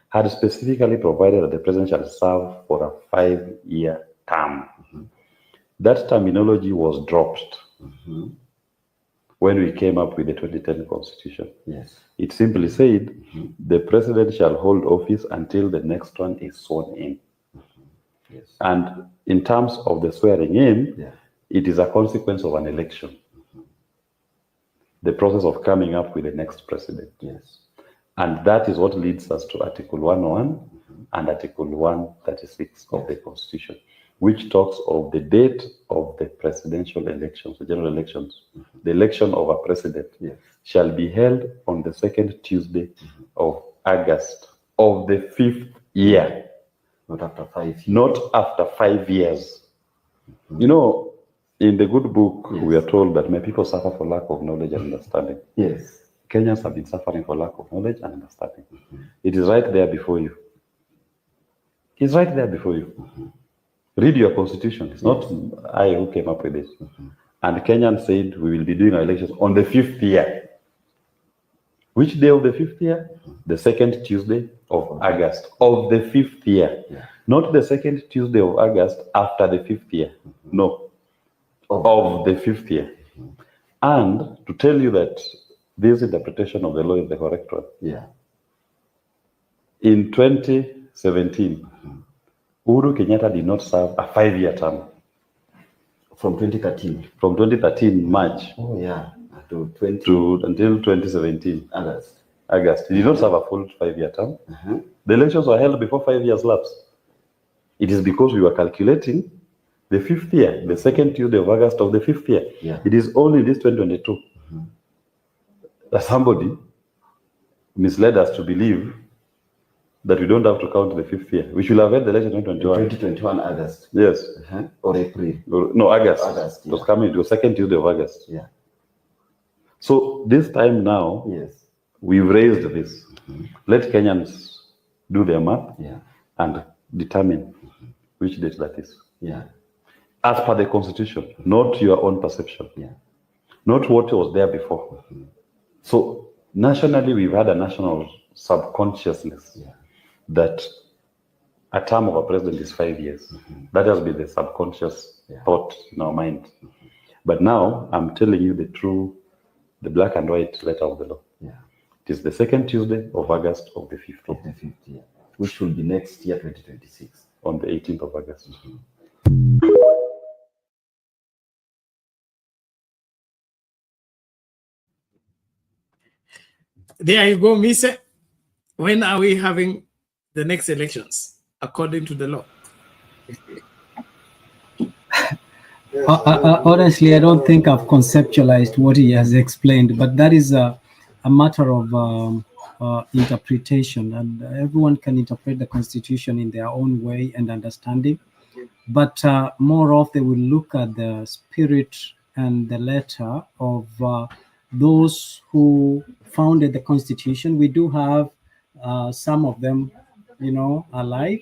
Speaker 17: had specifically provided that the president shall serve for a 5-year term. That terminology was dropped when we came up with the 2010 constitution. It simply said the president shall hold office until the next one is sworn in. And in terms of the swearing in, it is a consequence of an election. The process of coming up with the next president. And that is what leads us to Article 101 and Article 136 of the Constitution, which talks of the date of the presidential elections, the general elections. The election of a president shall be held on the second Tuesday of August of the 5th year.
Speaker 18: Not after 5 years.
Speaker 17: Not after 5 years. You know, in the good book, we are told that my people suffer for lack of knowledge and understanding. Kenyans have been suffering for lack of knowledge and understanding. It is right there before you. It's right there before you. Read your constitution. It's not I who came up with it. And Kenyans said we will be doing our elections on the 5th year. Which day of the 5th year? The second Tuesday of August of the 5th year. Not the second Tuesday of August after the 5th year. No. of the fifth year. And to tell you that this interpretation of the law is the correct one.
Speaker 18: Yeah.
Speaker 17: In 2017, Uhuru Kenyatta did not serve a 5-year term.
Speaker 18: From 2013?
Speaker 17: From 2013, March.
Speaker 18: Oh, yeah.
Speaker 17: Until 2017. August. He did not serve a full 5-year term. The elections were held before 5 years lapsed. It is because we were calculating the fifth year, the second Tuesday of August of the fifth year.
Speaker 18: Yeah.
Speaker 17: It is only this 2022 that somebody misled us to believe that we don't have to count the fifth year. We should have had the election in 2021.
Speaker 18: 2021 August.
Speaker 17: Yes.
Speaker 18: Or April.
Speaker 17: No, August.
Speaker 18: August.
Speaker 17: It was coming. It was second Tuesday of August.
Speaker 18: Yeah.
Speaker 17: So this time now,
Speaker 18: yes,
Speaker 17: we've raised this. Let Kenyans do their math and determine which date that is.
Speaker 18: Yeah.
Speaker 17: As per the Constitution, not your own perception.
Speaker 18: Yeah.
Speaker 17: Not what was there before. So nationally, we've had a national subconsciousness that a term of a president is 5 years. That has been the subconscious thought in our mind. But now I'm telling you the black and white letter of the law.
Speaker 18: Yeah.
Speaker 17: It is the second Tuesday of August of the fifth year.
Speaker 18: Which will be next year, 2026.
Speaker 17: On the 18th of August.
Speaker 7: There you go, Mr. When are we having the next elections, according to the law?
Speaker 16: Honestly, I don't think I've conceptualized what he has explained, but that is a matter of interpretation, and everyone can interpret the Constitution in their own way and understanding. But more of they will look at the spirit and the letter of those who founded the Constitution. We do have some of them, alive,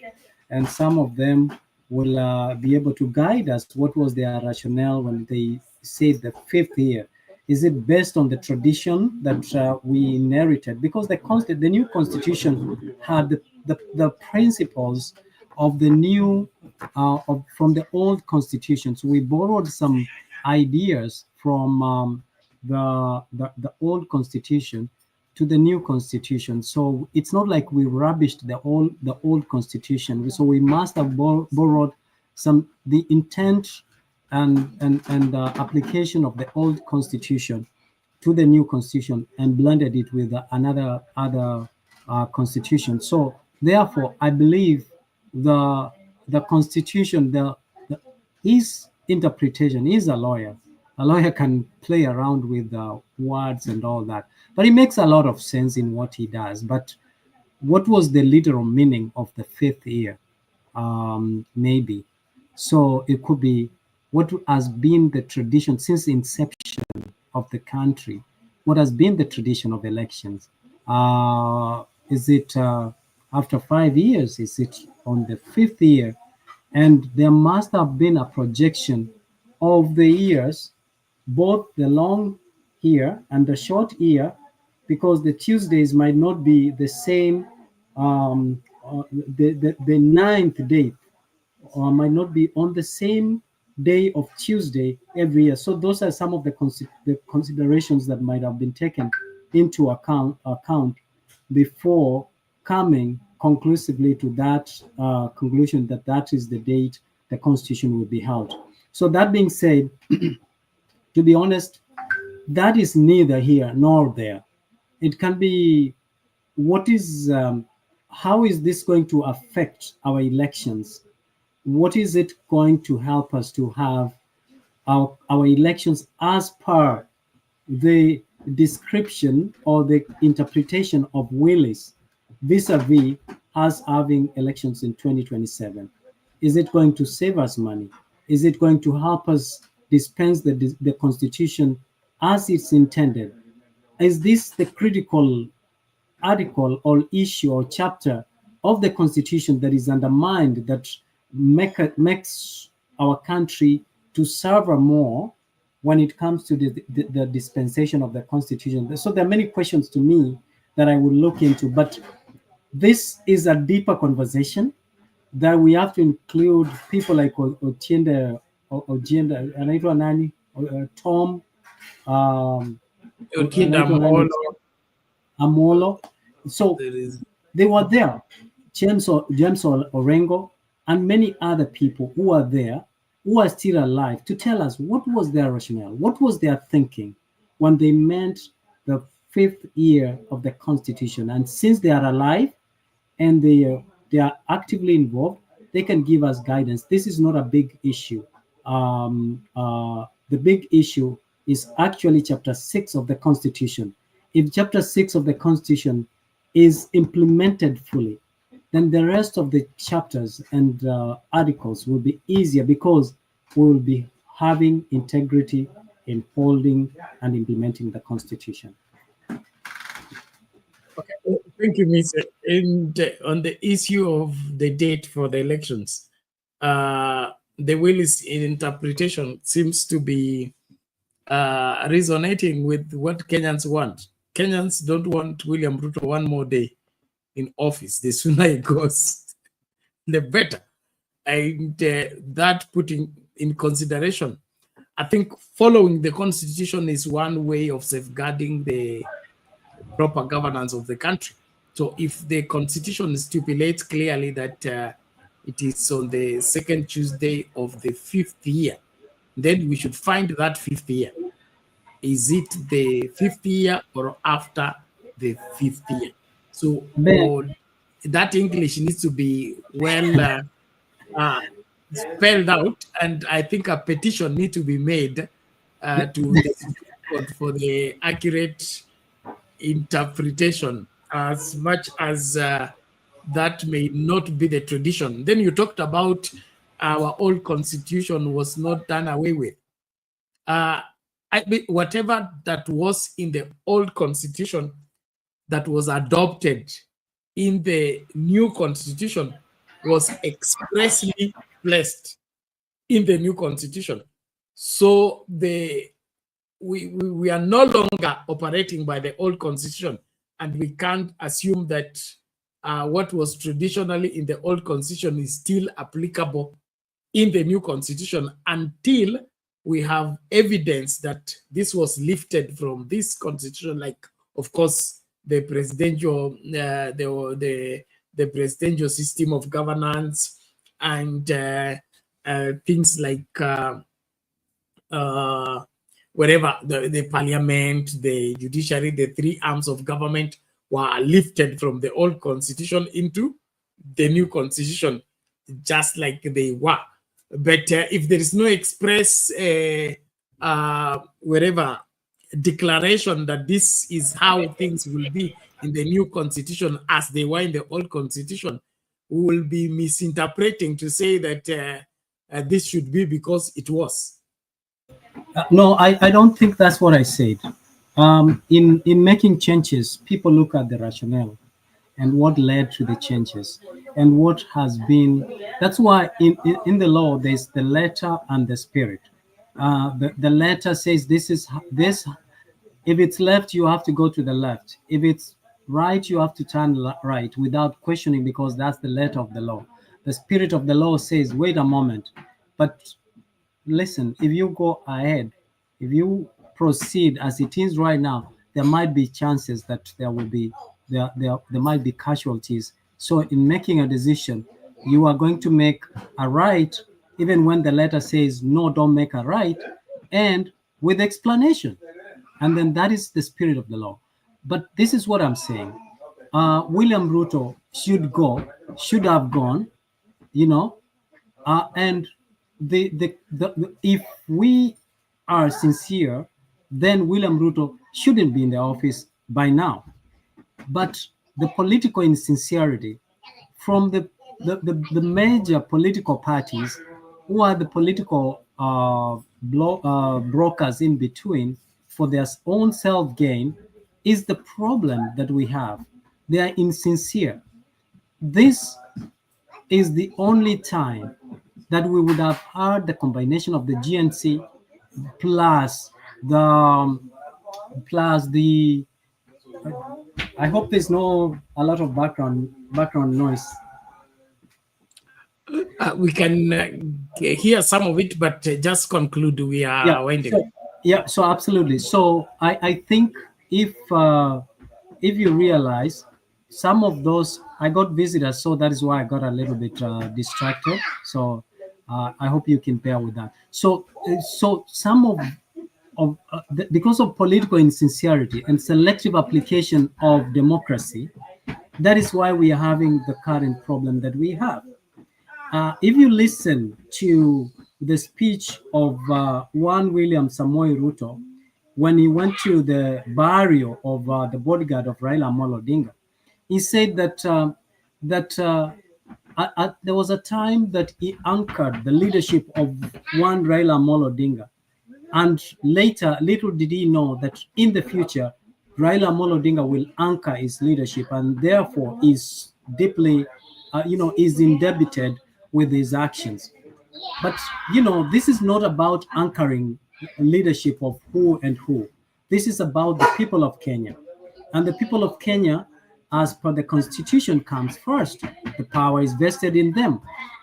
Speaker 16: and some of them will be able to guide us. What was their rationale when they said the fifth year? Is it based on the tradition that we inherited? Because the new Constitution had the principles of the new, from the old Constitution. So we borrowed some ideas from the old Constitution to the new Constitution. So it's not like we rubbished the old Constitution. So we must have borrowed the intent and application of the old Constitution to the new Constitution and blended it with other Constitution. So therefore, I believe the Constitution, his interpretation, is a lawyer. A lawyer can play around with words and all that, but it makes a lot of sense in what he does. But what was the literal meaning of the fifth year? Maybe. So it could be what has been the tradition since inception of the country. What has been the tradition of elections? Is it after 5 years? Is it on the fifth year? And there must have been a projection of the years, both the long year and the short year, because the Tuesdays might not be the same, the ninth day, or might not be on the same day of Tuesday every year. So those are some of the considerations that might have been taken into account before coming conclusively to that conclusion that is the date the Constitution will be held. So that being said, to be honest, that is neither here nor there. It can be how is this going to affect our elections? What is it going to help us to have our elections as per the description or the interpretation of Willis vis-a-vis us having elections in 2027? Is it going to save us money? Is it going to help us dispense the Constitution as it's intended? Is this the critical article or issue or chapter of the Constitution that is undermined, that makes our country to suffer more when it comes to the dispensation of the Constitution? So there are many questions to me that I will look into, but this is a deeper conversation that we have to include people like Otiende Ojienda anaitwa nani, Tom
Speaker 7: Okinda
Speaker 16: anaitwa nani?
Speaker 7: Amolo.
Speaker 16: Amolo. So
Speaker 7: There is
Speaker 16: they were there, James Orengo, and many other people who are there, who are still alive, to tell us what was their rationale, what was their thinking when they meant the 5th year of the Constitution. And since they are alive and they are actively involved, they can give us guidance. This is not a big issue. The big issue is actually Chapter 6 of the Constitution. If Chapter 6 of the Constitution is implemented fully, then the rest of the chapters and articles will be easier, because we will be having integrity in holding and implementing the Constitution.
Speaker 7: okay. Thank you, Mr. And on the issue of the date for the elections, the Willis interpretation seems to be resonating with what Kenyans want. Kenyans don't want William Ruto one more day in office. The sooner he goes, the better. And that putting in consideration, I think following the Constitution is one way of safeguarding the proper governance of the country. So if the Constitution stipulates clearly that it is on the second Tuesday of the 5th year, then we should find that 5th year. Is it the 5th year or after the 5th year? So that English needs to be well spelled out, and I think a petition needs to be made to the Supreme Court for the accurate interpretation, as much as that may not be the tradition. Then you talked about our old constitution was not done away with. Whatever that was in the old constitution that was adopted in the new constitution was expressly placed in the new constitution. So we are no longer operating by the old constitution, and we can't assume that what was traditionally in the old constitution is still applicable in the new constitution until we have evidence that this was lifted from this constitution, like, of course, the presidential the presidential system of governance, and things like wherever the parliament, the judiciary, the 3 arms of government were lifted from the old constitution into the new constitution, just like they were. But if there is no express wherever declaration that this is how things will be in the new constitution as they were in the old constitution, we will be misinterpreting to say that this should be because it was.
Speaker 16: No, I don't think that's what I said. In making changes, people look at the rationale and what led to the changes and what has been. That's why in the law there's the letter and the spirit. The letter says this. If it's left, you have to go to the left. If it's right, you have to turn right without questioning, because that's the letter of the law. The spirit of the law says, wait a moment, but listen, if you go ahead, if you proceed as it is right now, there might be chances that there might be casualties. So in making a decision, you are going to make a right, even when the letter says, no, don't make a right, and with explanation. And then that is the spirit of the law. But this is what I'm saying. William Ruto should have gone, and if we are sincere, then William Ruto shouldn't be in the office by now. But the political insincerity from the major political parties, who are the political brokers in between for their own self-gain, is the problem that we have. They are insincere. This is the only time that we would have heard the combination of the GNC plus the I hope there's a lot of background noise.
Speaker 7: We can hear some of it, but just conclude. We are winding.
Speaker 16: So absolutely. So I think if you realize some of those, I got visitors, so that is why I got a little bit distracted. So I hope you can bear with that. So some of because of political insincerity and selective application of democracy, that is why we are having the current problem that we have. If you listen to the speech of one William Samoei Ruto when he went to the burial of the bodyguard of Raila Amolo Odinga, he said that there was a time that he anchored the leadership of one Raila Amolo Odinga, and later, little did he know that in the future, Raila Amolo Odinga will anchor his leadership, and therefore is deeply, is indebted with his actions. But this is not about anchoring leadership of who and who. This is about the people of Kenya, and the people of Kenya, as per the constitution, comes first. The power is vested in them,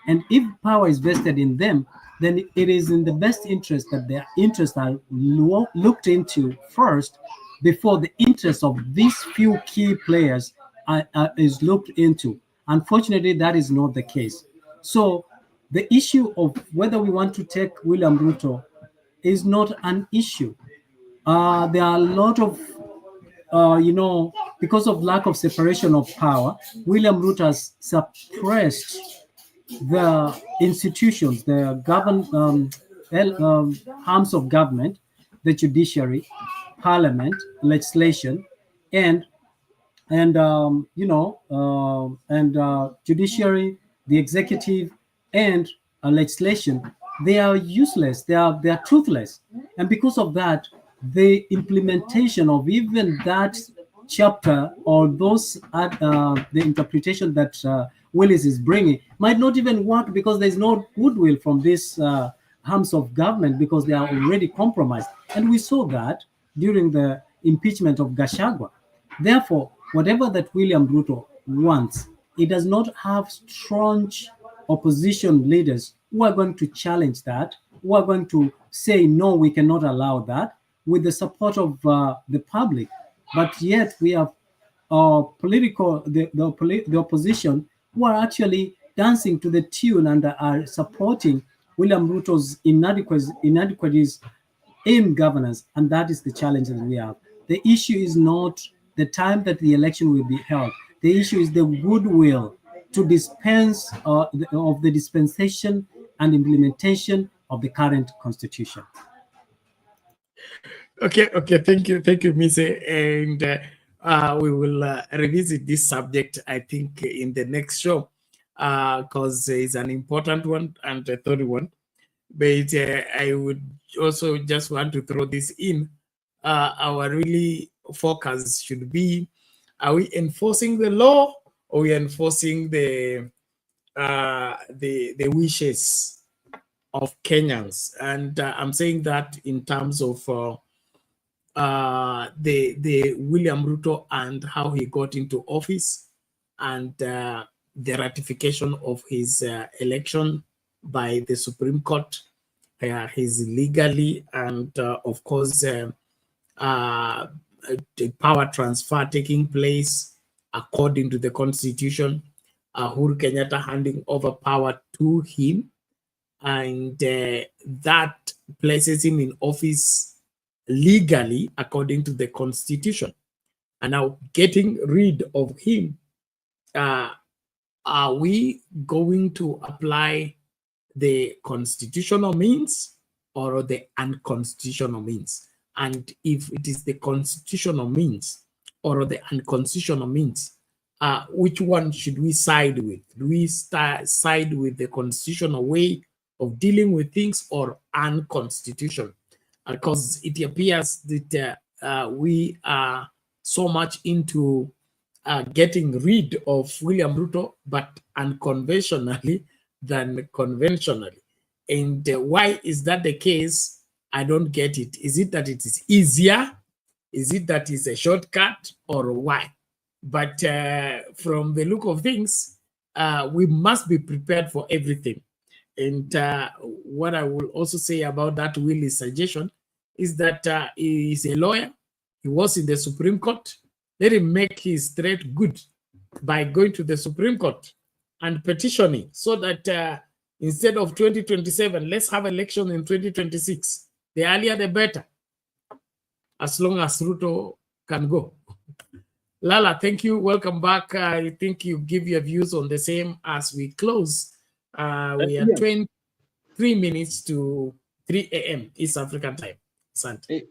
Speaker 16: and if power is vested in them, then it is in the best interest that their interests are looked into first before the interests of these few key players is looked into. Unfortunately, that is not the case. So the issue of whether we want to take William Ruto is not an issue. There are a lot of, because of lack of separation of power, William Ruto has suppressed the institutions, the arms of government, the judiciary, parliament, legislation, and judiciary, the executive, and legislation. They are useless. They are truthless, and because of that, the implementation of even that chapter or those the interpretation that Willis is bringing might not even work, because there's no goodwill from this arms of government, because they are already compromised, and we saw that during the impeachment of Gachagua. Therefore, whatever that William Ruto wants, it does not have strong opposition leaders who are going to challenge that, who are going to say, no, we cannot allow that, with the support of the public. But yet we have the opposition who are actually dancing to the tune and are supporting William Ruto's inadequacies in governance, and that is the challenge that we have. The issue is not the time that the election will be held. The issue is the goodwill to dispense of the dispensation and implementation of the current constitution.
Speaker 7: Okay. Thank you, Mise. And we will revisit this subject, I think, in the next show, because it's an important one and a third one. But I would also just want to throw this in. Our really focus should be: are we enforcing the law, or are we enforcing the wishes of Kenyans? And I'm saying that in terms of the William Ruto and how he got into office, and the ratification of his election by the Supreme Court, his legally, and of course the power transfer taking place according to the Constitution, Uhuru Kenyatta handing over power to him, and that places him in office legally according to the Constitution. And now getting rid of him, are we going to apply the constitutional means or the unconstitutional means? And if it is the constitutional means or the unconstitutional means, which one should we side with? Do we side with the constitutional way of dealing with things, or unconstitutional? Because it appears that we are so much into getting rid of William Ruto, but unconventionally than conventionally. And why is that the case? I don't get it. Is it that it is easier? Is it that it's a shortcut, or why? But from the look of things, we must be prepared for everything. And what I will also say about that Willie's suggestion is that he is a lawyer. He was in the Supreme Court. Let him make his threat good by going to the Supreme Court and petitioning so that instead of 2027, let's have election in 2026. The earlier, the better, as long as Ruto can go. Lala, thank you. Welcome back. I think you give your views on the same as we close. We are 23 minutes to 3 a.m. East African time. Asante.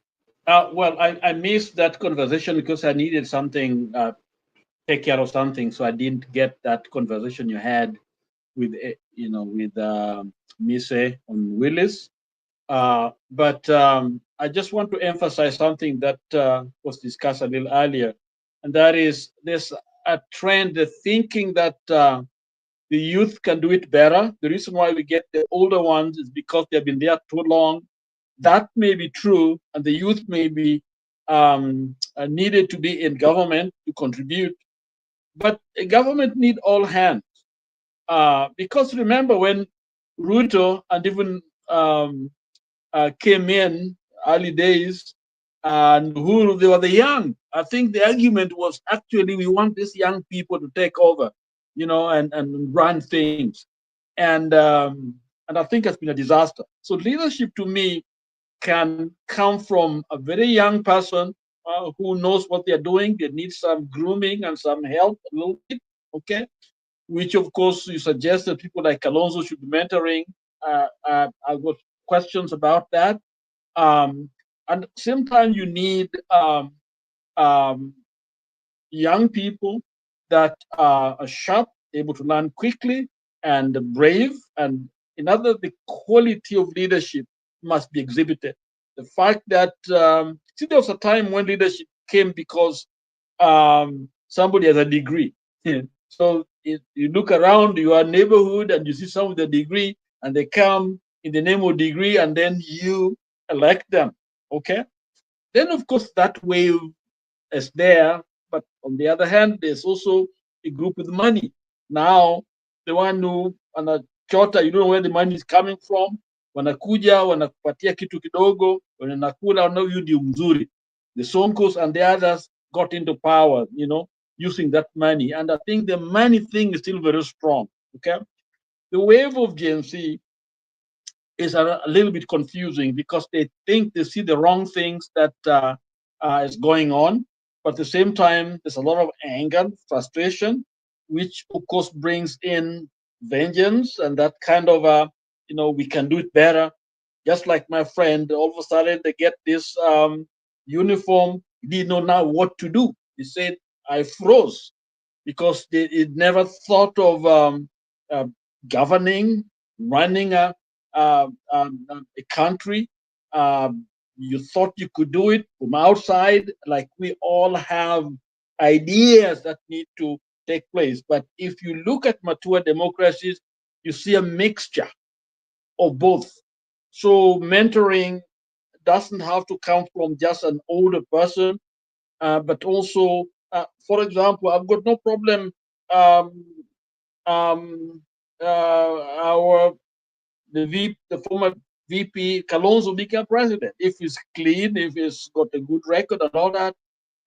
Speaker 14: Well, I missed that conversation because I needed something, take care of something, so I didn't get that conversation you had with, with Mise on Willis. But I just want to emphasize something that was discussed a little earlier, and that is there's a trend, the thinking that the youth can do it better. The reason why we get the older ones is because they've been there too long. That may be true, and the youth may be needed to be in government to contribute, but a government need all hands. Because remember when Ruto and even came in early days, and who they were the young. I think the argument was actually we want these young people to take over, and run things, and I think it's been a disaster. So leadership to me can come from a very young person who knows what they're doing. They need some grooming and some help a little bit, okay? Which of course you suggest that people like Kalonzo should be mentoring. I've got questions about that. And at the same time, you need young people that are sharp, able to learn quickly, and brave. And another, the quality of leadership must be exhibited. The fact that see, there was a time when leadership came because somebody has a degree. So if you look around your neighborhood and you see someone with a degree, and they come in the name of degree, and then you elect them. Okay. Then of course that wave is there, but on the other hand, there's also a group with money. Now the one who anachota, you don't know where the money is coming from. Wanakuja wanakupatia kitu kidogo, wanakula, huyu ndio mzuri. The Sonkos and the others got into power, using that money. And I think the money thing is still very strong. Okay. The wave of Gen Z is a little bit confusing because they think they see the wrong things that is going on. But at the same time, there's a lot of anger, frustration, which of course brings in vengeance and that kind of, we can do it better. Just like my friend, all of a sudden they get this uniform, he didn't know now what to do. He said, I froze because they never thought of governing, running a country. You thought you could do it from outside, like we all have ideas that need to take place. But if you look at mature democracies, you see a mixture of both. So mentoring doesn't have to come from just an older person, but also, for example, I've got no problem the former VP Kalonzo became president. If he's clean, if he's got a good record and all that,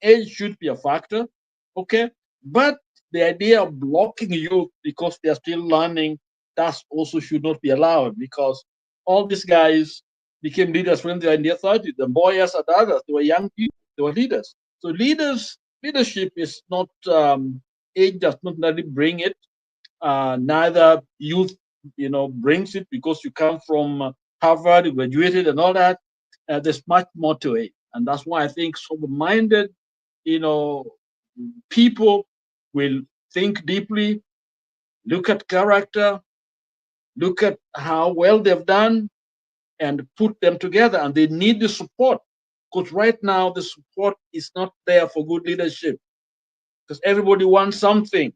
Speaker 14: age should be a factor, okay? But the idea of blocking youth because they're still learning, that also should not be allowed, because all these guys became leaders when they were in their 30s. The Boyas and others, they were young people, they were leaders. So leadership is not, age does not really bring it. Neither youth, brings it because you come from Harvard, you graduated and all that. There's much more to it. And that's why I think sober-minded, people will think deeply, look at character, look at how well they've done, and put them together. And they need the support, because right now the support is not there for good leadership, because everybody wants something.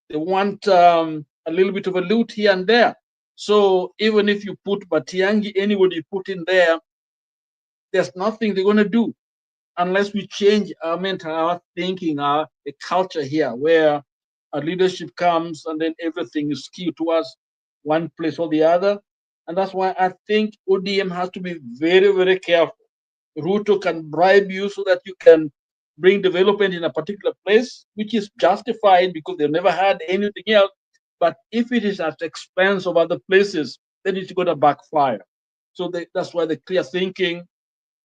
Speaker 14: They want a little bit of a loot here and there. So even if you put Matiangi, anybody you put in there, there's nothing they're going to do unless we change our mental thinking, a culture here where a leadership comes and then everything is skewed towards one place or the other. And that's why I think ODM has to be very, very careful. Ruto can bribe you so that you can bring development in a particular place, which is justified because they've never had anything else. But if it is at the expense of other places, then it's going to backfire. So that's why the clear thinking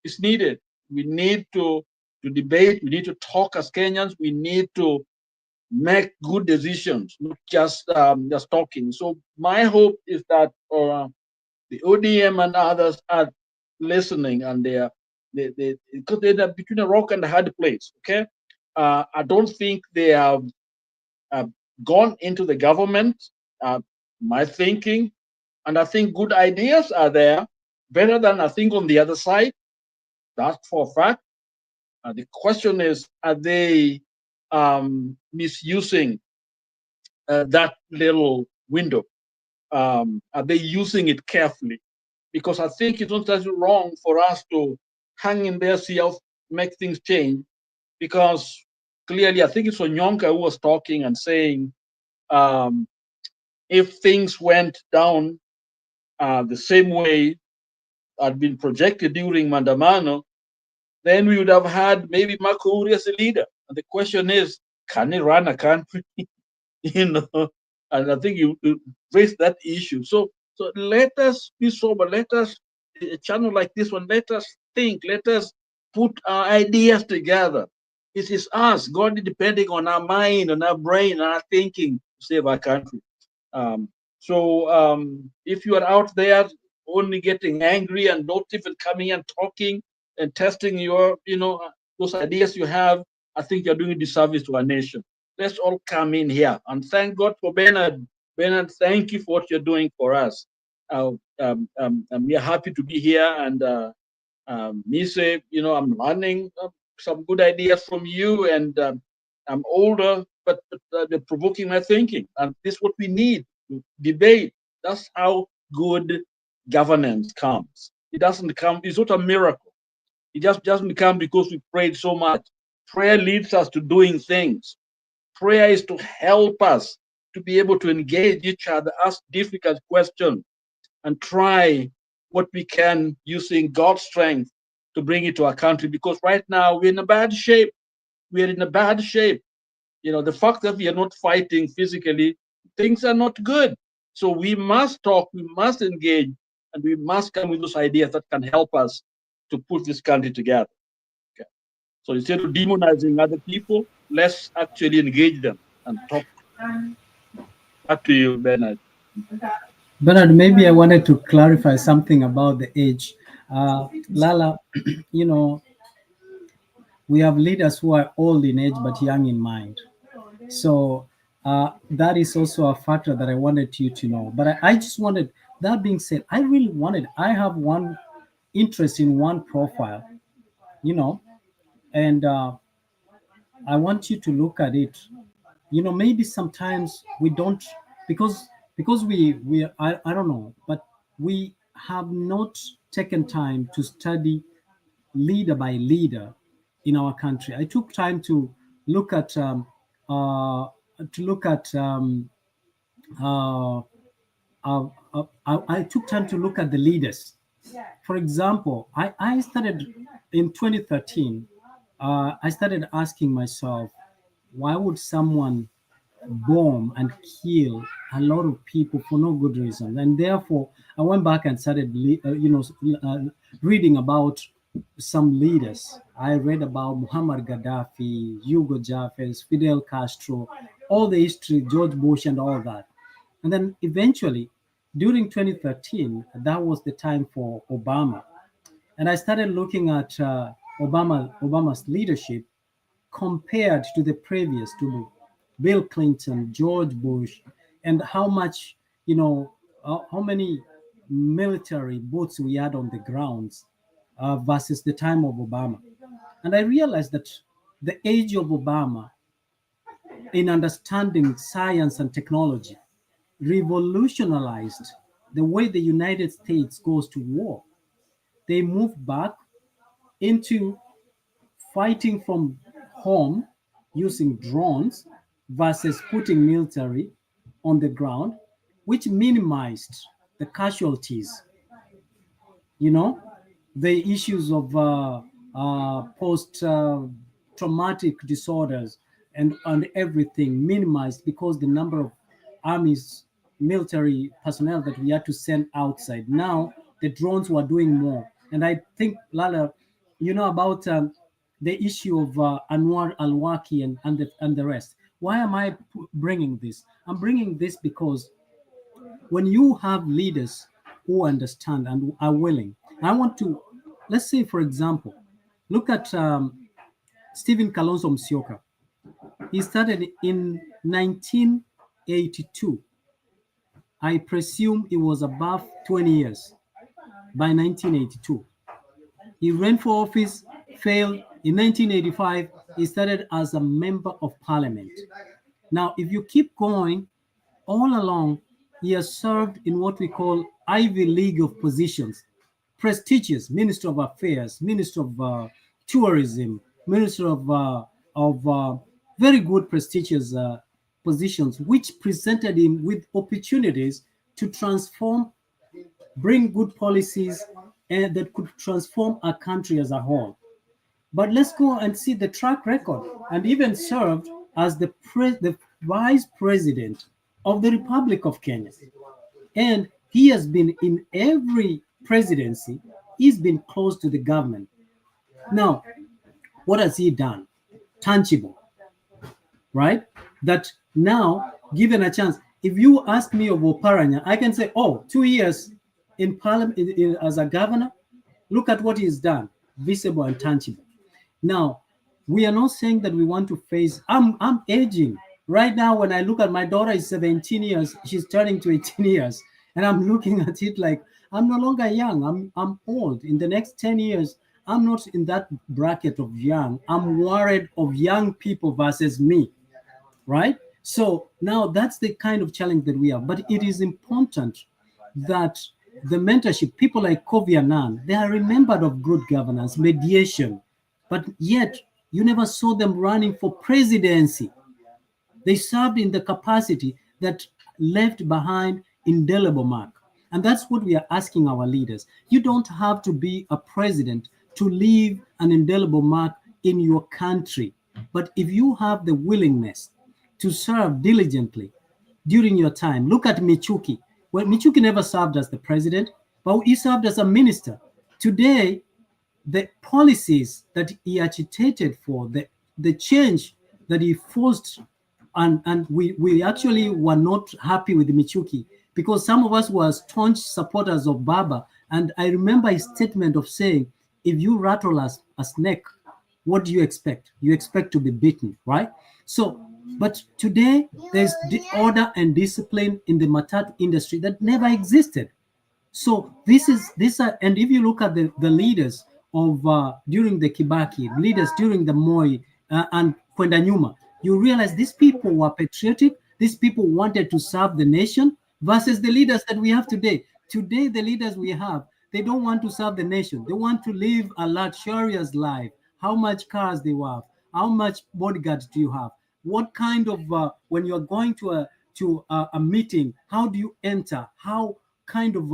Speaker 14: is needed. We need to debate. We need to talk as Kenyans. We need to make good decisions, not just talking. So my hope is that the ODM and others are listening, and because they're between a rock and a hard place. Okay, I don't think they have gone into the government. My thinking, and I think good ideas are there, better than I think on the other side. That's for a fact. The question is, are they misusing that little window? Are they using it carefully? Because I think it's not that wrong for us to hang in there, see how make things change. Because clearly, I think it's Onyonka who was talking and saying, if things went down the same way had been projected during Mandamano, then we would have had maybe Makuri as a leader. And the question is, can he run a country? And I think you raised that issue. So let us be sober. Let us, a channel like this one, let us think. Let us put our ideas together. It is us, God, depending on our mind, on our brain, our thinking to save our country. If you are out there only getting angry and not even coming and talking and testing your, those ideas you have, I think you're doing a disservice to our nation. Let's all come in here and thank God for Bernard. Bernard, thank you for what you're doing for us. We are happy to be here, and Mise, I'm learning some good ideas from you, and I'm older, but they're provoking my thinking, and this is what we need: debate. That's how good governance comes. It doesn't come. It's not a miracle. It just doesn't come because we prayed so much. Prayer leads us to doing things. Prayer is to help us to be able to engage each other, ask difficult questions, and try what we can using God's strength to bring it to our country. Because right now we're in a bad shape. We're in a bad shape. The fact that we are not fighting physically, things are not good. So we must talk, we must engage, and we must come with those ideas that can help us to put this country together. Okay. So instead of demonizing other people, let's actually engage them and talk. Back to you, Bernard.
Speaker 16: Bernard, maybe I wanted to clarify something about the age. Lala, we have leaders who are old in age but young in mind. So that is also a factor that I wanted you to know. But I just wanted, that being said, I have one interest in one profile, and I want you to look at it. Maybe sometimes we don't, because I don't know, but we have not taken time to study leader by leader in our country. I took time to look at I took time to look at the leaders. For example, I started in 2013. I started asking myself, why would someone bomb and kill a lot of people for no good reason? And therefore, I went back and started, reading about some leaders. I read about Muammar Gaddafi, Hugo Chavez, Fidel Castro, all the history, George Bush, and all that. And then eventually, during 2013, that was the time for Obama. And I started looking at Obama's leadership compared to the previous, to Bill Clinton, George Bush, and how much, how many military boots we had on the grounds versus the time of Obama. And I realized that the age of Obama in understanding science and technology revolutionized the way the United States goes to war. They moved back into fighting from home using drones, versus putting military on the ground, which minimized the casualties, you know, the issues of post-traumatic disorders and everything minimized because the number of armies, military personnel that we had to send outside. Now the drones were doing more. And I think, Lala, you know about the issue of Anwar al-Waki and the rest. Why am I bringing this? I'm bringing this because when you have leaders who understand and are willing, I want to, let's say, for example, look at Stephen Kalonzo Musyoka. He started in 1982. I presume he was above 20 years by 1982. He ran for office, failed. In 1985, he started as a member of parliament. Now, if you keep going, all along, he has served in what we call Ivy League of positions, prestigious Minister of Affairs, Minister of Tourism, Minister of very good prestigious positions, which presented him with opportunities to transform, bring good policies, and that could transform our country as a whole. But let's go and see the track record, and even served as the vice president of the Republic of Kenya. And he has been in every presidency, he's been close to the government. Now, what has he done? Tangible, right? That now, given a chance, if you ask me of Oparanya, I can say, oh, 2 years in parliament as a governor, look at what he's done, visible and tangible. Now, we are not saying that we want to face, I'm aging. Right now, when I look at my daughter is 17 years, she's turning to 18 years. And I'm looking at it like, I'm no longer young, I'm old. In the next 10 years, I'm not in that bracket of young. I'm worried of young people versus me, right? So now that's the kind of challenge that we have. But it is important that the mentorship, people like Kofi Annan, they are remembered of good governance, mediation, but yet you never saw them running for presidency. They served in the capacity that left behind indelible mark. And that's what we are asking our leaders. You don't have to be a president to leave an indelible mark in your country. But if you have the willingness to serve diligently during your time, look at Michuki. Well, Michuki never served as the president, but he served as a minister. Today, the policies that he agitated for, the change that he forced, and we actually were not happy with Michuki because some of us were staunch supporters of Baba. And I remember his statement of saying, if you rattle a snake, what do you expect? You expect to be beaten, right? So, but today there's the order and discipline in the matatu industry that never existed. So and if you look at the leaders of during the Kibaki, leaders during the Moi and Kwenda Nyuma, you realize these people were patriotic. These people wanted to serve the nation versus the leaders that we have today. Today, the leaders we have, they don't want to serve the nation. They want to live a luxurious life. How much cars they have? How much bodyguards do you have? What kind of when you are going to a meeting, how do you enter? How kind of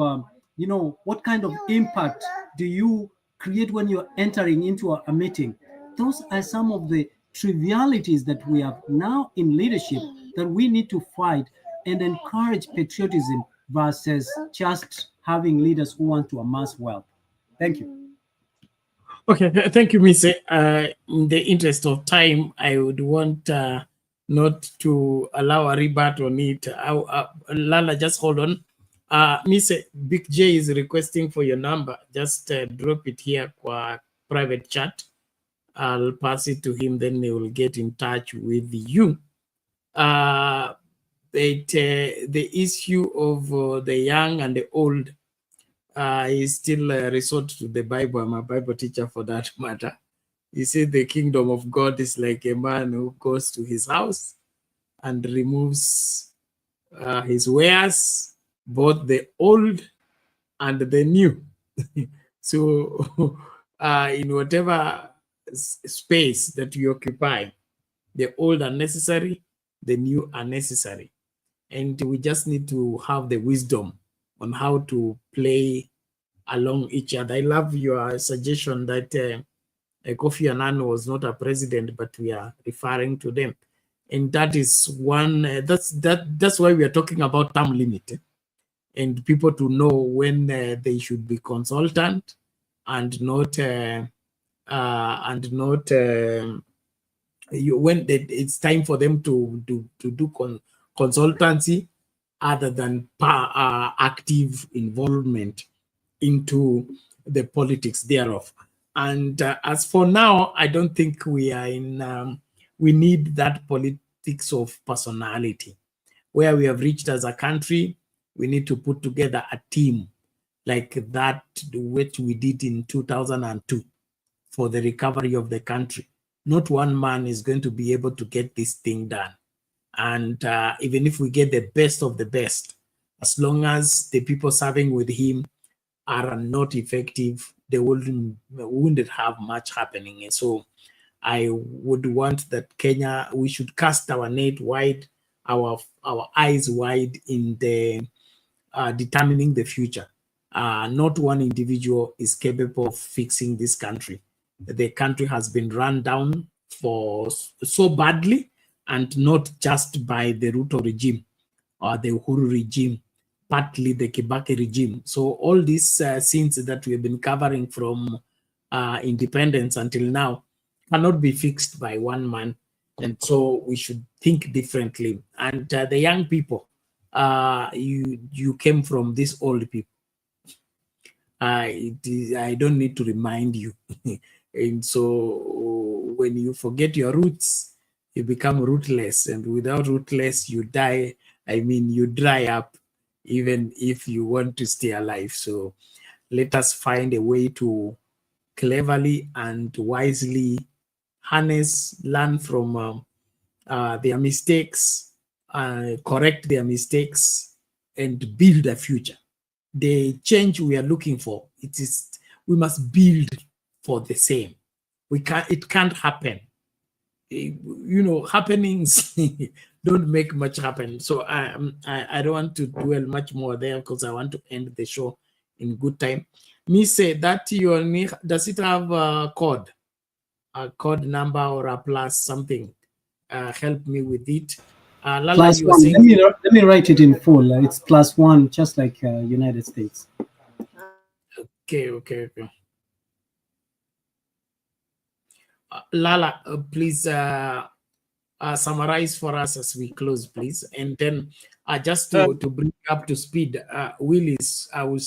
Speaker 16: what kind of impact do you create when you're entering into a meeting? Those are some of the trivialities that we have now in leadership that we need to fight and encourage patriotism versus just having leaders who want to amass wealth. Thank you.
Speaker 7: Okay, thank you, Mise. In the interest of time, I would want not to allow a rebut on it. Lala, just hold on. Mise, Big J is requesting for your number. Just drop it here kwa private chat. I'll pass it to him, then they will get in touch with you. The issue of the young and the old is still resort to the Bible. I'm a Bible teacher for that matter. He said the kingdom of God is like a man who goes to his house and removes his wares, both the old and the new. So in whatever space that you occupy, the old are necessary, the new are necessary. And we just need to have the wisdom on how to play along each other. I love your suggestion that Kofi Annan was not a president, but we are referring to them. And that is one, that's why we are talking about term limit. And people to know when they should be consultant and not when it's time for them to do consultancy other than active involvement into the politics thereof. And as for now, I don't think we are in, we need that politics of personality. Where we have reached as a country, we need to put together a team like that, which we did in 2002 for the recovery of the country. Not one man is going to be able to get this thing done. And even if we get the best of the best, as long as the people serving with him are not effective, they wouldn't have much happening. And so I would want that Kenya, we should cast our net wide, our eyes wide in the determining the future. Not one individual is capable of fixing this country. The country has been run down for so badly, and not just by the Ruto regime or the Uhuru regime, partly the Kibaki regime. So all these sins that we have been covering from independence until now cannot be fixed by one man. And so we should think differently. And the young people, you came from these old people. I don't need to remind you. And so when you forget your roots, you become rootless. And without rootless, you die. I mean, you dry up, even if you want to stay alive. So let us find a way to cleverly and wisely harness, learn from their mistakes, correct their mistakes, and build a future. The change we are looking for, we must build for the same. It can't happen. Happenings don't make much happen. So I don't want to dwell much more there, because I want to end the show in good time. Me say that does it have a code number or a plus something? Help me with it. Lala, you were
Speaker 16: +1.
Speaker 7: saying,
Speaker 16: Let me write it in full. It's +1, just like United States.
Speaker 7: Okay. Lala, please summarize for us as we close, please. And then just to bring up to speed, Willis, I will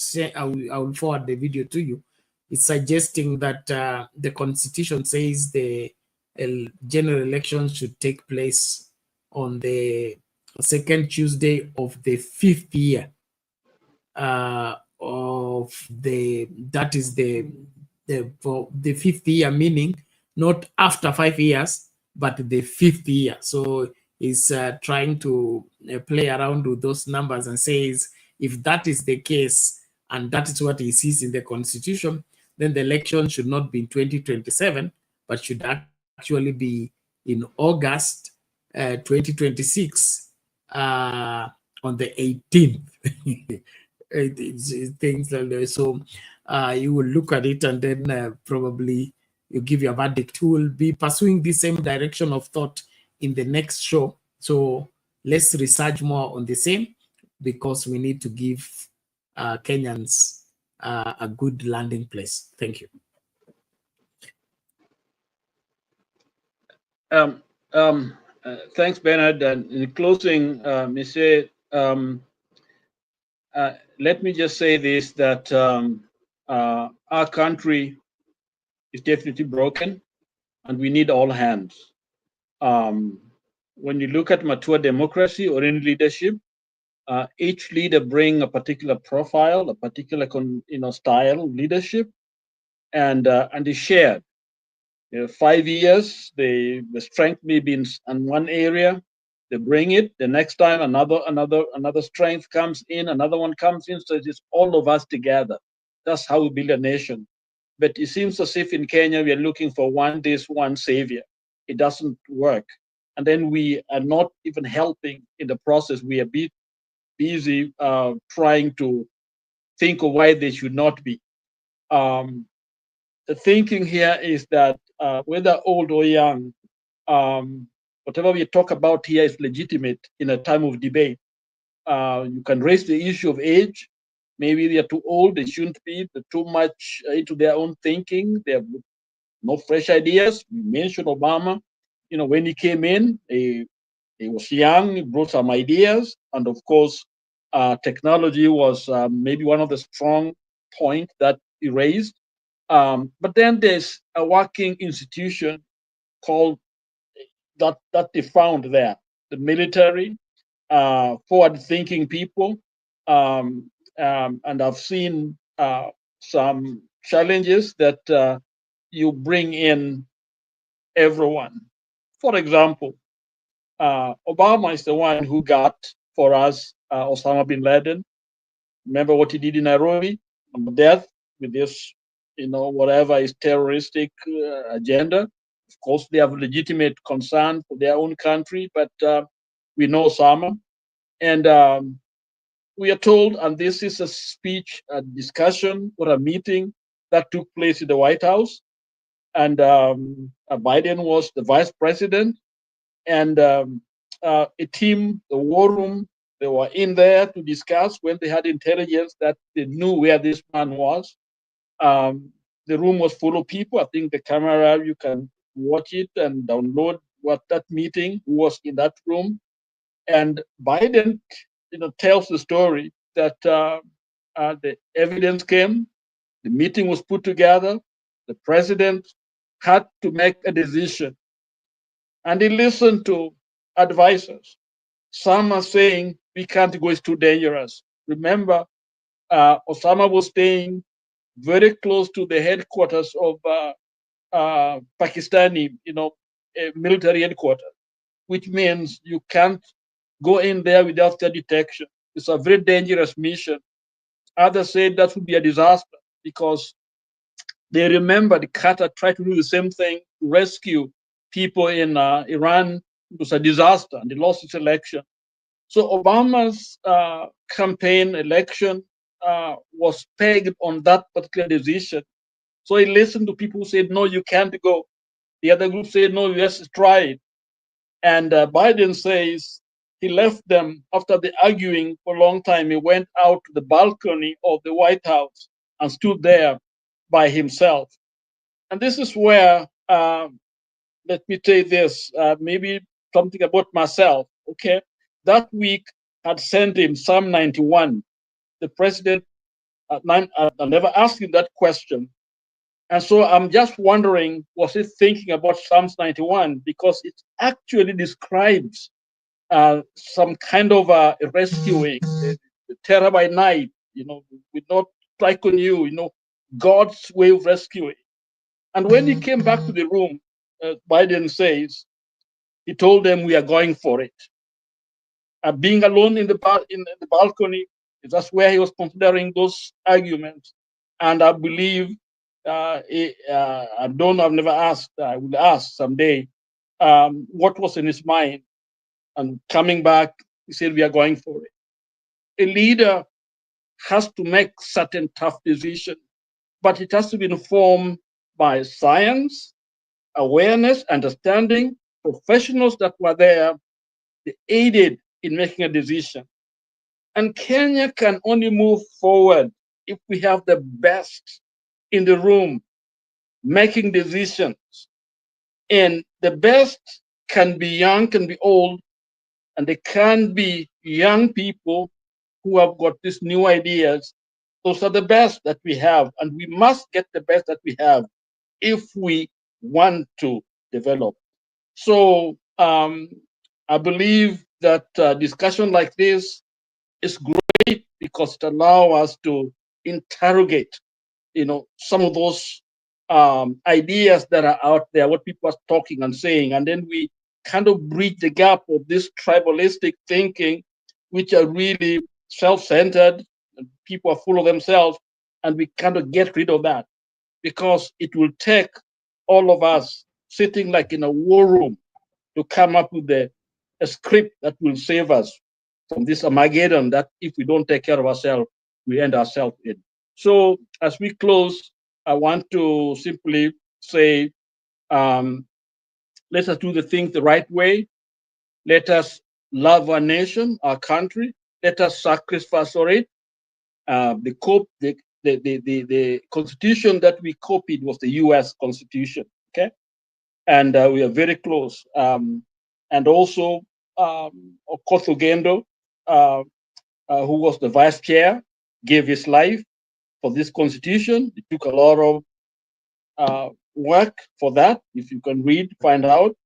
Speaker 7: forward the video to you. It's suggesting that the Constitution says the general elections should take place on the second Tuesday of the 5th year of that is the 5th year, meaning not after 5 years, but the 5th year. So he's trying to play around with those numbers and says, if that is the case, and that is what he sees in the Constitution, then the election should not be in 2027, but should actually be in August 2026 on the 18th. Things like that. So you will look at it, and then probably you give your verdict. Who will be pursuing the same direction of thought in the next show. So let's research more on the same, because we need to give Kenyans a good landing place. Thank you.
Speaker 14: Thanks, Bernard. And in closing, let me just say this, that our country is definitely broken, and we need all hands. When you look at mature democracy or in leadership, each leader bring a particular profile, a particular style of leadership, and is shared. 5 years, the strength may be in one area, they bring it. The next time another strength comes in, another one comes in. So it is all of us together. That's how we build a nation. But it seems as if in Kenya we are looking for one savior. It doesn't work. and then we are not even helping in the process. We are busy trying to think of why they should not be. The thinking here is that whether old or young, whatever we talk about here is legitimate in a time of debate. You can raise the issue of age. Maybe they are too old, they shouldn't be. They're too much into their own thinking. They have no fresh ideas. We mentioned Obama. When he came in, he was young, he brought some ideas. And of course, technology was maybe one of the strong points that he raised. But then there's a working institution called that they found there, the military, forward-thinking people, and I've seen some challenges that you bring in everyone. For example, Obama is the one who got for us Osama bin Laden. Remember what he did in Nairobi on death with this, whatever is terroristic agenda. Of course, they have legitimate concern for their own country, but we know Osama. And we are told, and this is a speech, a discussion, or a meeting that took place in the White House. And Biden was the vice president. And a team, the war room, they were in there to discuss when they had intelligence that they knew where this man was. The room was full of people. I think the camera, you can watch it and download what that meeting was in that room. And Biden, tells the story that the evidence came, the meeting was put together, the president had to make a decision, and he listened to advisors. Some are saying we can't go; it's too dangerous. Remember, Osama was staying very close to the headquarters of Pakistani, military headquarters, which means you can't go in there without their detection. It's a very dangerous mission. Others say that would be a disaster because they remember the Qatar tried to do the same thing to rescue people in Iran. It was a disaster and they lost its election. So Obama's campaign election was pegged on that particular decision. So he listened to people who said, no, you can't go. The other group said, no, let's try it. And Biden says he left them after the arguing for a long time. He went out to the balcony of the White House and stood there by himself. And this is where, let me tell you this, maybe something about myself, okay? That week had sent him Psalm 91. The president, I never asked him that question. And so I'm just wondering, was he thinking about Psalms 91? Because it actually describes some kind of a rescuing, the terror by night, will not strike on you, God's way of rescuing. And when he came back to the room, Biden says, he told them, we are going for it. Being alone in the balcony, that's where he was considering those arguments. And I believe, I've never asked, I will ask someday, what was in his mind. And coming back, he said, we are going for it. A leader has to make certain tough decisions, but it has to be informed by science, awareness, understanding. Professionals that were there, they aided in making a decision. And Kenya can only move forward if we have the best in the room making decisions. And the best can be young, can be old, and they can be young people who have got these new ideas. Those are the best that we have, and we must get the best that we have if we want to develop. So I believe that discussion like this is great because it allows us to interrogate, some of those ideas that are out there, what people are talking and saying, and then we kind of bridge the gap of this tribalistic thinking, which are really self-centered, and people are full of themselves, and we kind of get rid of that because it will take all of us sitting like in a war room to come up with a script that will save us from this Armageddon that if we don't take care of ourselves, we end ourselves in. So as we close, I want to simply say, let us do the things the right way. Let us love our nation, our country. Let us sacrifice for it. The constitution that we copied was the U.S. Constitution. Okay, and we are very close. And also, Okoth Ogendo, who was the vice chair, gave his life for this constitution. It took a lot of work for that. If you can read, find out.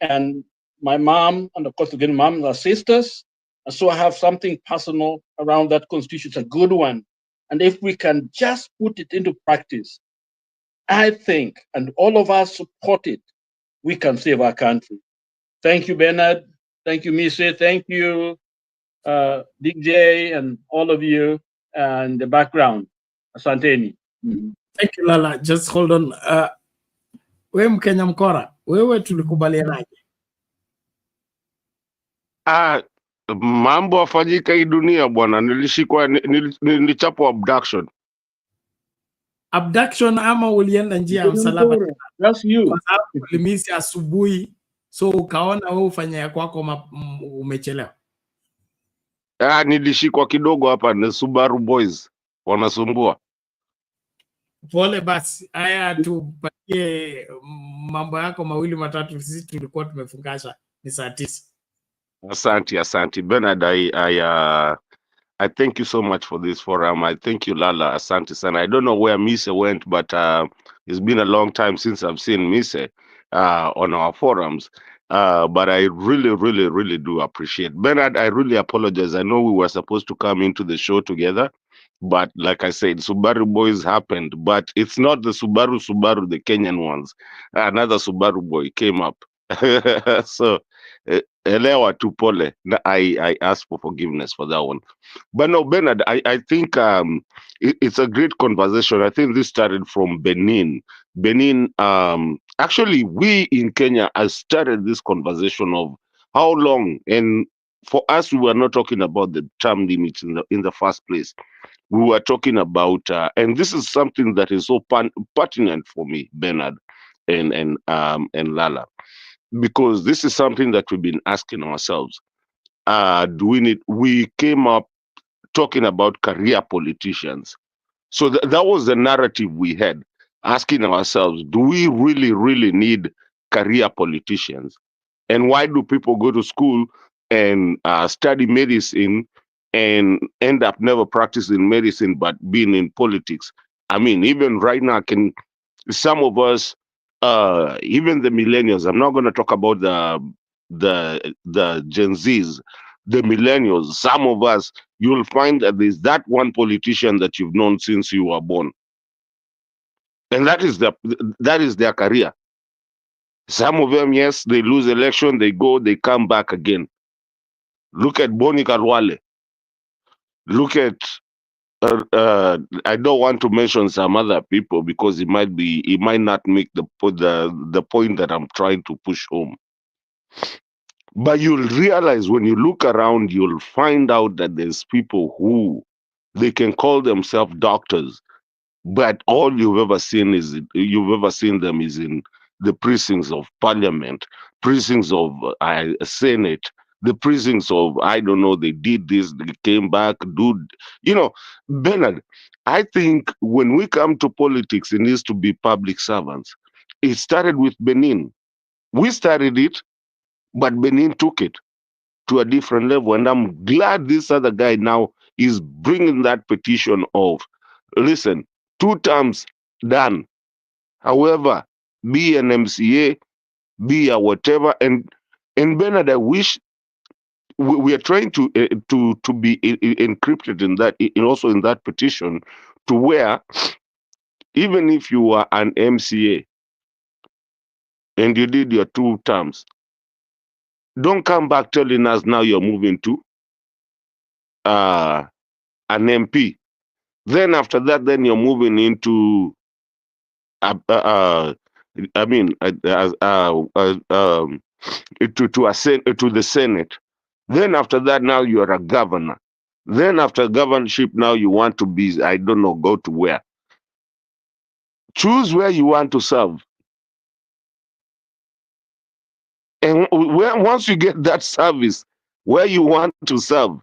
Speaker 14: And my mom and Okoth Ogendo mom are sisters. And so I have something personal around that constitution. It's a good one. And if we can just put it into practice, I think, and all of us support it, we can save our country. Thank you, Bernard. Thank you, Mise. Thank you, DJ, and all of you in the background. Asanteni.
Speaker 7: Thank you, Lala. Just hold on. We Mkenya mkora, wewe tulikubalianaje?
Speaker 19: Mambo afanyika hii dunia bwana, nilishikwa nilichapwa abduction.
Speaker 7: Abduction ama ulienda njia ya msalaba?
Speaker 14: That's you.
Speaker 7: Kwa sababu ulimisi asubuhi, so ukaona wewe ufanya ya kwako umechelewa.
Speaker 19: Nilishikwa kidogo hapa na Subaru boys wanasumbua.
Speaker 7: Pole basi, haya tupatie mambo yako mawili matatu, sisi tulikuwa tumefungasha ni saa 9.
Speaker 19: Asante Bernard, I thank you so much for this forum. I thank you, Lala. Asante sana. I don't know where Mise went, but it's been a long time since I've seen Mise on our forums. But I really do appreciate. Bernard, I really apologize. I know we were supposed to come into the show together, but like I said, Subaru boys happened, but it's not the Subaru, the Kenyan ones. Another Subaru boy came up. So, elewa tu pole. I ask for forgiveness for that one. But no, Bernard, I think it's a great conversation. I think this started from Benin. Actually, we in Kenya has started this conversation of how long, and for us, we were not talking about the term limits in the first place. We were talking about, and this is something that is so pertinent for me, Bernard and Lala, because this is something that we've been asking ourselves. We came up talking about career politicians. So that was the narrative we had, asking ourselves, do we really need career politicians? And why do people go to school and study medicine and end up never practicing medicine but being in politics? I mean, even right now, some of us, even the millennials, I'm not going to talk about the Gen Zs, the millennials, some of us, you'll find that there's that one politician that you've known since you were born. And that is their career. Some of them, yes, they lose election, they go, they come back again. Look at Boni Karwale. Look at, I don't want to mention some other people because it might not make the point that I'm trying to push home. But you'll realize when you look around, you'll find out that there's people who they can call themselves doctors, but all you've ever seen them is in the precincts of parliament, precincts of Senate, the precincts of, I don't know, they did this, they came back, Bernard, I think when we come to politics, it needs to be public servants. It started with Benin. We started it, but Benin took it to a different level. And I'm glad this other guy now is bringing that petition of, listen, 2 terms done. However, be an MCA, be a whatever. And Bernard, I wish we are trying to be encrypted in that, also in that petition, to where even if you are an MCA and you did your 2 terms, don't come back telling us now you're moving to an MP. Then after that, then you're moving into to the Senate. Then after that, now you are a governor. Then after governorship, now you want to be, I don't know, go to where. Choose where you want to serve. And once you get that service where you want to serve,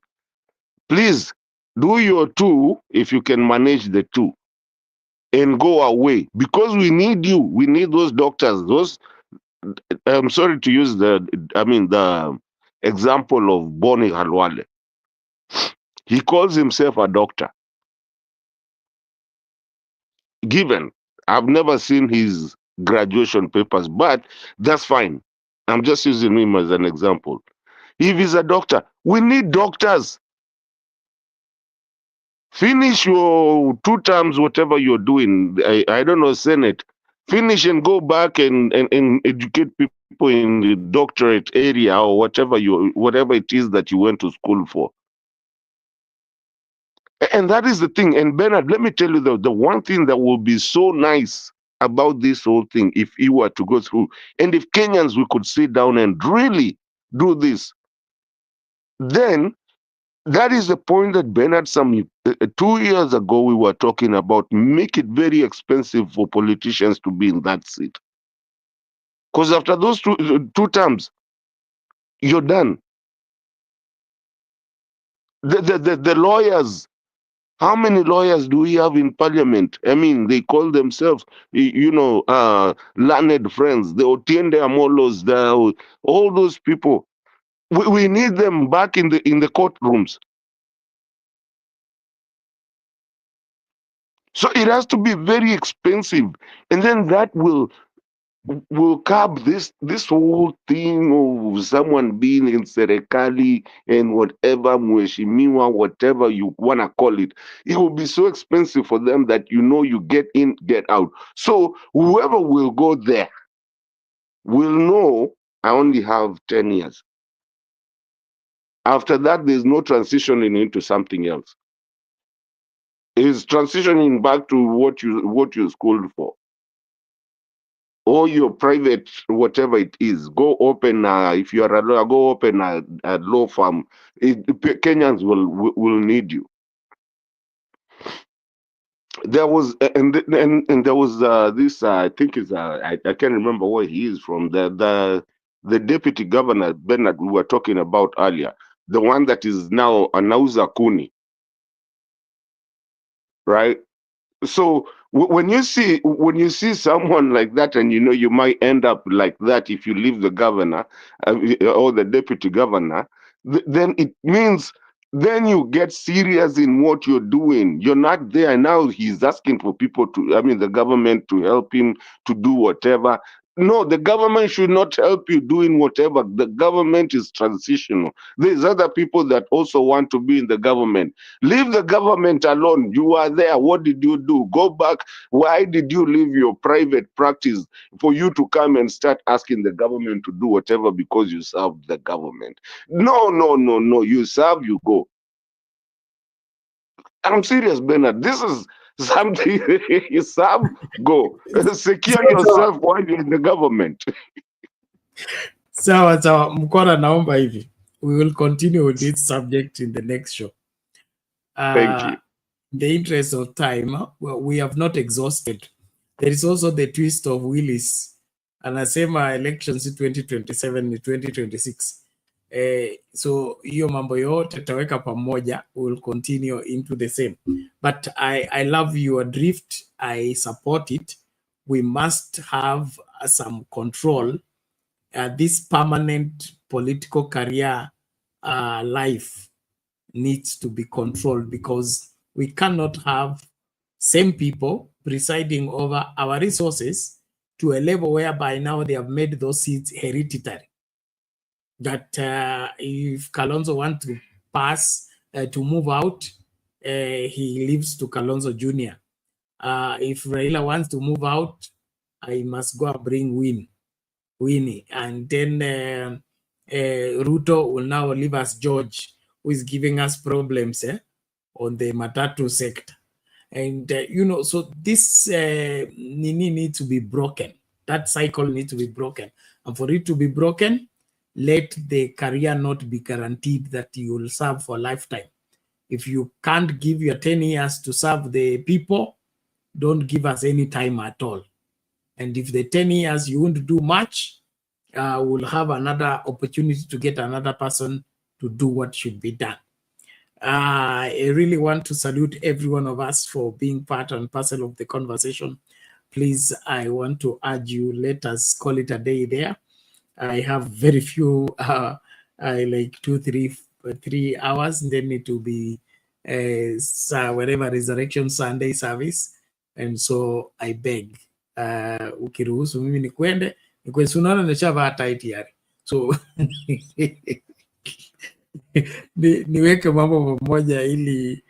Speaker 19: please do your two if you can manage the two and go away, because we need you. We need those doctors. Those, I'm sorry to use the example of Boni Halwale. He calls himself a doctor. Given, I've never seen his graduation papers, but that's fine. I'm just using him as an example. If he's a doctor, we need doctors. Finish your 2 terms, whatever you're doing. I don't know, Senate. Finish and go back and educate people in the doctorate area or whatever it is that you went to school for. And that is the thing. And Bernard, let me tell you the one thing that will be so nice about this whole thing, if you were to go through, and if Kenyans we could sit down and really do this, then that is the point that Bernard, 2 years ago, we were talking about. Make it very expensive for politicians to be in that seat. Because after those two terms, you're done. The lawyers, how many lawyers do we have in parliament? I mean, they call themselves, learned friends. The Otiende Amolos, all those people. We need them back in the courtrooms. So it has to be very expensive, and then that will curb this whole thing of someone being in serikali and whatever, mheshimiwa, whatever you wanna call it. It will be so expensive for them that you get in, get out. So whoever will go there will know I only have 10 years. After that, there's no transitioning into something else. It's transitioning back to what you schooled for, or your private, whatever it is. Go open, if you are a lawyer, go open a law firm. Kenyans will need you. There was and there was this I think is I can't remember where he is from, the deputy governor Bernard we were talking about earlier, the one that is now Anauza Kuni, right? So when you see someone like that, and you might end up like that if you leave the governor or the deputy governor, then it means then you get serious in what you're doing. You're not there now. He's asking for people the government to help him to do whatever. No, the government should not help you doing whatever. The government is transitional. There's other people that also want to be in the government. Leave the government alone. You are there. What did you do? Go back. Why did you leave your private practice for you to come and start asking the government to do whatever because you serve the government? No. You serve, you go. I'm serious, Bernard. This is something. You serve, go. Secure yourself while you're in the government.
Speaker 7: Sawa Mkwana, naomba hivi. We will continue with this subject in the next show.
Speaker 19: Thank you.
Speaker 7: In the interest of time, we have not exhausted. There is also the twist of Willis. Anasema elections in 2027 ni 2026. So hiyo mambo yote taweka pamoja, will continue into the same. But I love your drift. I support it. We must have some control. This permanent political career life needs to be controlled, because we cannot have same people presiding over our resources to a level whereby now they have made those seats hereditary. That if Kalonzo wants to pass, to move out, he leaves to Kalonzo Jr. If Raila wants to move out, I must go and bring Winnie. And then Ruto will now leave us George, who is giving us problems on the Matatu sector. And, so this Nini needs to be broken. That cycle needs to be broken. And for it to be broken, let the career not be guaranteed that you will serve for a lifetime. If you can't give your 10 years to serve the people, don't give us any time at all. And if the 10 years you won't do much, we'll have another opportunity to get another person to do what should be done. I really want to salute every one of us for being part and parcel of the conversation. Please, I want to urge you, let us call it a day there. I have very few, like 3 hours, and then it will be whatever Resurrection Sunday service. And so I beg, ukiruhusu mimi nikwende, unaona nishavaa tai tayari. So niweke mambo pamoja ili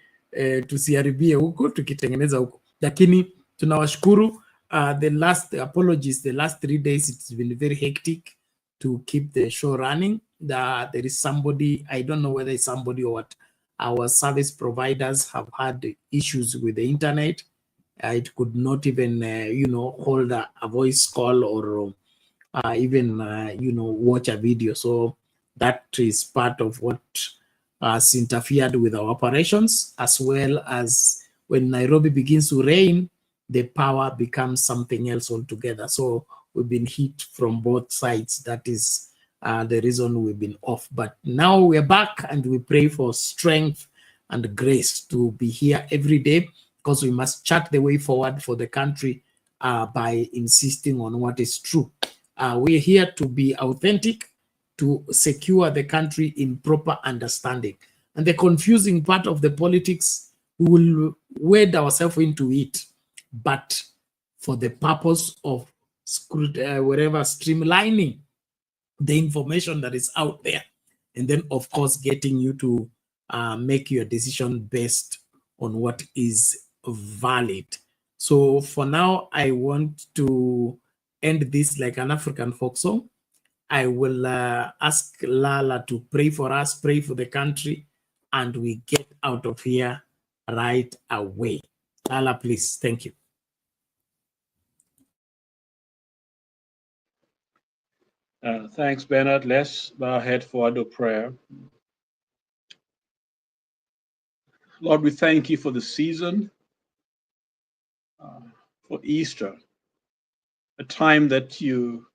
Speaker 7: tusiharibie huko tukitengeneza huko, lakini tunawashukuru. The last 3 days it's been very hectic to keep the show running. There is somebody, I don't know whether it's somebody or what, our service providers have had issues with the internet. It could not even hold a voice call or even watch a video. So that is part of what has interfered with our operations, as well as when Nairobi begins to rain, the power becomes something else altogether. So we've been hit from both sides. That is the reason we've been off. But now we're back, and we pray for strength and grace to be here every day, because we must chart the way forward for the country by insisting on what is true. We're here to be authentic, to secure the country in proper understanding. And the confusing part of the politics, we will wade ourselves into it, but for the purpose of streamlining the information that is out there. And then, of course, getting you to make your decision based on what is valid. So for now, I want to end this like an African folk song. I will ask Lala to pray for us, pray for the country, and we get out of here right away. Lala, please. Thank you.
Speaker 14: Thanks, Bernard. Let's bow our head for word of prayer. Lord, we thank you for the season, for Easter, a time that you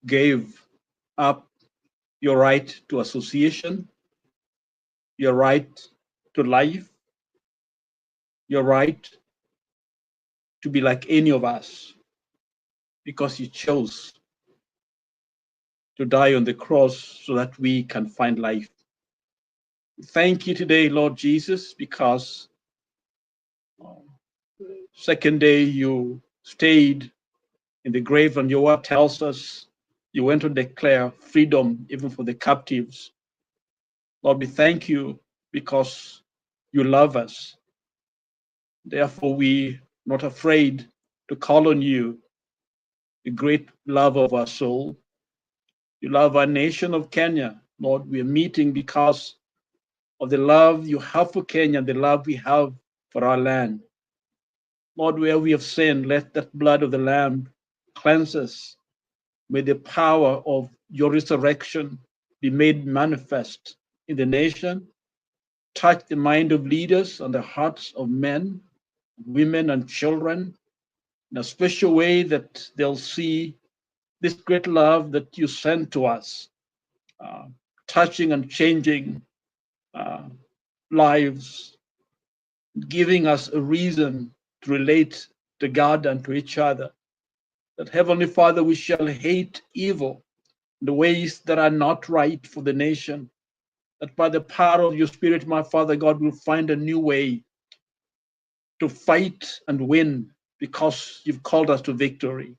Speaker 14: gave up your right to association, your right to life, your right to be like any of us, because you chose to die on the cross so that we can find life. Thank you today, Lord Jesus, because second day you stayed in the grave, and your word tells us you went to declare freedom even for the captives. Lord, we thank you because you love us. Therefore, we are not afraid to call on you, the great love of our soul. You love our nation of Kenya. Lord, we are meeting because of the love you have for Kenya, the love we have for our land. Lord, where we have sinned, let that blood of the Lamb cleanse us. May the power of your resurrection be made manifest in the nation. Touch the mind of leaders and the hearts of men, women, and children in a special way, that they'll see this great love that you sent to us, touching and changing lives, giving us a reason to relate to God and to each other. That, Heavenly Father, we shall hate evil, the ways that are not right for the nation. That by the power of your Spirit, my Father God, will find a new way to fight and win, because you've called us to victory.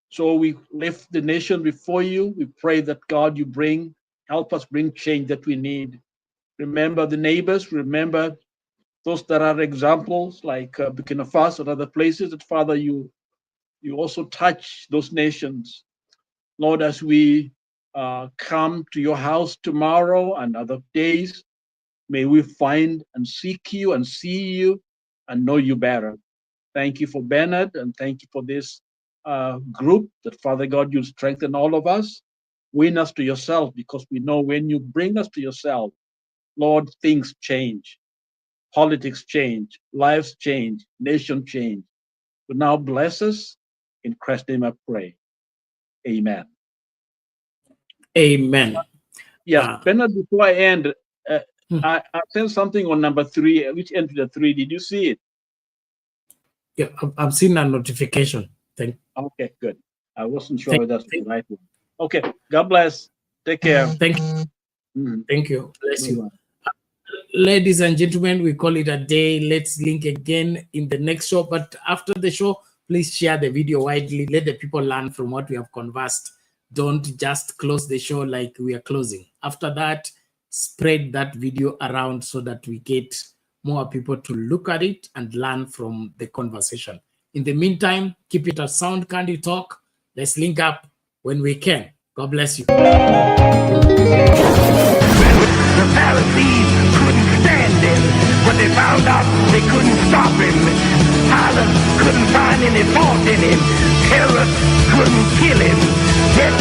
Speaker 14: So we lift the nation before you. We pray that, God, you help us bring change that we need. Remember the neighbors, remember those that are examples like Burkina Faso and other places, that, Father, you also touch those nations. Lord, as we come to your house tomorrow and other days, may we find and seek you and see you and know you better. Thank you for Bernard, and thank you for this group, that Father God, you strengthen all of us. Win us to yourself, because we know when you bring us to yourself, Lord, things change. Politics change, lives change, nation change. So now bless us. In Christ's name I pray. Amen.
Speaker 7: Amen.
Speaker 14: Yeah, Bernard, before I end, I sent something on number 3, which entered the 3. Did you see it?
Speaker 7: Yeah, I've seen a notification.
Speaker 14: Okay, good. I wasn't sure that's the right one. Okay, God bless. Take care.
Speaker 7: Thank you. Bless you. Ladies and gentlemen, we call it a day. Let's link again in the next show. But after the show, please share the video widely. Let the people learn from what we have conversed. Don't just close the show like we are closing. After that, spread that video around so that we get more people to look at it and learn from the conversation. In the meantime, keep it a Sound Candy Talk. Let's link up when we can. God bless you.
Speaker 20: The Pharisees couldn't stand him, but they found out they couldn't stop him. Pilate couldn't find any fault in him. Herod couldn't kill him. Death